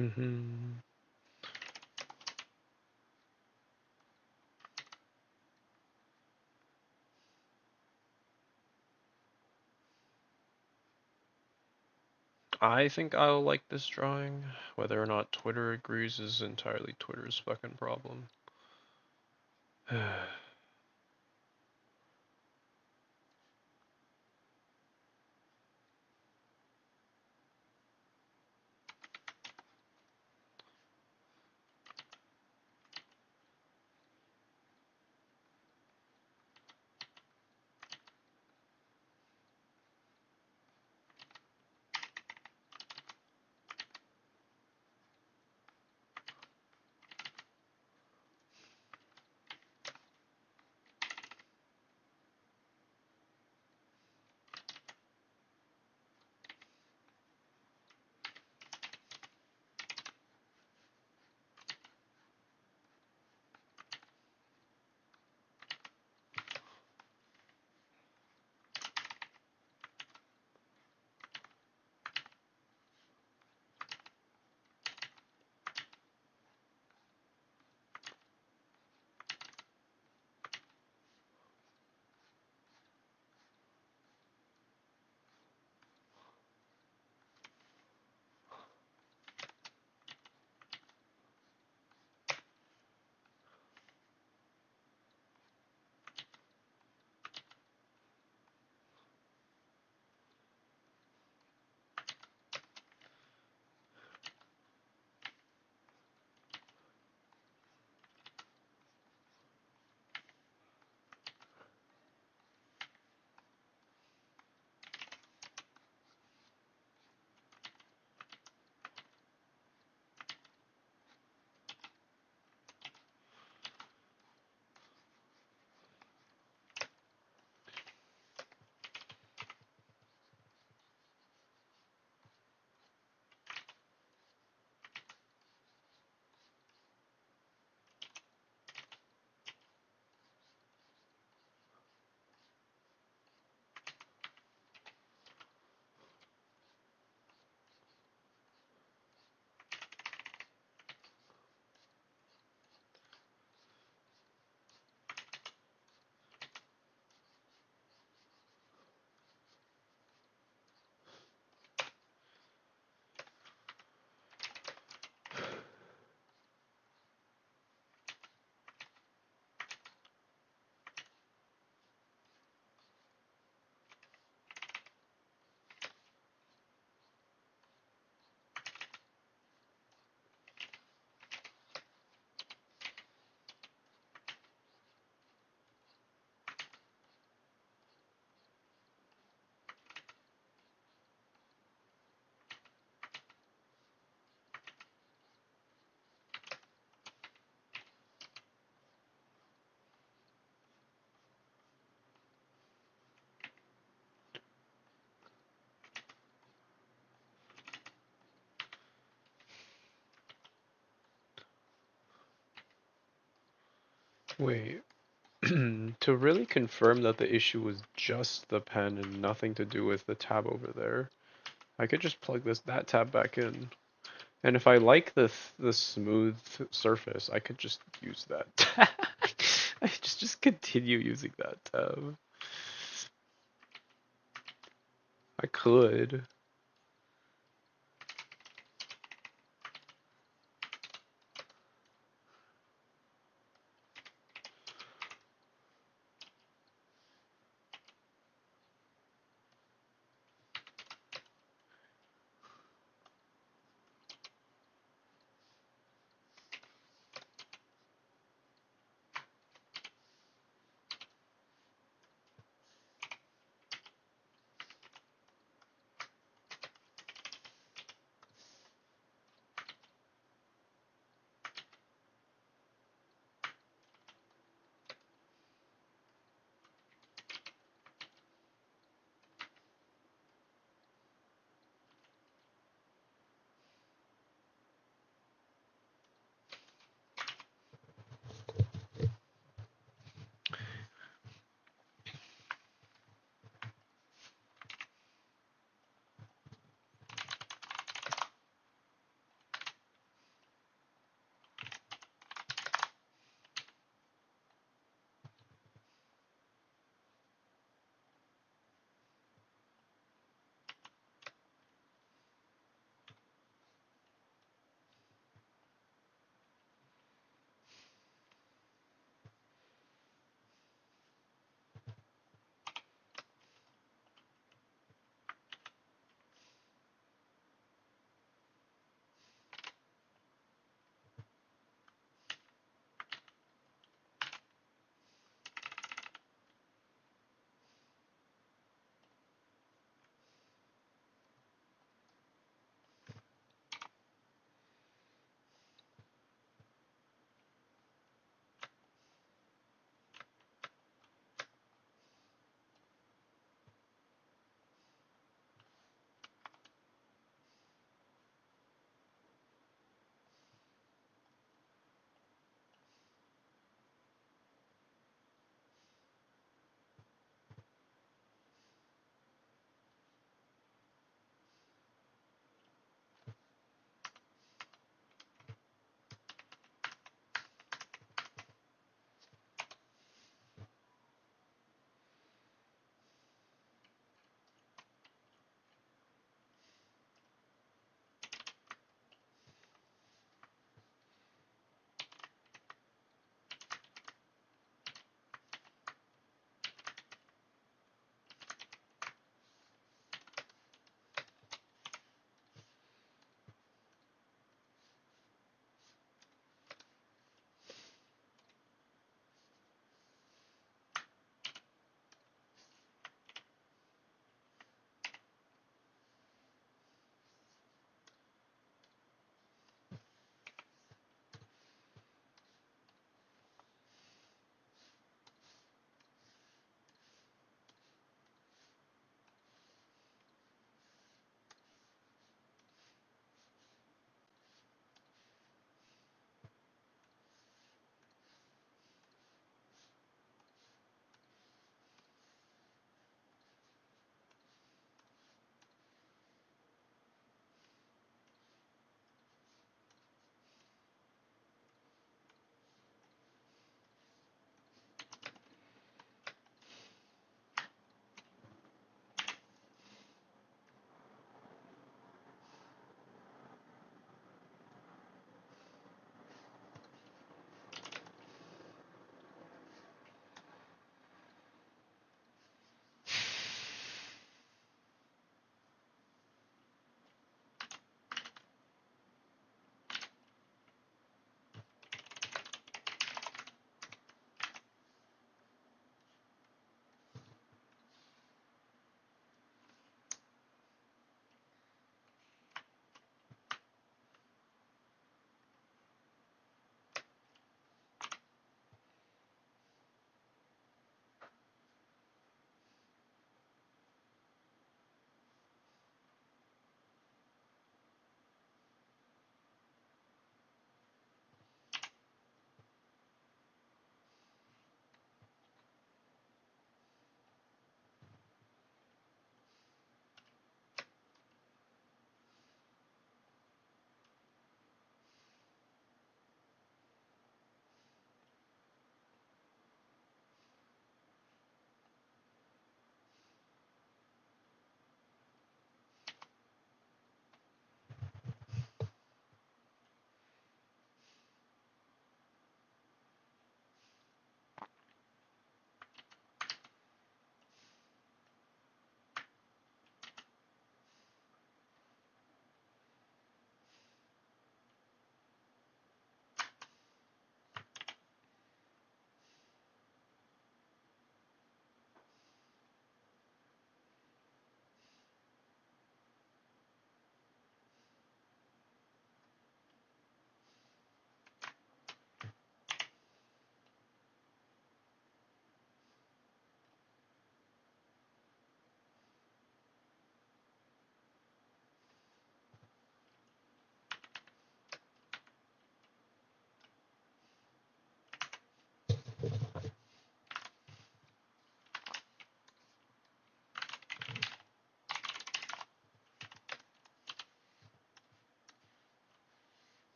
Mhm. I think I'll like this drawing. Whether or not Twitter agrees is entirely Twitter's fucking problem. Wait, to really confirm that the issue was just the pen and nothing to do with the tab over there, I could just plug that tab back in. And if I like the smooth surface, I could just use that. I just continue using that tab. I could.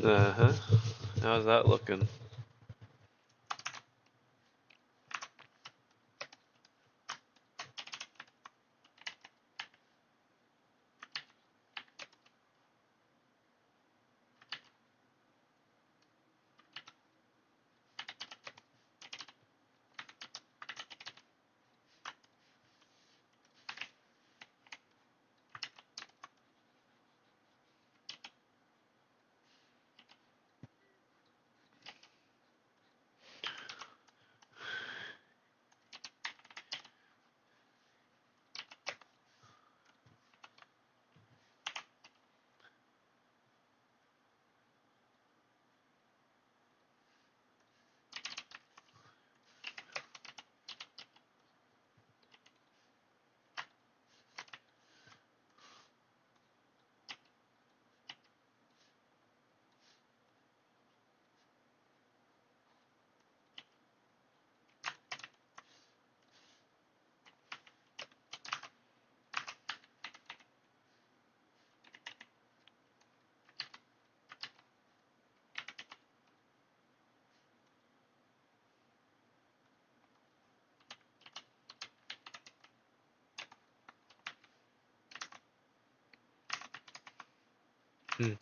Uh-huh. How's that looking? Hmm.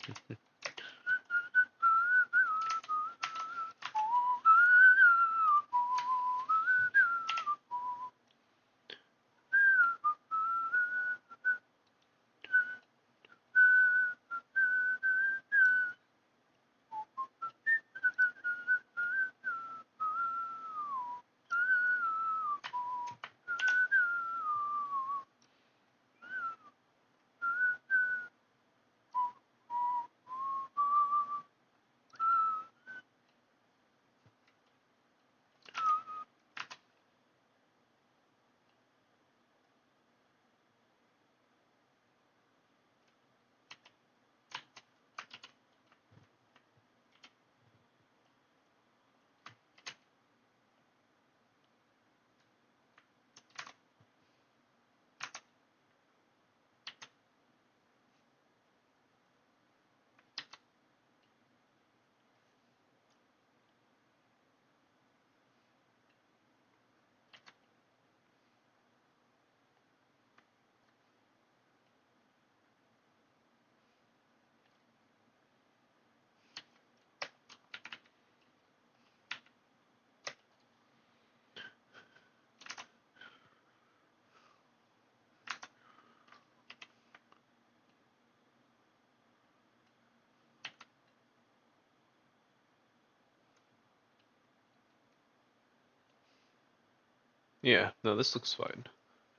Yeah, no, this looks fine.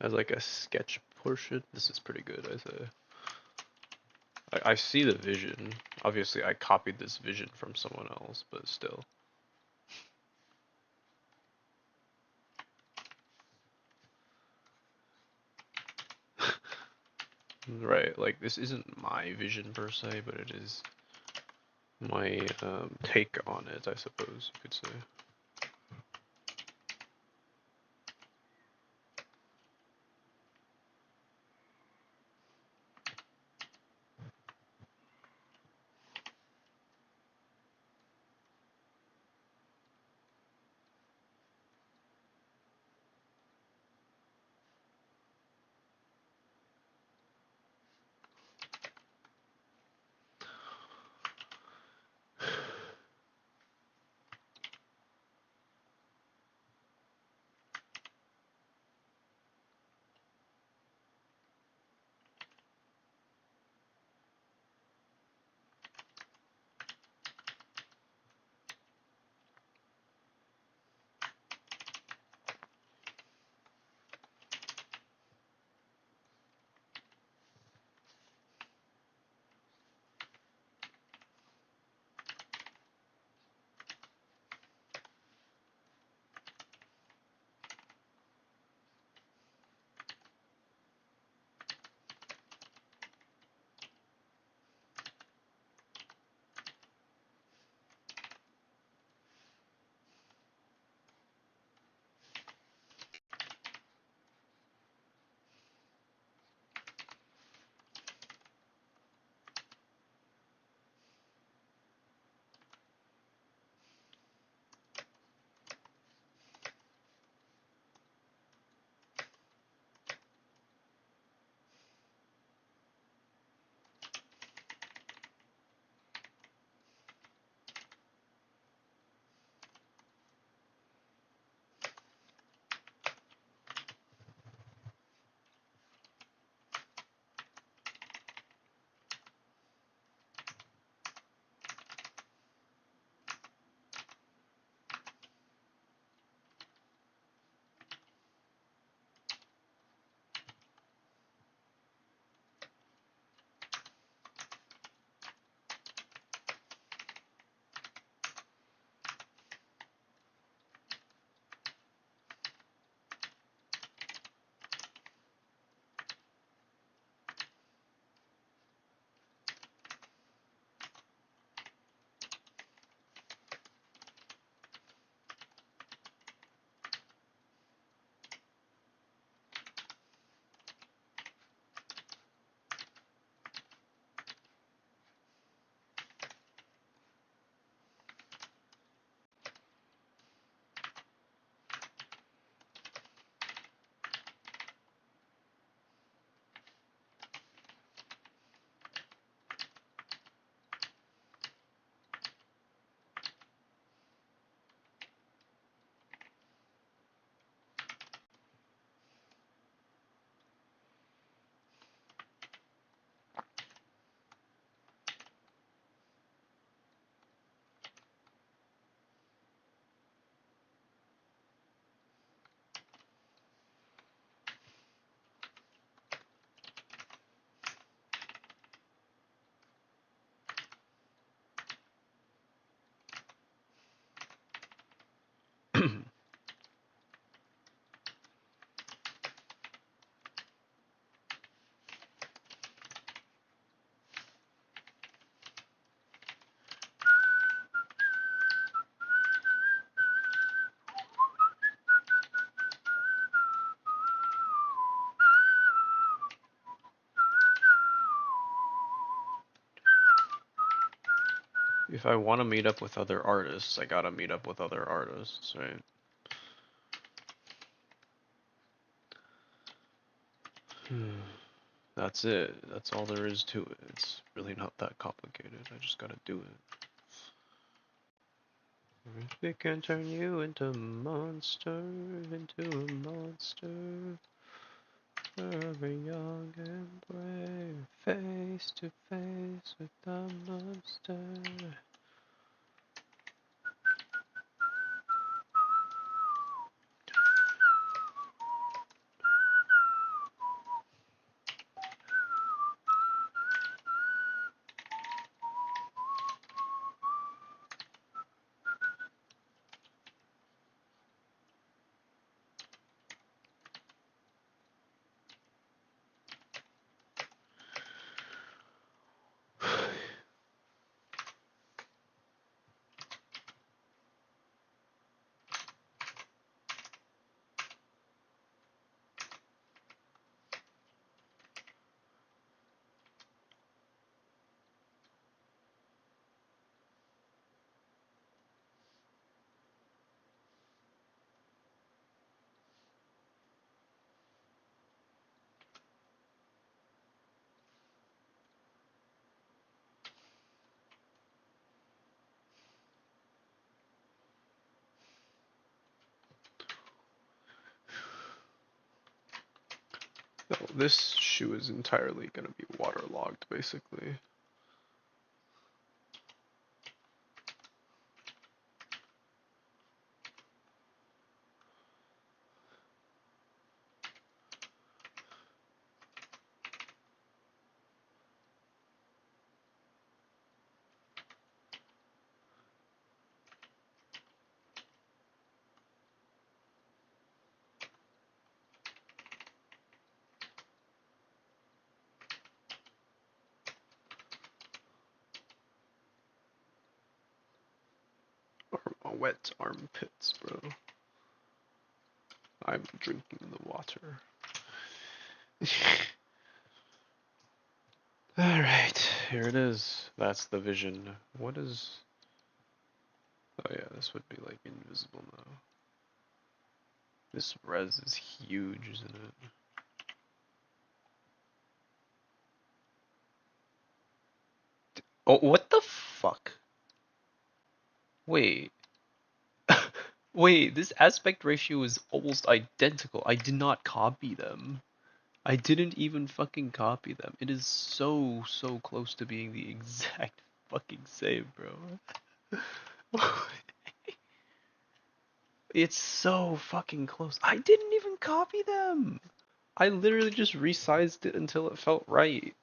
As like a sketch portion, this is pretty good. I see the vision. Obviously, I copied this vision from someone else, but still. Right, like this isn't my vision per se, but it is my take on it, I suppose you could say. If I want to meet up with other artists, I gotta meet up with other artists, right? That's it. That's all there is to it. It's really not that complicated. I just gotta do it. We can turn you into a monster, into a monster. Forever young and brave, face to face with the monster. No, this shoe is entirely gonna be waterlogged, basically. Wet armpits, bro. I'm drinking the water. Alright, here it is. That's the vision. What is... Oh yeah, this would be like invisible now. This res is huge, isn't it? Oh, what the fuck? Wait. Wait, this aspect ratio is almost identical. I did not copy them. I didn't even fucking copy them. It is so, so close to being the exact fucking same, bro. It's so fucking close. I didn't even copy them. I literally just resized it until it felt right.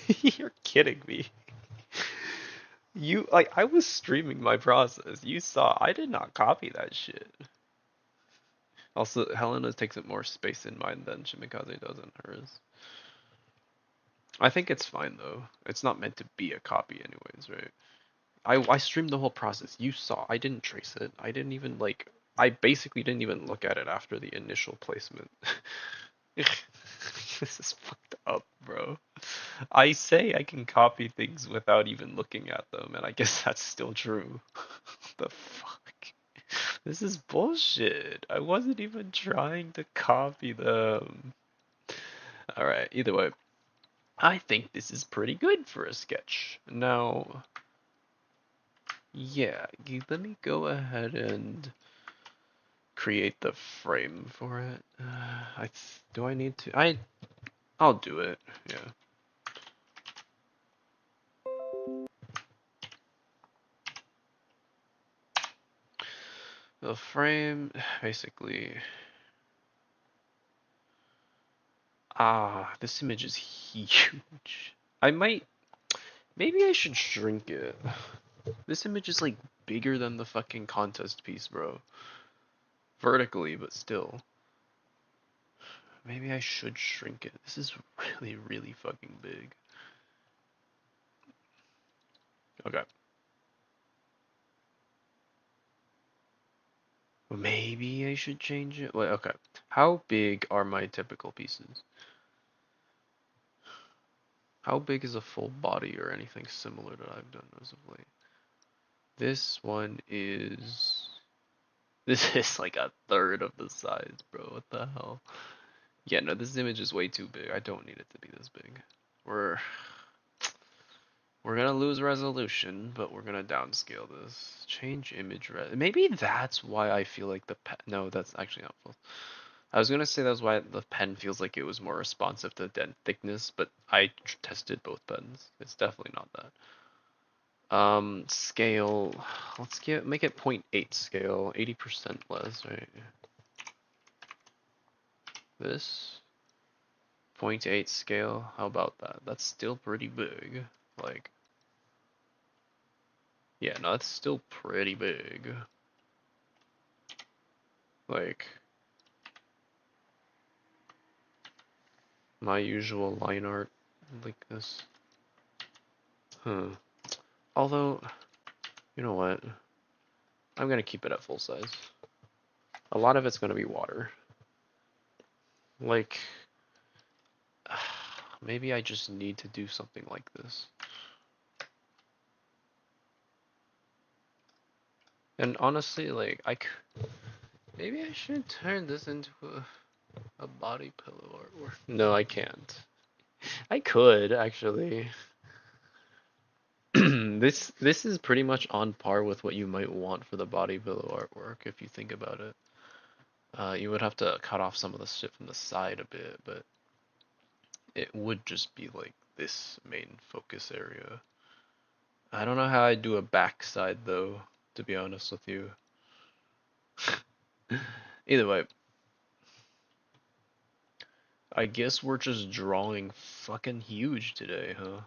You're kidding me. You, like, I was streaming my process. You saw, I did not copy that shit. Also, Helena takes up more space in mine than Shimikaze does in hers. I think it's fine though. It's not meant to be a copy anyways, right? I streamed the whole process. You saw. I didn't trace it. I didn't even like. I basically didn't even look at it after the initial placement. This is fucked up, bro. I say I can copy things without even looking at them, and I guess that's still true. The fuck? This is bullshit. I wasn't even trying to copy them. Alright, either way. I think this is pretty good for a sketch. Now, yeah, let me go ahead and create the frame for it. Do I need to? I'll do it. Yeah. The frame, basically. This image is huge. I might, maybe I should shrink it. This image is like bigger than the fucking contest piece, bro. Vertically, but still. Maybe I should shrink it. This is really, really fucking big. Okay. Maybe I should change it. Wait, okay. How big are my typical pieces? How big is a full body or anything similar that I've done as of late? This one is. This is like a third of the size, bro. What the hell? Yeah, no, this image is way too big. I don't need it to be this big. We're we're gonna lose resolution, but we're gonna downscale this. Change image res. Maybe that's why I feel like the pen. No, that's actually not full. I was gonna say that's why the pen feels like it was more responsive to dent thickness, but I tested both pens. It's definitely not that. Scale. Let's get make it 0.8 scale, 80% less, right? This 0.8 scale. How about that? That's still pretty big. Like, yeah, no, that's still pretty big. Like, my usual line art like this. Huh. Although, you know what? I'm gonna keep it at full size. A lot of it's gonna be water. Like, maybe I just need to do something like this. And honestly, like, maybe I should turn this into a body pillow artwork. No, I can't. I could actually. This is pretty much on par with what you might want for the body pillow artwork if you think about it. You would have to cut off some of the shit from the side a bit, but it would just be like this main focus area. I don't know how I'd do a backside though, to be honest with you. Either way, I guess we're just drawing fucking huge today, huh?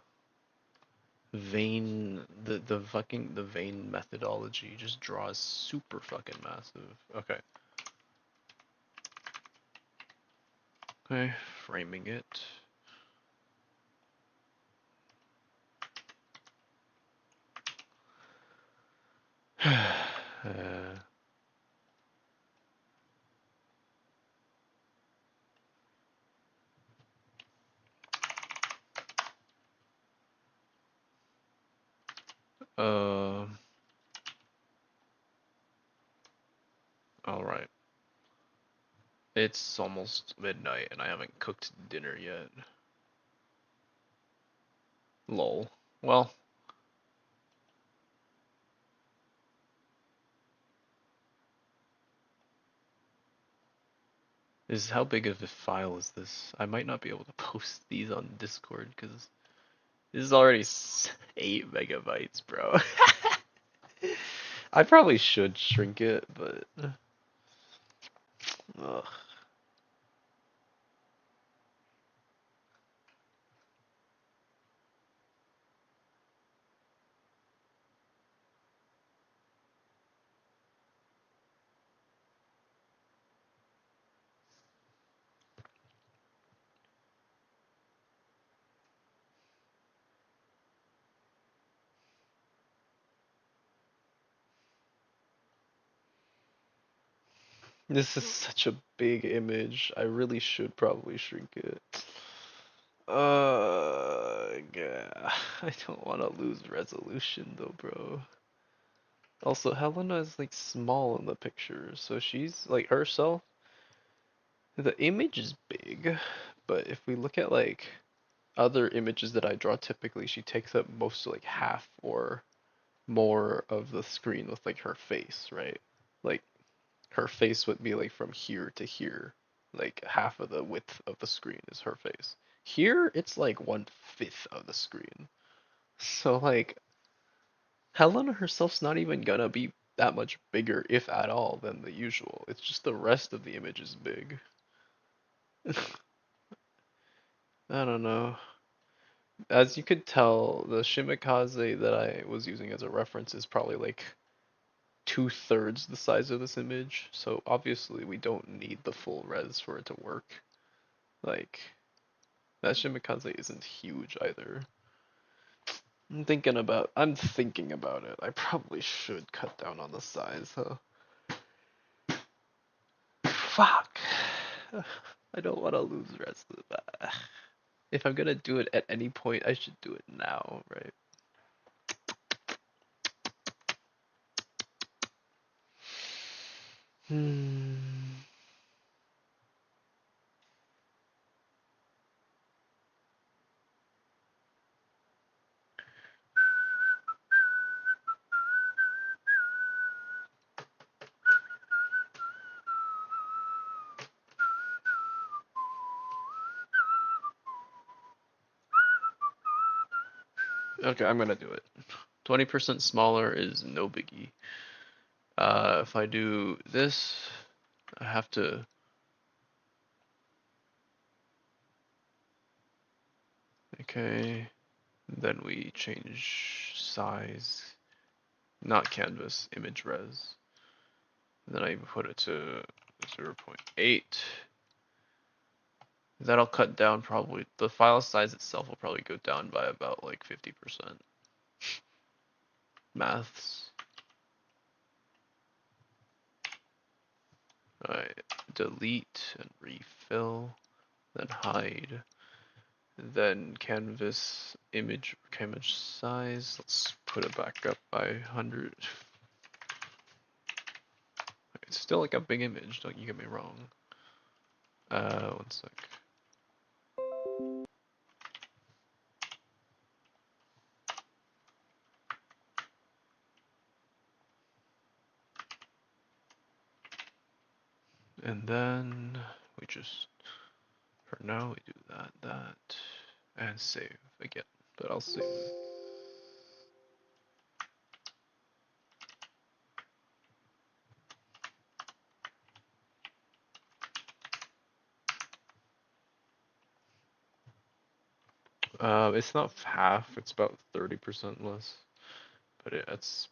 Vein, the vein methodology just draws super fucking massive. Okay. Okay, framing it. uh, uh, all right. It's almost midnight and I haven't cooked dinner yet. Lol. Well, is how big of a file is this? I might not be able to post these on Discord because this is already 8 megabytes, bro. I probably should shrink it, but ugh. This is such a big image. I really should probably shrink it. Yeah. I don't want to lose resolution though, bro. Also, Helena is like small in the picture, so she's like herself. The image is big, but if we look at like other images that I draw, typically she takes up most like half or more of the screen with like her face, right? Like her face would be like from here to here. Like half of the width of the screen is her face. Here it's like 1/5 of the screen. So like Helena herself's not even gonna be that much bigger, if at all, than the usual. It's just the rest of the image is big. I don't know. As you could tell, the Shimikaze that I was using as a reference is probably like 2/3 the size of this image. So obviously we don't need the full res for it to work. Like, that Shimikaze isn't huge either. I'm thinking about it. I probably should cut down on the size, huh? Fuck. I don't want to lose res. If I'm gonna do it at any point, I should do it now, right? Hmm. Okay, I'm gonna do it. 20% smaller is no biggie. If I do this, I have to. Okay, then we change size, not canvas, image res. Then I put it to 0.8. That'll cut down probably, the file size itself will probably go down by about like 50%. Maths. Alright, delete and refill, then hide, then canvas image size. Let's put it back up by 100. It's still like a big image, don't you get me wrong. One sec. And then we just, for now, we do that, and save again. But I'll save. It's not half, it's about 30% less. But it's,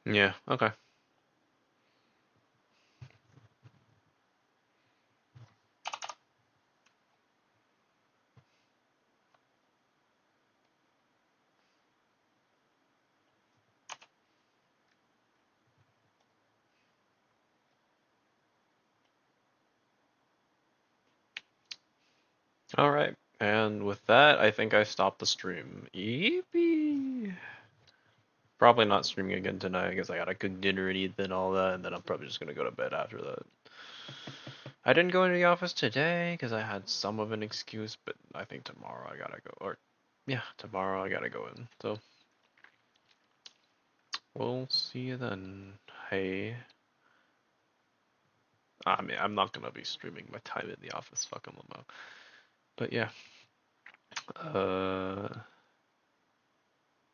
yeah, okay. Alright, and with that, I think I stopped the stream. Yippee! Probably not streaming again tonight because I gotta cook dinner and eat and all that, and then I'm probably just gonna go to bed after that. I didn't go into the office today because I had some of an excuse, but I think tomorrow I gotta go. Or, yeah, tomorrow I gotta go in. So, we'll see you then. Hey. I mean, I'm not gonna be streaming my time in the office, fucking limo. But yeah, uh,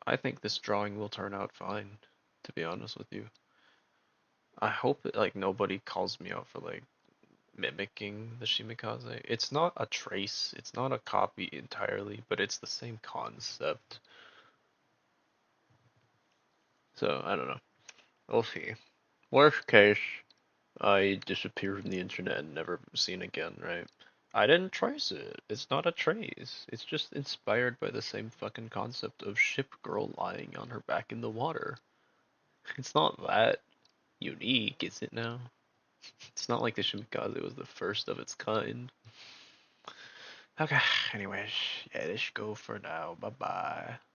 I think this drawing will turn out fine, to be honest with you. I hope that, like, nobody calls me out for, like, mimicking the Shimikaze. It's not a trace, it's not a copy entirely, but it's the same concept. So, I don't know. We'll see. Worst case, I disappear from the internet and never seen again, right? I didn't trace it. It's not a trace. It's just inspired by the same fucking concept of ship girl lying on her back in the water. It's not that unique, is it now? It's not like the Shimikaze was the first of its kind. Okay, anyways, yeah, let's go for now. Bye bye.